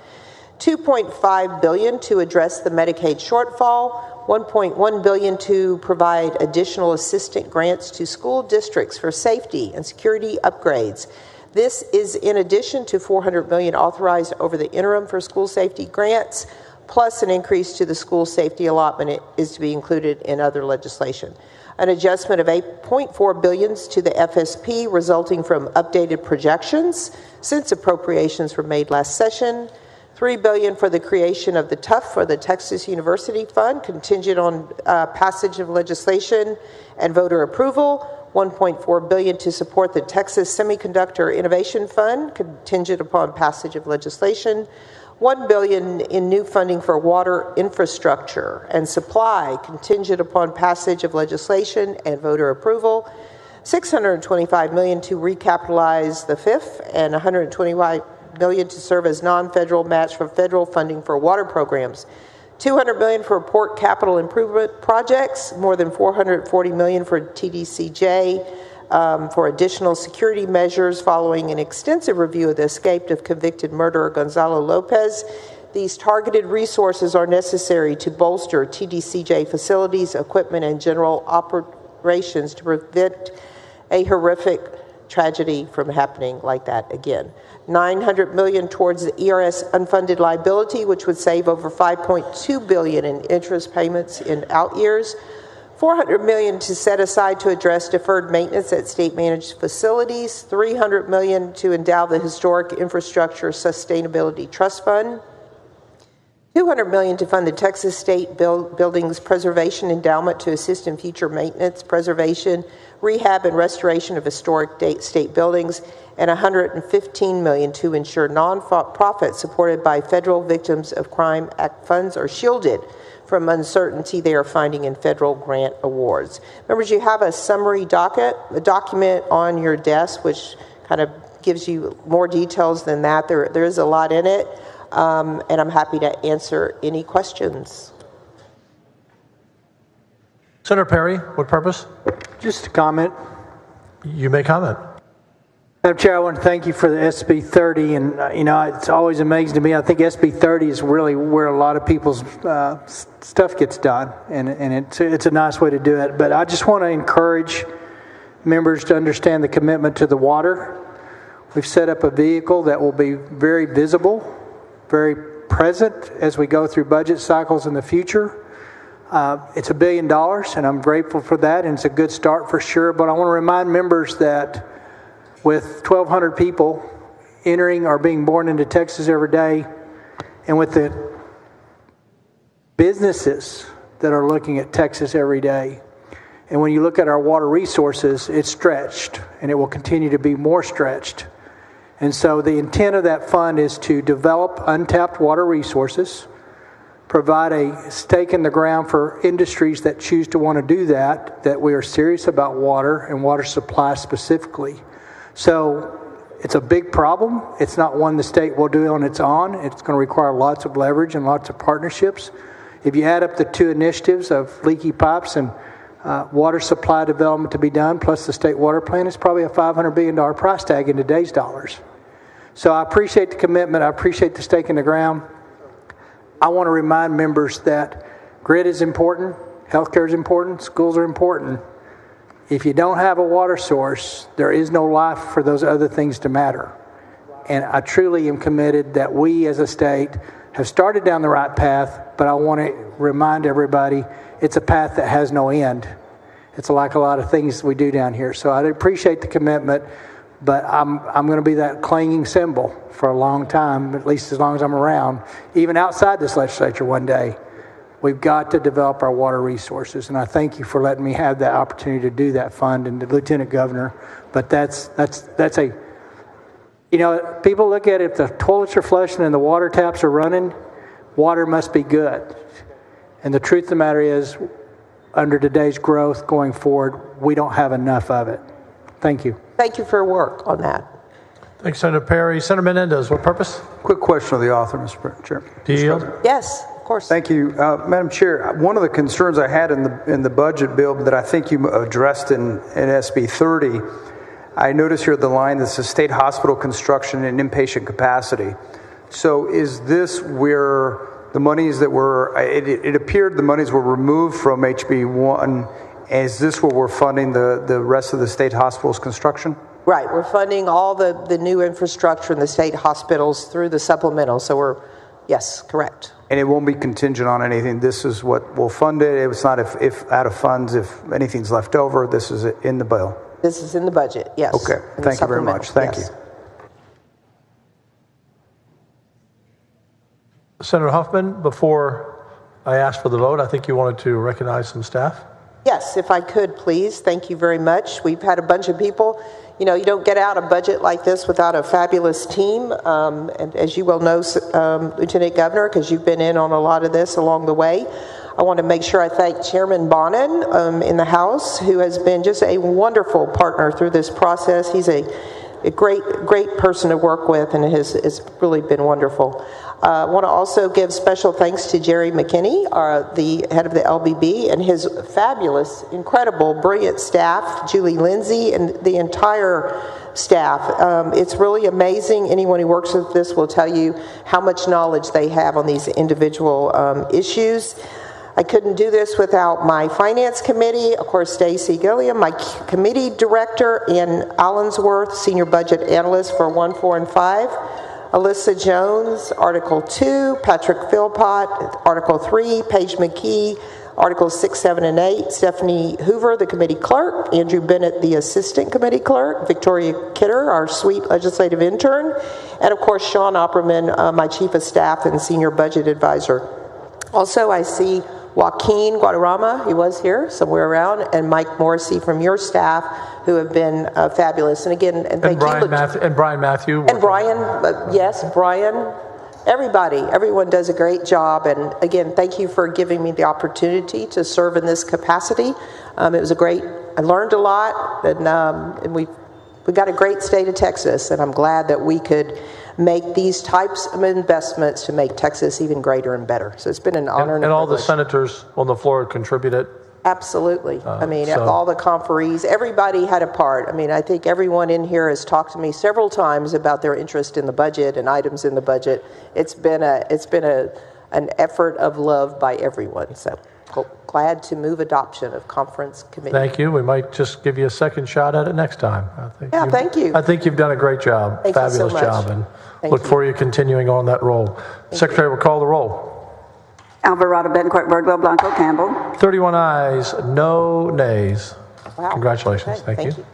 $2.5 billion to address the Medicaid shortfall, $1.1 billion to provide additional assistance grants to school districts for safety and security upgrades. This is in addition to $400 million authorized over the interim for school safety grants, plus an increase to the school safety allotment is to be included in other legislation. An adjustment of $8.4 billion to the FSP resulting from updated projections since appropriations were made last session. $3 billion for the creation of the TUF for the Texas University Fund, contingent on passage of legislation and voter approval. $1.4 billion to support the Texas Semiconductor Innovation Fund, contingent upon passage of legislation. $1 billion in new funding for water infrastructure and supply, contingent upon passage of legislation and voter approval. $625 million to recapitalize the FIF, and $125 million to serve as non-federal match for federal funding for water programs. $200 million for port capital improvement projects, more than $440 million for TDCJ for additional security measures following an extensive review of the escaped of convicted murderer Gonzalo Lopez. These targeted resources are necessary to bolster TDCJ facilities, equipment, and general operations to prevent a horrific tragedy from happening like that again. $900 million towards the ERS unfunded liability, which would save over $5.2 billion in interest payments in out years. $400 million to set aside to address deferred maintenance at state-managed facilities. $300 million to endow the Historic Infrastructure Sustainability Trust Fund. $200 million to fund the Texas State Buildings Preservation Endowment to assist in future maintenance, preservation, rehab, and restoration of historic state buildings, and $115 million to ensure nonprofits supported by Federal Victims of Crime Act funds are shielded from uncertainty they are finding in federal grant awards. Members, you have a summary document on your desk, which kind of gives you more details than that. There is a lot in it, and I'm happy to answer any questions. Senator Perry, what purpose? Just a comment. You may comment. Madam Chair, I want to thank you for the SB 30, and it's always amazing to me. I think SB 30 is really where a lot of people's stuff gets done, and it's a nice way to do it. But I just want to encourage members to understand the commitment to the water. We've set up a vehicle that will be very visible, very present as we go through budget cycles in the future. It's $1 billion, and I'm grateful for that, and it's a good start for sure. But I want to remind members that with 1,200 people entering or being born into Texas every day, and with the businesses that are looking at Texas every day, and when you look at our water resources, it's stretched, and it will continue to be more stretched. And so the intent of that fund is to develop untapped water resources, provide a stake in the ground for industries that choose to want to do that we are serious about water and water supply specifically. So it's a big problem. It's not one the state will do on its own. It's going to require lots of leverage and lots of partnerships. If you add up the two initiatives of leaky pipes and water supply development to be done, plus the state water plan, it's probably a $500 billion price tag in today's dollars. So I appreciate the commitment. I appreciate the stake in the ground. I want to remind members that grid is important, healthcare is important, schools are important. If you don't have a water source, there is no life for those other things to matter. And I truly am committed that we as a state have started down the right path, but I want to remind everybody it's a path that has no end. It's like a lot of things we do down here. So I appreciate the commitment, but I'm going to be that clanging cymbal for a long time, at least as long as I'm around, even outside this legislature one day. We've got to develop our water resources, and I thank you for letting me have that opportunity to do that fund, and the Lieutenant Governor. But that's a, you know, people look at it, if the toilets are flushing and the water taps are running, water must be good. And the truth of the matter is, under today's growth going forward, we don't have enough of it. Thank you. Thank you for your work on that. Thanks, Senator Perry. Senator Menendez, what purpose? Quick question of the author, Mr. Chair. Do you yield? Yes, of course. Thank you. Madam Chair, one of the concerns I had in the budget bill that I think you addressed in SB 30, I notice here the line that says state hospital construction and inpatient capacity. So is this where the monies that were, it appeared the monies were removed from HB1. Is this where we're funding the rest of the state hospitals construction? Right. We're funding all the new infrastructure in the state hospitals through the supplemental. So yes, correct. And it won't be contingent on anything. This is what will fund it. It's not if out of funds, if anything's left over, this is in the bill. This is in the budget, yes. Okay. Thank you very much. Thank you. Senator Huffman, before I ask for the vote, I think you wanted to recognize some staff. Yes, if I could, please. Thank you very much. We've had a bunch of people. You know, you don't get out a budget like this without a fabulous team. And as you well know, Lieutenant Governor, because you've been in on a lot of this along the way, I want to make sure I thank Chairman Bonin in the House, who has been just a wonderful partner through this process. He's a great person to work with, and it's really been wonderful. I want to also give special thanks to Jerry McKinney, the head of the LBB, and his fabulous, incredible, brilliant staff, Julie Lindsay, and the entire staff. It's really amazing. Anyone who works with this will tell you how much knowledge they have on these individual issues. I couldn't do this without my finance committee, of course, Stacy Gilliam, my committee director, Ann Allensworth, senior budget analyst for 1, 4, and 5, Alyssa Jones, Article 2, Patrick Philpott, Article 3, Paige McKee, Articles 6, 7, and 8, Stephanie Hoover, the committee clerk, Andrew Bennett, the assistant committee clerk, Victoria Kidder, our sweet legislative intern, and of course, Sean Opperman, my chief of staff and senior budget advisor. Also, I see Joaquin Guadarrama, he was here somewhere around, and Mike Morrissey from your staff, who have been fabulous. And again, and thank you. And Brian Matthew. And Brian, yes, Brian. Everyone does a great job. And again, thank you for giving me the opportunity to serve in this capacity. It was I learned a lot, and we got a great state of Texas, and I'm glad that we could make these types of investments to make Texas even greater and better. So it's been an honor and a privilege. All the senators on the floor contributed. Absolutely. All the conferees, everybody had a part. I mean, I think everyone in here has talked to me several times about their interest in the budget and items in the budget. It's been an effort of love by everyone. So glad to move adoption of conference committee. Thank you. We might just give you a second shot at it next time. Thank you. I think you've done a great job. Thank Fabulous you so much. job. And look forward to you continuing on that role. Secretary will call the roll. Alvarado, Bencourt, Birdwell, Blanco, Campbell. 31 ayes, no nays. Wow. Congratulations. Okay, Thank you.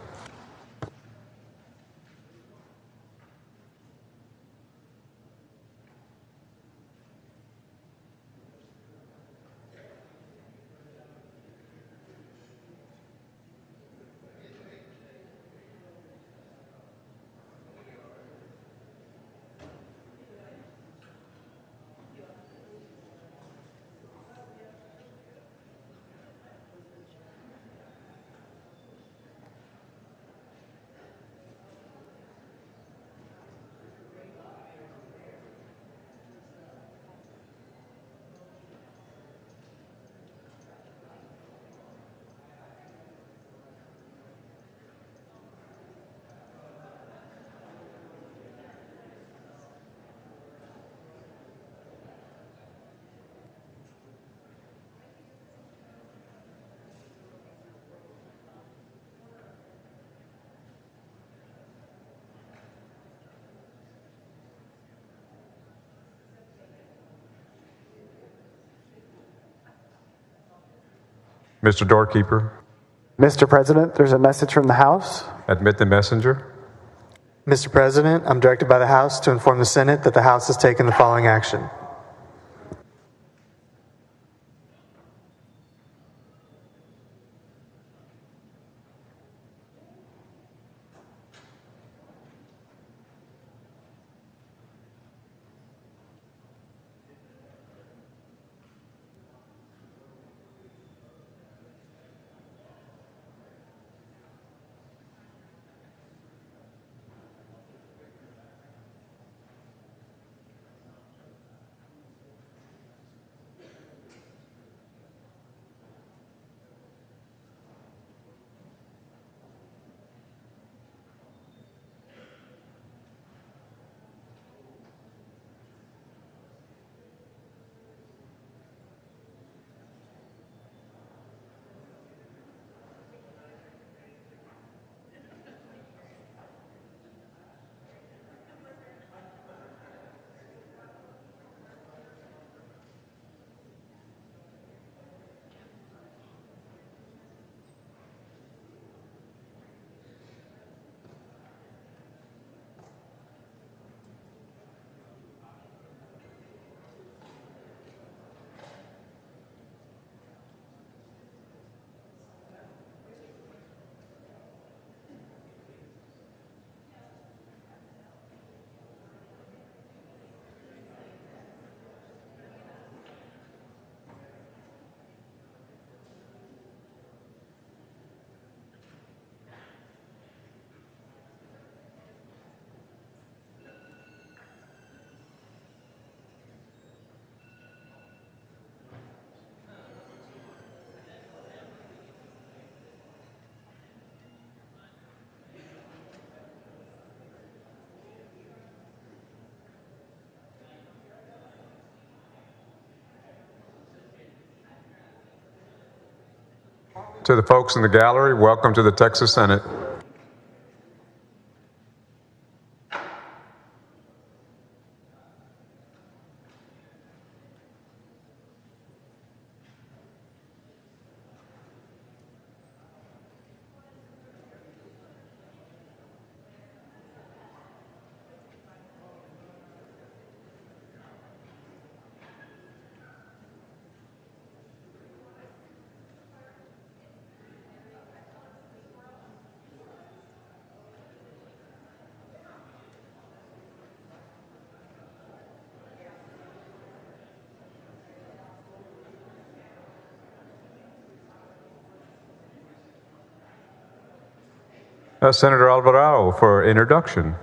Mr. Doorkeeper, Mr. President, there's a message from the House. admit the messenger. Mr. President, I'm directed by the House to inform the Senate that the House has taken the following action. To the folks in the gallery, welcome to the Texas Senate. Senator Alvarado for introduction.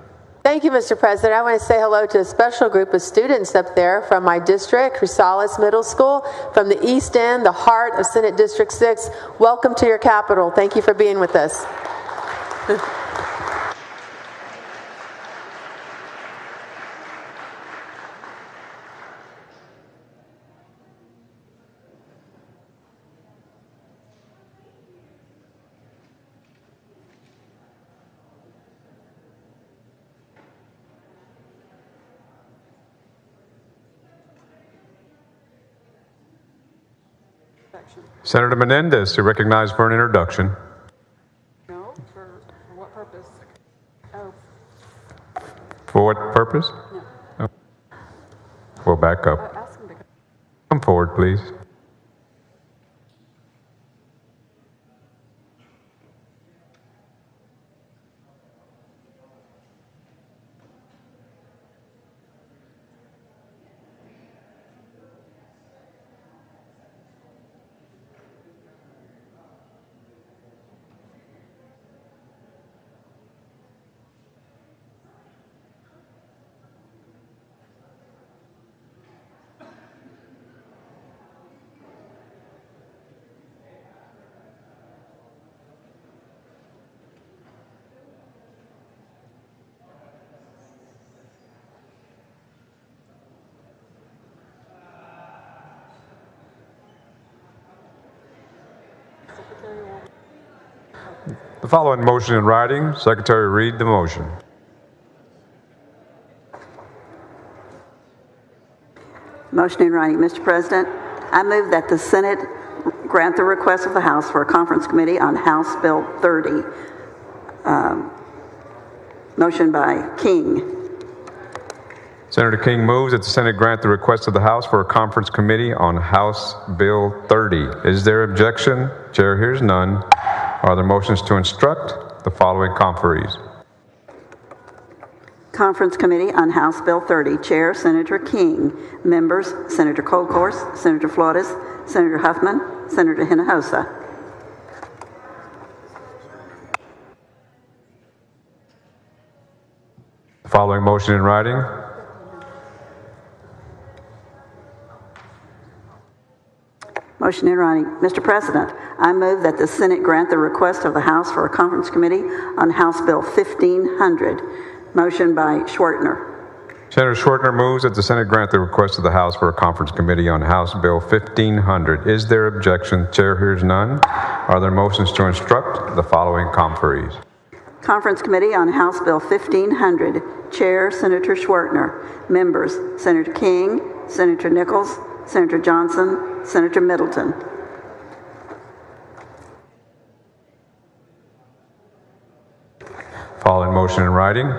Thank you, Mr. President. I want to say hello to a special group of students up there from my district, Chrysalis Middle School, from the East End, the heart of Senate District 6. Welcome to your capital. Thank you for being with us. Senator Menendez to recognize for an introduction. No, for what purpose? Oh. For what purpose? No. Oh. We'll back up. Ask him to Come forward, please. The following motion in writing. Secretary, read the motion. Motion in writing. Mr. President, I move that the Senate grant the request of the House for a conference committee on House Bill 30. Motion by King. Senator King moves that the Senate grant the request of the House for a conference committee on House Bill 30. Is there objection? Chair hears none. Are there motions to instruct the following conferees? Conference Committee on House Bill 30. Chair, Senator King. Members, Senator Colcourse, Senator Flores, Senator Huffman, Senator Hinojosa. The following motion in writing. Motion in writing. Mr. President, I move that the Senate grant the request of the House for a conference committee on House Bill 1500. Motion by Schwertner. Senator Schwertner moves that the Senate grant the request of the House for a conference committee on House Bill 1500. Is there objection? Chair hears none. Are there motions to instruct the following conferees? Conference Committee on House Bill 1500. Chair, Senator Schwertner. Members, Senator King, Senator Nichols, Senator Johnson, Senator Middleton. Following motion in writing.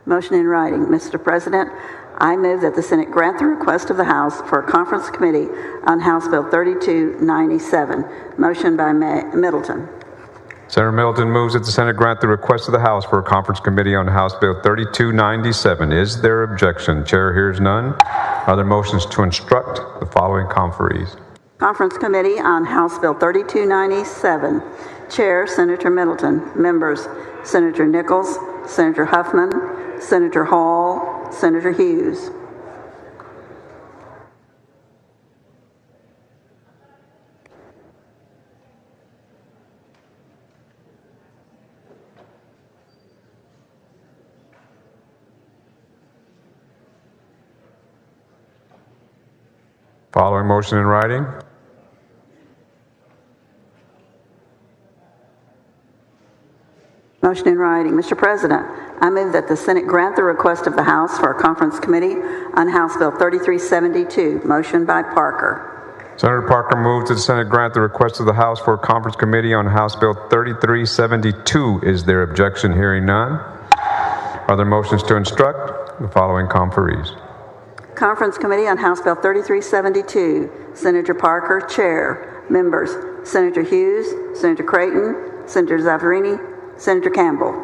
Motion in writing. Mr. President, I move that the Senate grant the request of the House for a conference committee on House Bill 3297. Motion by Middleton. Senator Middleton moves that the Senate grant the request of the House for a conference committee on House Bill 3297. Is there objection? Chair hears none. Are there motions to instruct the following conferees? Conference Committee on House Bill 3297. Chair, Senator Middleton. Members, Senator Nichols, Senator Huffman, Senator Hall, Senator Hughes. Following motion in writing. Motion in writing. Mr. President, I move that the Senate grant the request of the House for a conference committee on House Bill 3372. Motion by Parker. Senator Parker moves that the Senate grant the request of the House for a conference committee on House Bill 3372. Is there objection? Hearing none. Are there motions to instruct the following conferees? Conference Committee on House Bill 3372. Senator Parker, Chair. Members, Senator Hughes, Senator Creighton, Senator Zaffirini, Senator Campbell.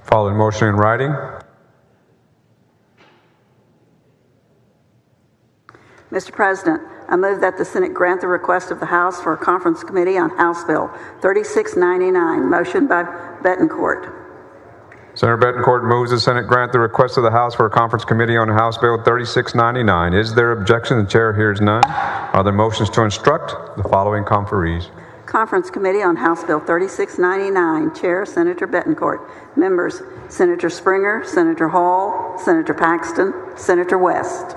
Following motion in writing. Mr. President, I move that the Senate grant the request of the House for a conference committee on House Bill 3699. Motion by Betancourt. Senator Betancourt moves the Senate grant the request of the House for a conference committee on House Bill 3699. Is there objection? The chair hears none. Are there motions to instruct the following conferees? Conference Committee on House Bill 3699. Chair, Senator Betancourt. Members, Senator Springer, Senator Hall, Senator Paxton, Senator West.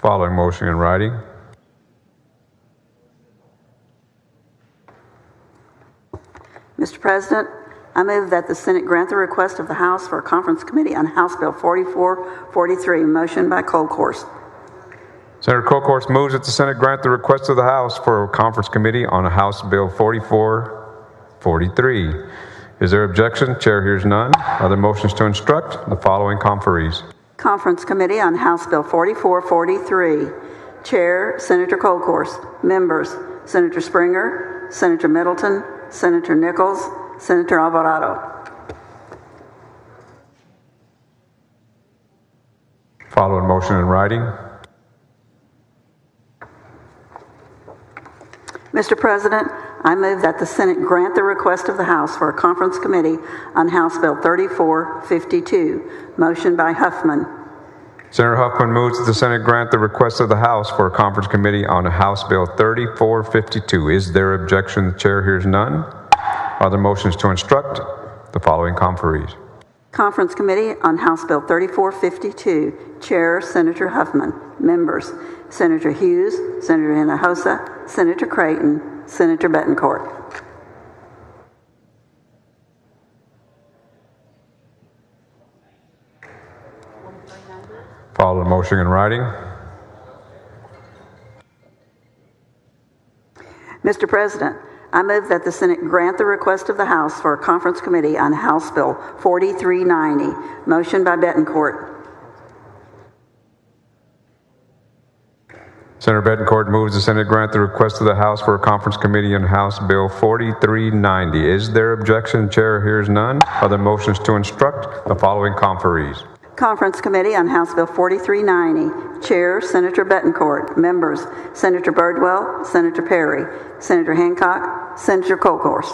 Following motion in writing. Mr. President, I move that the Senate grant the request of the House for a conference committee on House Bill 4443. Motion by Colcourse. Senator Colcourse moves that the Senate grant the request of the House for a conference committee on House Bill 4443. Is there objection? Chair hears none. Other motions to instruct the following conferees. Conference Committee on House Bill 4443. Chair, Senator Colcourse. Members, Senator Springer, Senator Middleton, Senator Nichols, Senator Alvarado. Following motion in writing. Mr. President, I move that the Senate grant the request of the House for a conference committee on House Bill 3452. Motion by Huffman. Senator Huffman moves that the Senate grant the request of the House for a conference committee on House Bill 3452. Is there objection? The chair hears none. Are there motions to instruct the following conferees? Conference Committee on House Bill 3452. Chair, Senator Huffman. Members, Senator Hughes, Senator Hinojosa, Senator Creighton, Senator Betancourt. Follow the motion in writing. Mr. President, I move that the Senate grant the request of the House for a conference committee on House Bill 4390. Motion by Betancourt. Senator Betancourt moves the Senate grant the request of the House for a conference committee on House Bill 4390. Is there objection? Chair hears none. Other motions to instruct the following conferees. Conference Committee on House Bill 4390. Chair, Senator Betancourt. Members, Senator Birdwell, Senator Perry, Senator Hancock, Senator Colcourse.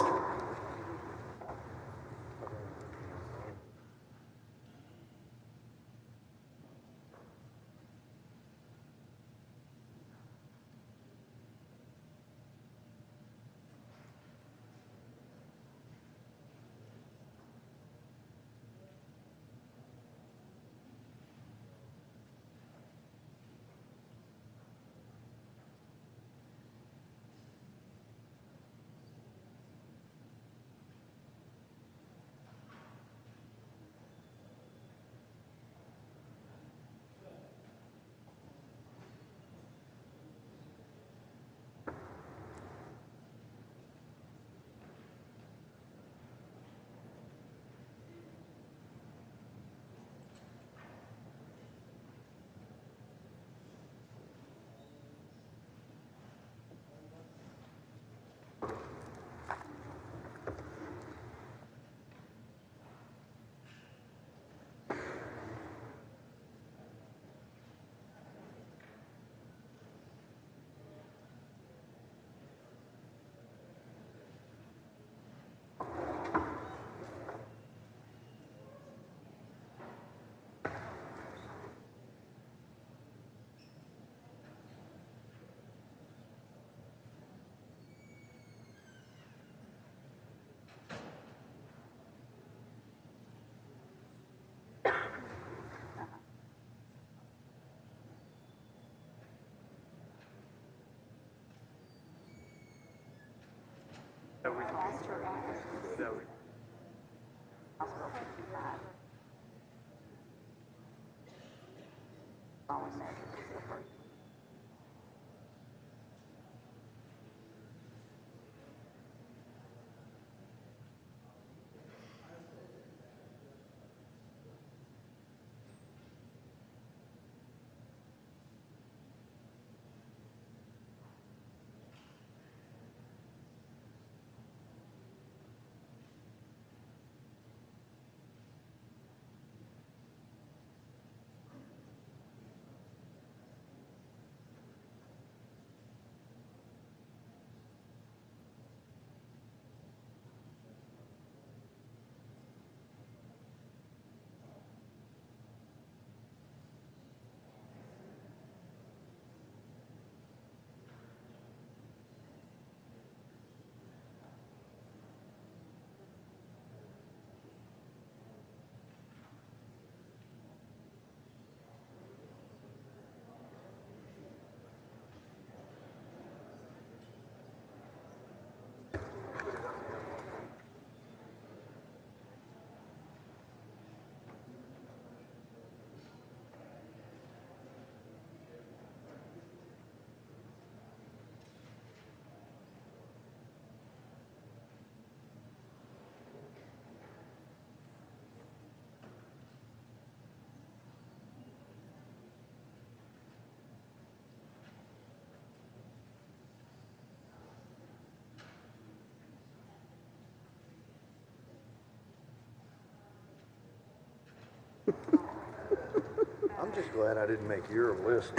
I'm just glad I didn't make your list.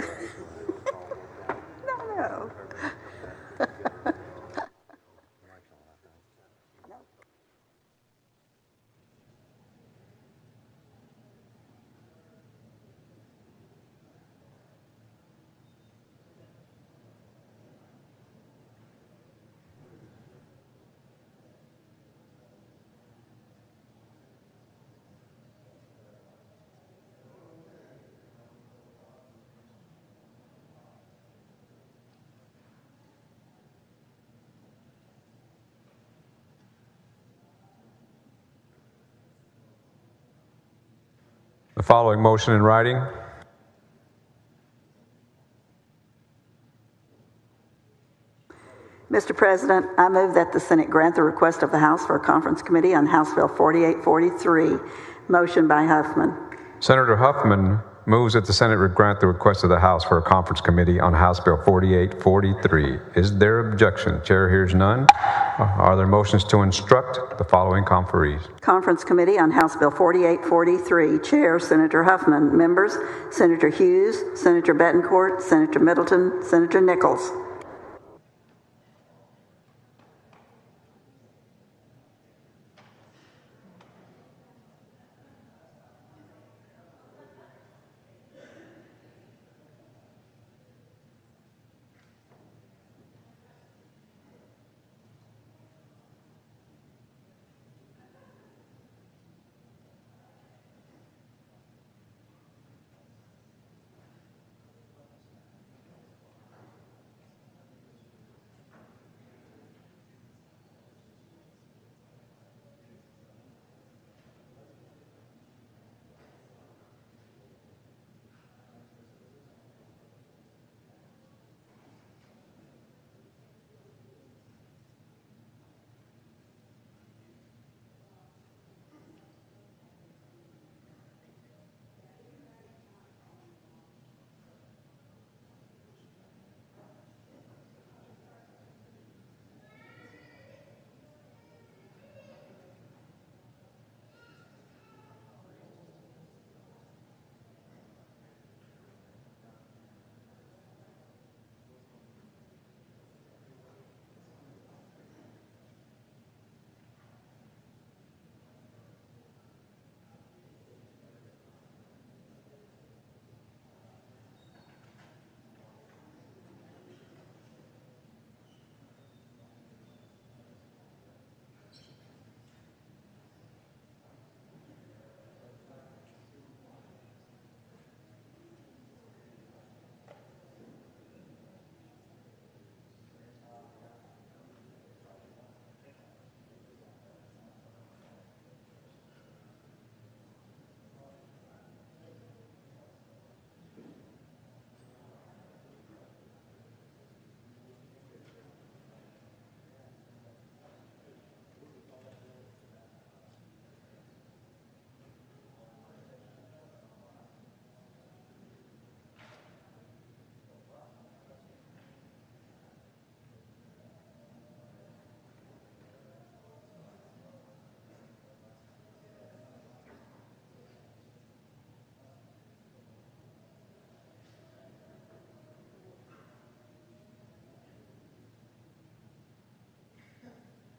No. The following motion in writing. Mr. President, I move that the Senate grant the request of the House for a conference committee on House Bill 4843. Motion by Huffman. Senator Huffman moves that the Senate grant the request of the House for a conference committee on House Bill 4843. Is there objection? Chair hears none. Are there motions to instruct the following conferees? Conference Committee on House Bill 4843. Chair, Senator Huffman. Members, Senator Hughes, Senator Betancourt, Senator Middleton, Senator Nichols.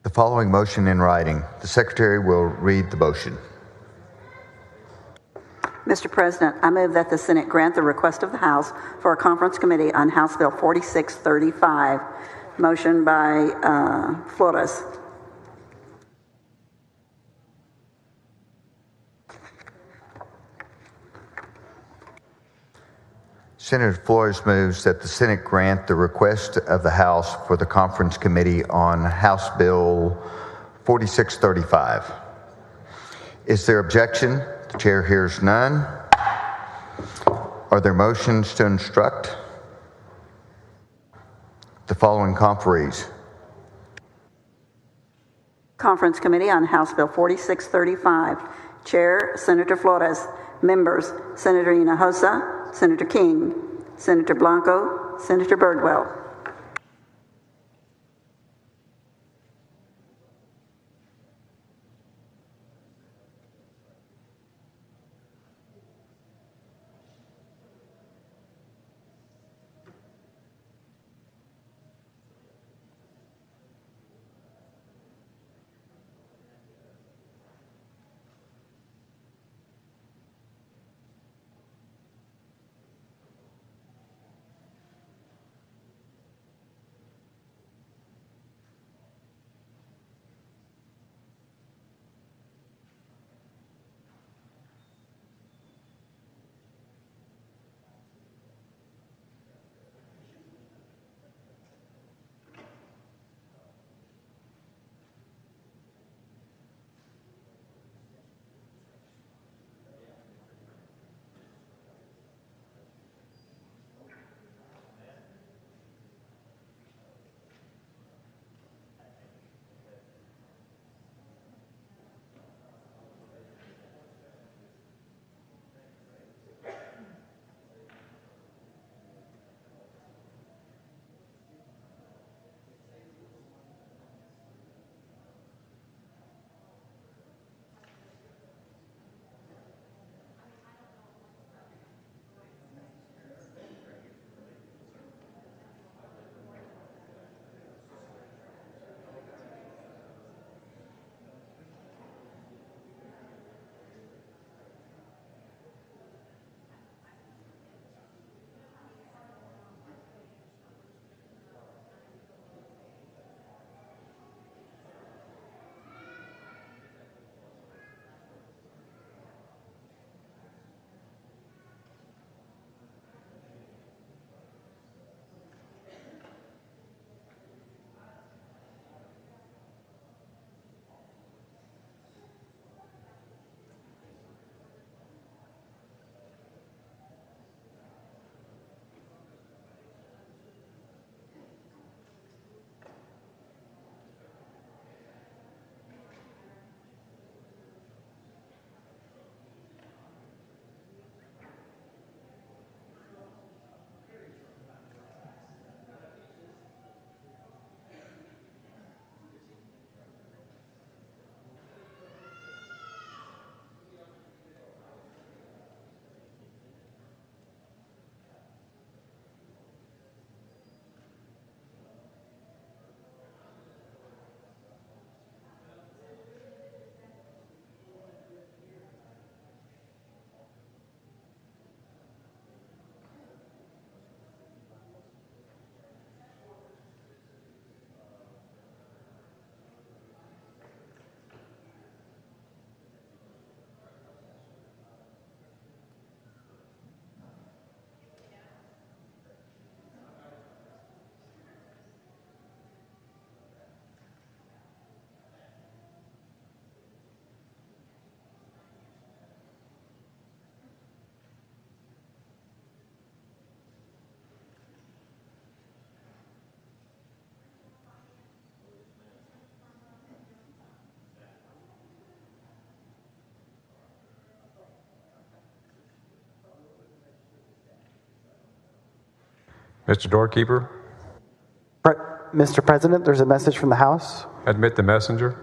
The following motion in writing. The Secretary will read the motion. Mr. President, I move that the Senate grant the request of the House for a conference committee on House Bill 4635. Motion by Flores. Senator Flores moves that the Senate grant the request of the House for the conference committee on House Bill 4635. Is there objection? The chair hears none. Are there motions to instruct the following conferees? Conference Committee on House Bill 4635. Chair, Senator Flores. Members, Senator Hinojosa, Senator King, Senator Blanco, Senator Birdwell. Mr. Doorkeeper, Mr. President, there's a message from the House. admit the messenger.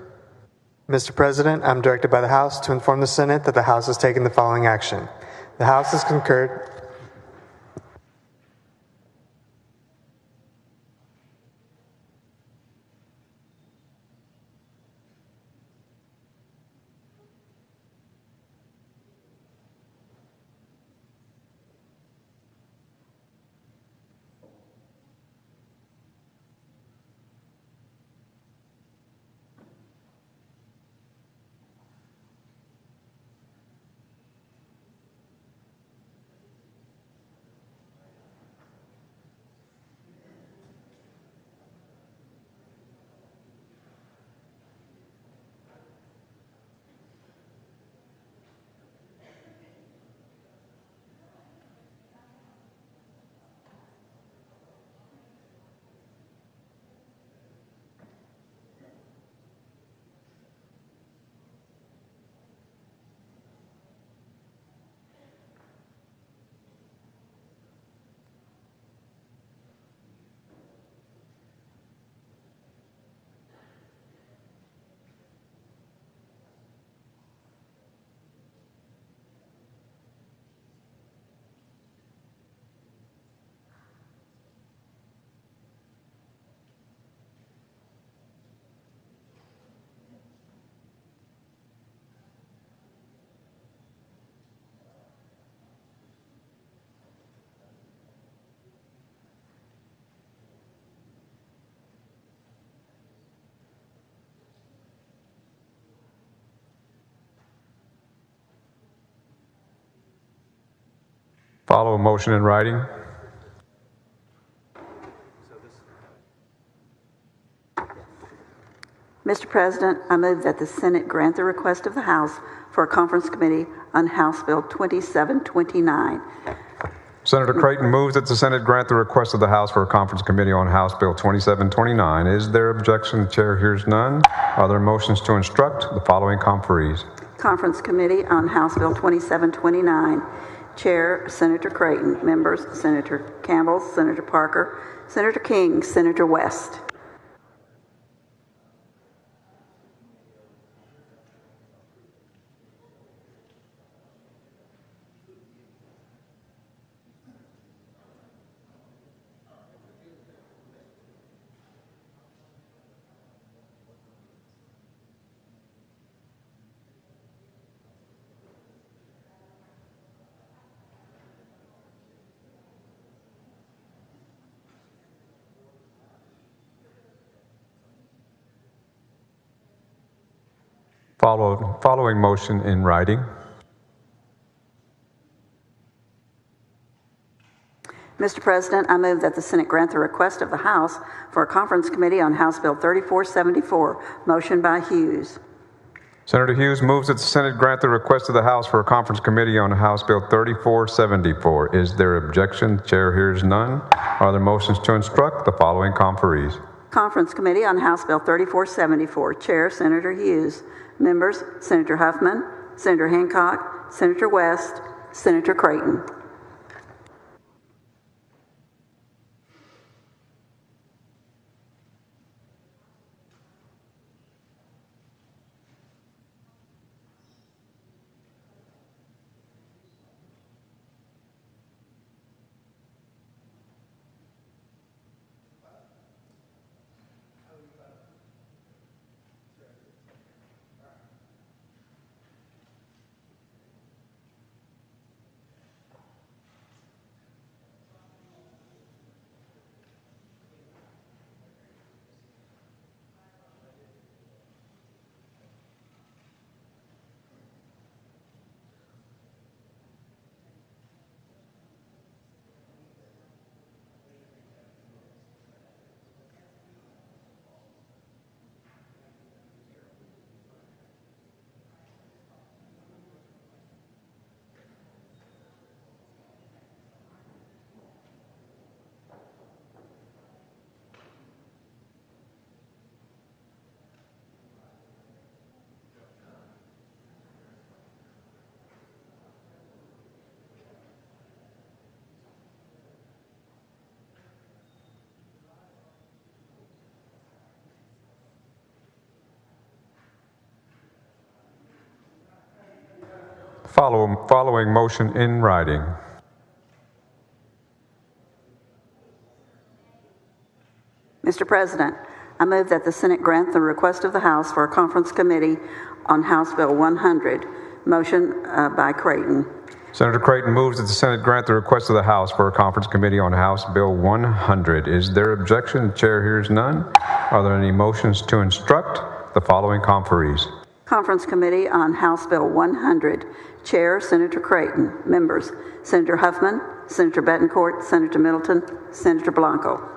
Mr. President, I'm directed by the House to inform the Senate that the House has taken the following action. The House has concurred. Follow a motion in writing. Mr. President, I move that the Senate grant the request of the House for a conference committee on House Bill 2729. Senator Creighton moves that the Senate grant the request of the House for a conference committee on House Bill 2729. Is there objection? The chair hears none. Are there motions to instruct the following conferees? Conference Committee on House Bill 2729. Chair, Senator Creighton. Members, Senator Campbell, Senator Parker, Senator King, Senator West. Following motion in writing. Mr. President, I move that the Senate grant the request of the House for a conference committee on House Bill 3474. Motion by Hughes. Senator Hughes moves that the Senate grant the request of the House for a conference committee on House Bill 3474. Is there objection? The chair hears none. Are there motions to instruct the following conferees? Conference Committee on House Bill 3474. Chair, Senator Hughes. Members, Senator Huffman, Senator Hancock, Senator West, Senator Creighton. Following motion in writing. Mr. President, I move that the Senate grant the request of the House for a conference committee on House Bill 100. Motion by Creighton. Senator Creighton moves that the Senate grant the request of the House for a conference committee on House Bill 100. Is there objection? The chair hears none. Are there any motions to instruct the following conferees? Conference Committee on House Bill 100. Chair, Senator Creighton. Members, Senator Huffman, Senator Betancourt, Senator Middleton, Senator Blanco.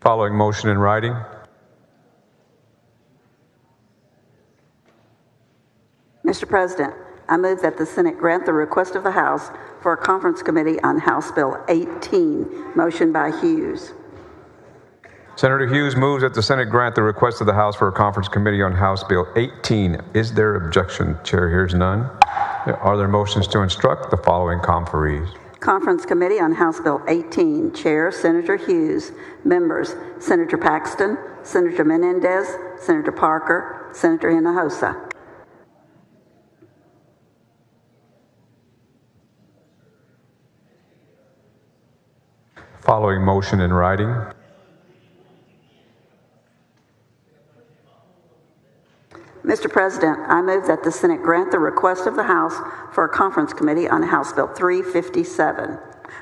Following motion in writing. Mr. President, I move that the Senate grant the request of the House for a conference committee on House Bill 18. Motion by Hughes. Senator Hughes moves that the Senate grant the request of the House for a conference committee on House Bill 18. Is there objection? Chair hears none. Are there motions to instruct the following conferees? Conference Committee on House Bill 18. Chair, Senator Hughes. Members, Senator Paxton, Senator Menendez, Senator Parker, Senator Hinojosa. Following motion in writing. Mr. President, I move that the Senate grant the request of the House for a conference committee on House Bill 357.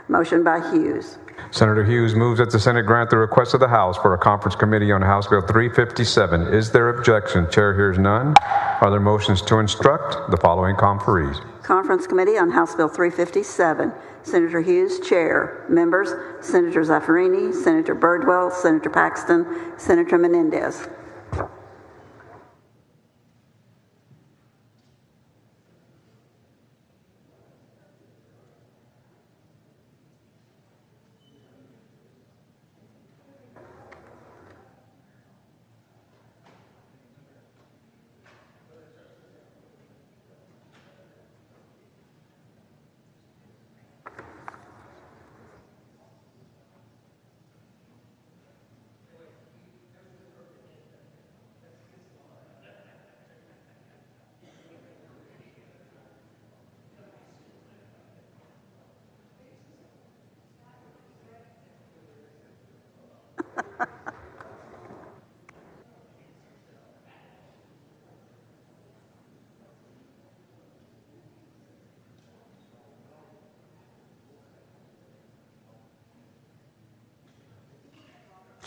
Motion by Hughes. Senator Hughes moves that the Senate grant the request of the House for a conference committee on House Bill 357. Is there objection? Chair hears none. Are there motions to instruct the following conferees? Conference Committee on House Bill 357. Senator Hughes, Chair. Members, Senator Zaffarini, Senator Birdwell, Senator Paxton, Senator Menendez.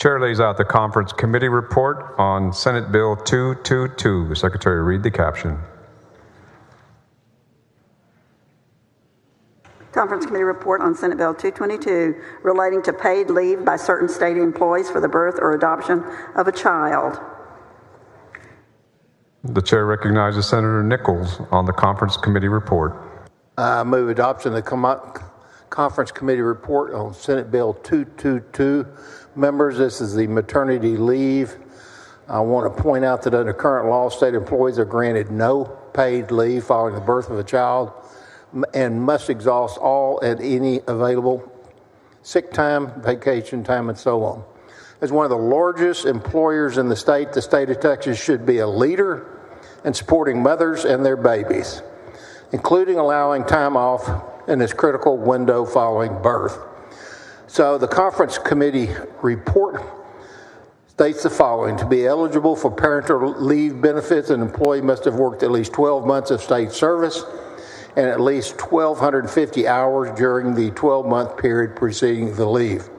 Chair lays out the conference committee report on Senate Bill 222. The Secretary read the caption. Conference Committee report on Senate Bill 222 relating to paid leave by certain state employees for the birth or adoption of a child. The chair recognizes Senator Nichols on the conference committee report. I move adoption of the conference committee report on Senate Bill 222. Members, this is the maternity leave. I want to point out that under current law, state employees are granted no paid leave following the birth of a child and must exhaust all and any available sick time, vacation time, and so on. As one of the largest employers in the state of Texas should be a leader in supporting mothers and their babies, including allowing time off in this critical window following birth. So the conference committee report states the following: to be eligible for parental leave benefits, an employee must have worked at least 12 months of state service and at least 1,250 hours during the 12-month period preceding the leave.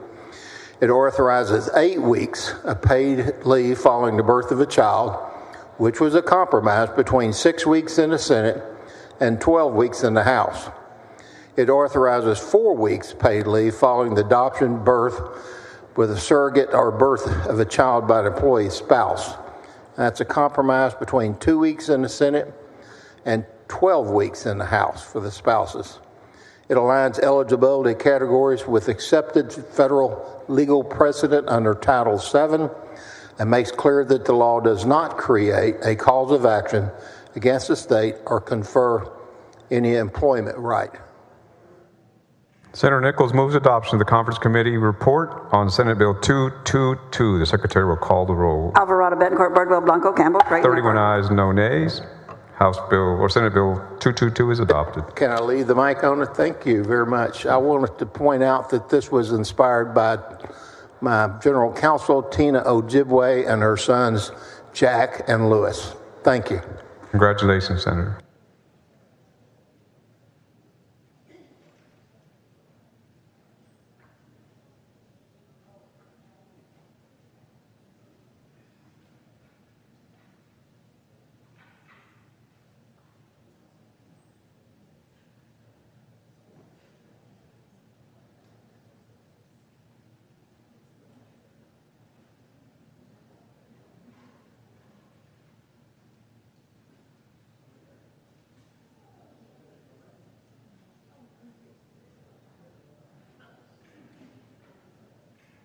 It authorizes 8 weeks of paid leave following the birth of a child, which was a compromise between 6 weeks in the Senate and 12 weeks in the House. It authorizes 4 weeks paid leave following the adoption, birth with a surrogate, or birth of a child by an employee's spouse. That's a compromise between 2 weeks in the Senate and 12 weeks in the House for the spouses. It aligns eligibility categories with accepted federal legal precedent under Title VII and makes clear that the law does not create a cause of action against the state or confer any employment right. Senator Nichols moves adoption of the conference committee report on Senate Bill 222. The Secretary will call the roll. Alvarado, Betancourt, Birdwell, Blanco, Campbell, Creighton. 31 ayes, no nays. House Bill or Senate Bill 222 is adopted. Can I leave the mic on? Thank you very much. I wanted to point out that this was inspired by my General Counsel, Tina Ojibwe, and her sons, Jack and Lewis. Thank you. Congratulations, Senator.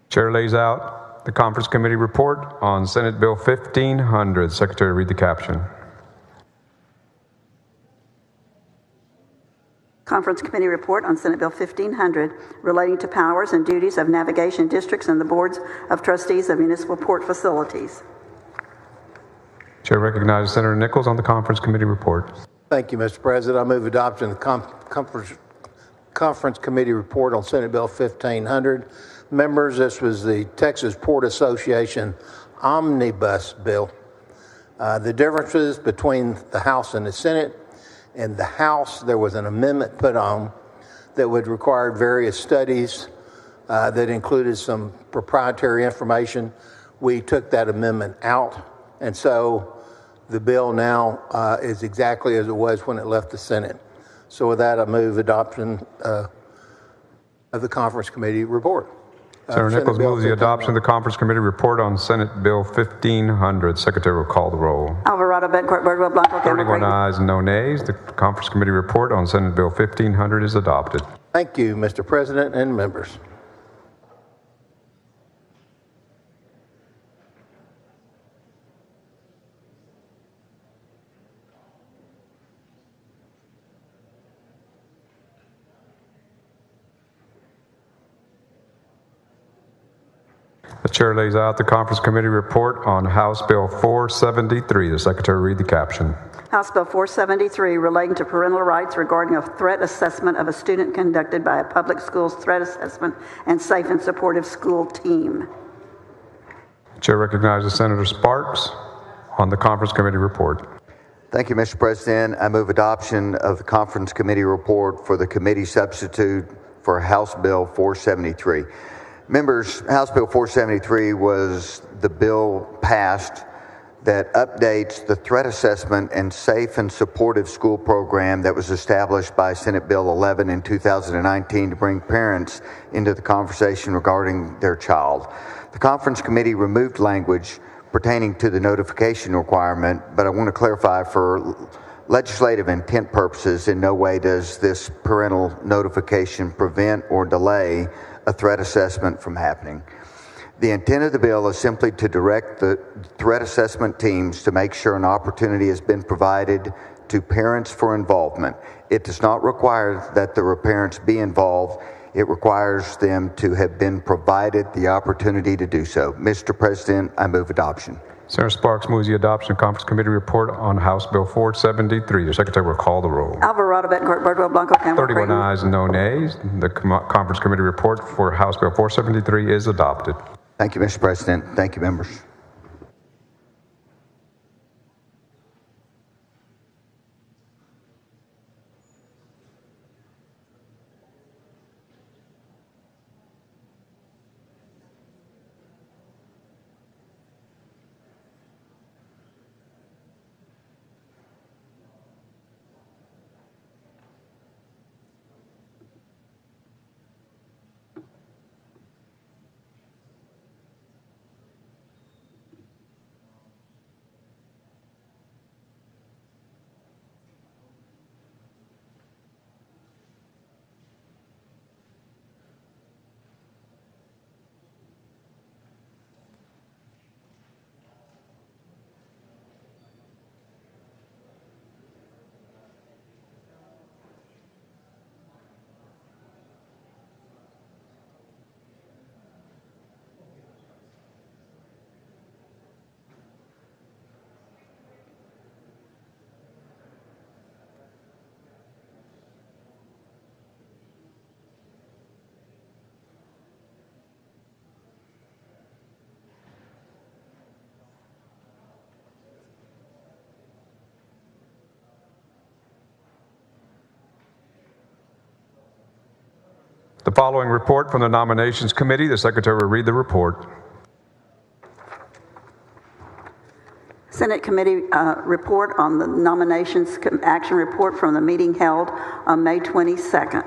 Chair lays out the conference committee report on Senate Bill 1500. Secretary, read the caption. Conference committee report on Senate Bill 1500 relating to powers and duties of navigation districts and the boards of trustees of municipal port facilities. Chair recognizes Senator Nichols on the conference committee report. Thank you, Mr. President. I move adoption of the conference committee report on Senate Bill 1500. Members, this was the Texas Port Association omnibus bill. The differences between the House and the Senate: in the House, there was an amendment put on that would require various studies that included some proprietary information. We took that amendment out, and so the bill now is exactly as it was when it left the Senate. So with that, I move adoption of the conference committee report. Senator Nichols moves the adoption of the conference committee report on Senate Bill 1500. Secretary will call the roll. Alvarado, Betancourt, Birdwell, Blanco, Campbell, 31 ayes, no nays. The conference committee report on Senate Bill 1500 is adopted. Thank you, Mr. President and members. The chair lays out the conference committee report on House Bill 473. The Secretary read the caption. House Bill 473 relating to parental rights regarding a threat assessment of a student conducted by a public school's threat assessment and safe and supportive school team. The chair recognizes Senator Sparks on the conference committee report. Thank you, Mr. President. I move adoption of the conference committee report for the committee substitute for House Bill 473. Members, House Bill 473 was the bill passed that updates the threat assessment and safe and supportive school program that was established by Senate Bill 11 in 2019 to bring parents into the conversation regarding their child. The conference committee removed language pertaining to the notification requirement, but I want to clarify for legislative intent purposes, in no way does this parental notification prevent or delay a threat assessment from happening. The intent of the bill is simply to direct the threat assessment teams to make sure an opportunity has been provided to parents for involvement. It does not require that the parents be involved. It requires them to have been provided the opportunity to do so. Mr. President, I move adoption. Senator Sparks moves the adoption of Conference Committee report on House Bill 473. The Secretary will call the roll. Alvarado, Betancourt, Birdwell, Blanco, Campbell, 31 ayes and no nays. The Conference Committee report for House Bill 473 is adopted. Thank you, Mr. President. Thank you, members. The following report from the Nominations Committee. The Secretary will read the report. Senate Committee report on the nominations action report from the meeting held on May 22nd.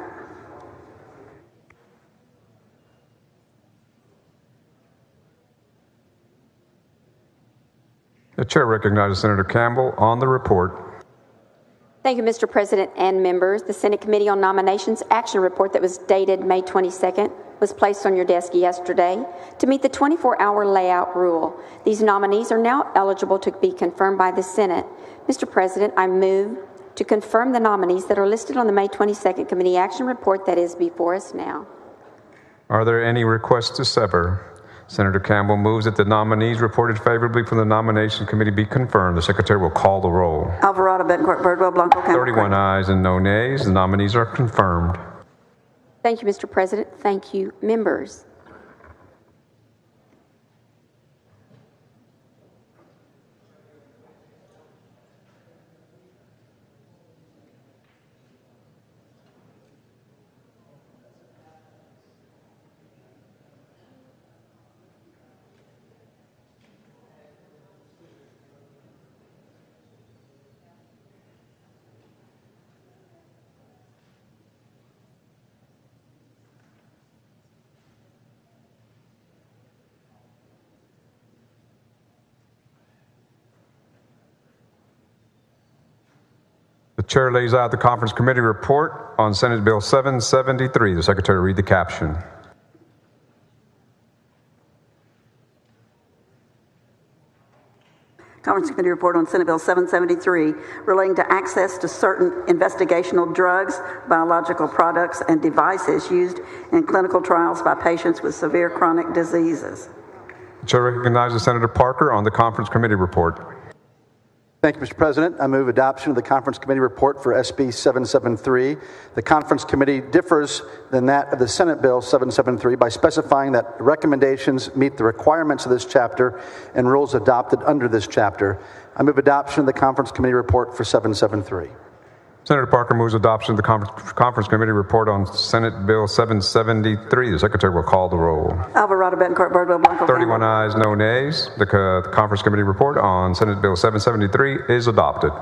The Chair recognizes Senator Campbell on the report. Thank you, Mr. President and members. The Senate Committee on Nominations action report that was dated May 22nd was placed on your desk yesterday to meet the 24-hour layout rule. These nominees are now eligible to be confirmed by the Senate. Mr. President, I move to confirm the nominees that are listed on the May 22nd Committee action report that is before us now. Are there any requests to sever? Senator Campbell moves that the nominees reported favorably from the Nomination Committee be confirmed. The Secretary will call the roll. Alvarado, Betancourt, Birdwell, Blanco, Campbell. 31 ayes and no nays. The nominees are confirmed. Thank you, Mr. President. Thank you, members. The Chair lays out the Conference Committee report on Senate Bill 773. The Secretary will read the caption. Conference Committee report on Senate Bill 773 relating to access to certain investigational drugs, biological products, and devices used in clinical trials by patients with severe chronic diseases. The Chair recognizes Senator Parker on the Conference Committee report. Thank you, Mr. President. I move adoption of the Conference Committee report for SB 773. The Conference Committee differs than that of the Senate Bill 773 by specifying that recommendations meet the requirements of this chapter and rules adopted under this chapter. I move adoption of the Conference Committee report for 773. Senator Parker moves adoption of the Conference Committee report on Senate Bill 773. The Secretary will call the roll. Alvarado, Betancourt, Birdwell, Blanco. 31 ayes, no nays. The Conference Committee report on Senate Bill 773 is adopted.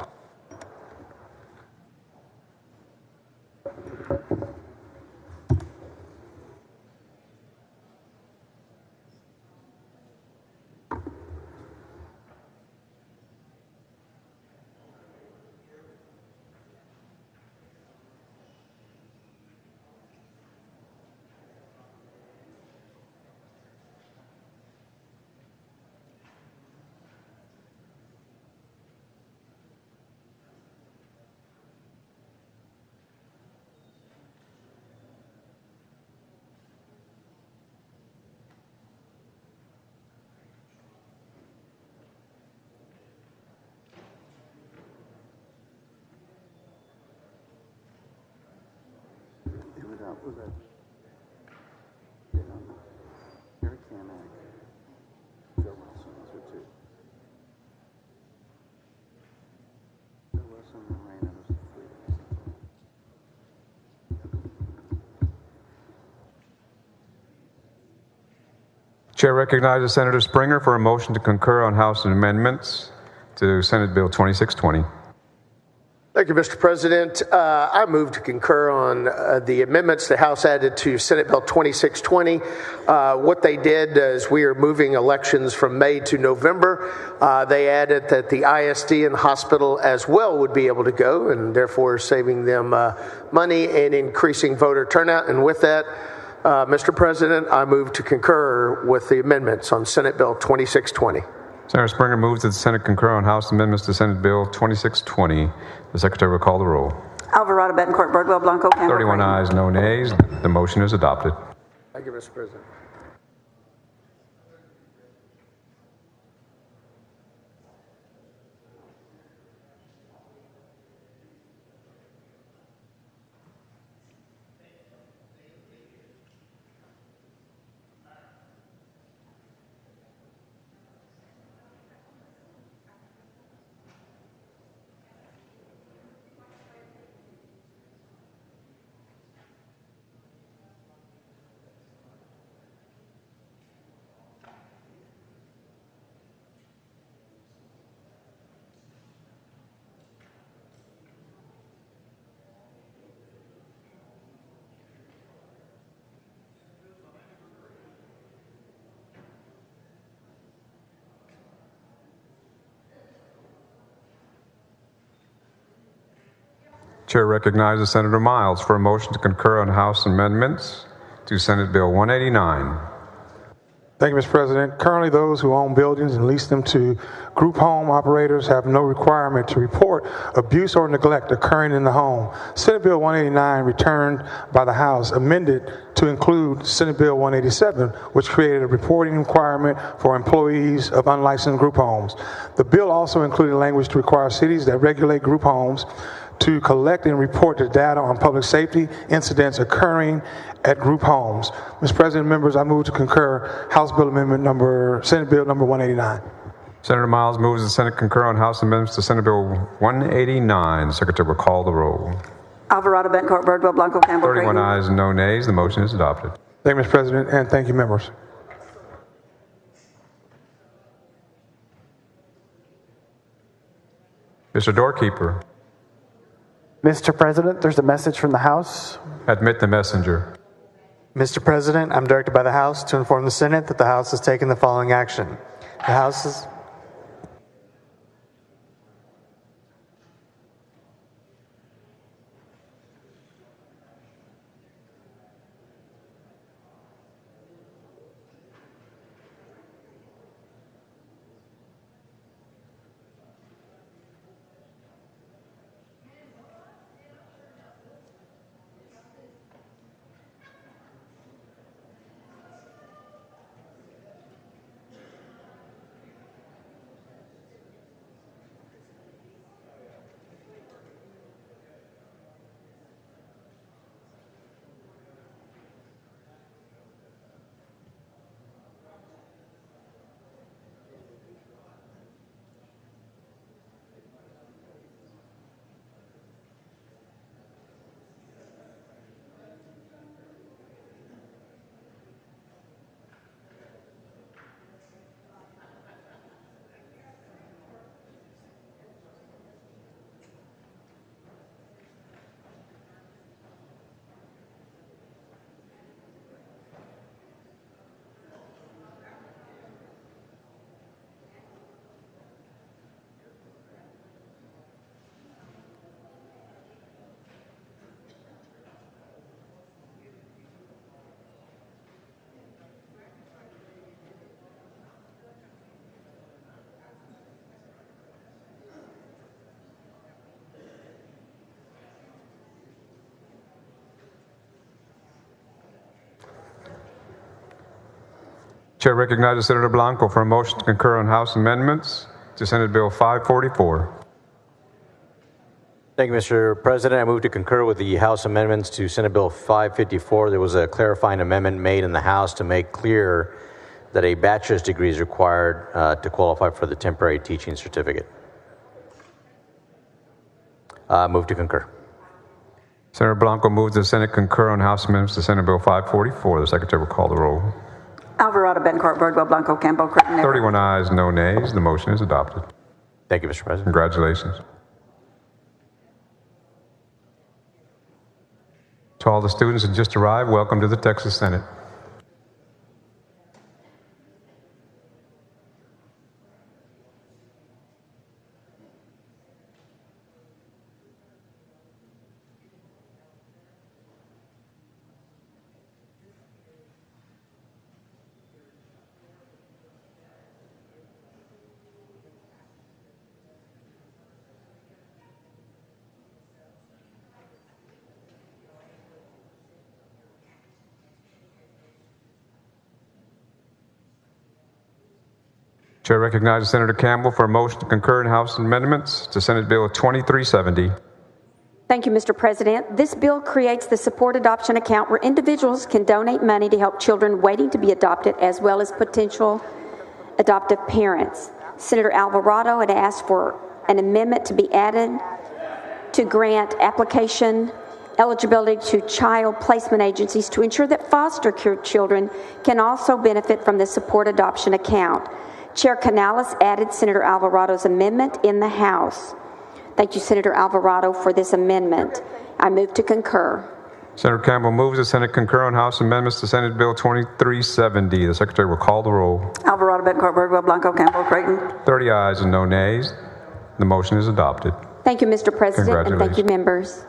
Chair recognizes Senator Springer for a motion to concur on House amendments to Senate Bill 2620. Thank you, Mr. President. I move to concur on the amendments the House added to Senate Bill 2620. What they did is we are moving elections from May to November. They added that the ISD and the hospital as well would be able to go, and therefore saving them money and increasing voter turnout. And with that, Mr. President, I move to concur with the amendments on Senate Bill 2620. Senator Springer moves that the Senate concur on House amendments to Senate Bill 2620. The Secretary will call the roll. Alvarado, Betancourt, Birdwell, Blanco. 31 ayes, no nays. The motion is adopted. Thank you, Mr. President. Chair recognizes Senator Miles for a motion to concur on House amendments to Senate Bill 189. Thank you, Mr. President. Currently, those who own buildings and lease them to group home operators have no requirement to report abuse or neglect occurring in the home. Senate Bill 189, returned by the House, amended to include Senate Bill 187, which created a reporting requirement for employees of unlicensed group homes. The bill also included language to require cities that regulate group homes to collect and report the data on public safety incidents occurring at group homes. Mr. President, members, I move to concur House Bill Amendment Senate Bill number 189. Senator Miles moves the Senate concur on House amendments to Senate Bill 189. The Secretary will call the roll. Alvarado, Betancourt, Birdwell, Blanco, Campbell. 31 ayes, no nays. The motion is adopted. Thank you, Mr. President, and thank you, members. Mr. Doorkeeper. Mr. President, there's a message from the House. Admit the messenger. Mr. President, I'm directed by the House to inform the Senate that the House has taken the following action. The House is... Chair recognizes Senator Blanco for a motion to concur on House amendments to Senate Bill 544. Thank you, Mr. President. I move to concur with the House amendments to Senate Bill 554. There was a clarifying amendment made in the House to make clear that a bachelor's degree is required to qualify for the temporary teaching certificate. Move to concur. Senator Blanco moves the Senate concur on House amendments to Senate Bill 544. The Secretary will call the roll. Alvarado, Bencourt, Birdwell, Blanco, Campbell, Creighton. 31 ayes, no nays. The motion is adopted. Thank you, Mr. President. Congratulations. To all the students who just arrived, welcome to the Texas Senate. Chair recognizes Senator Campbell for a motion to concur in House amendments to Senate Bill 2370. Thank you, Mr. President. This bill creates the support adoption account where individuals can donate money to help children waiting to be adopted as well as potential adoptive parents. Senator Alvarado had asked for an amendment to be added to grant application eligibility to child placement agencies to ensure that foster care children can also benefit from the support adoption account. Chair Canales added Senator Alvarado's amendment in the House. Thank you, Senator Alvarado, for this amendment. I move to concur. Senator Campbell moves the Senate concur on House amendments to Senate Bill 2370. The Secretary will call the roll. Alvarado, Bencourt, Birdwell, Blanco, Campbell, Creighton. 30 ayes and no nays. The motion is adopted. Thank you, Mr. President, and thank you, members.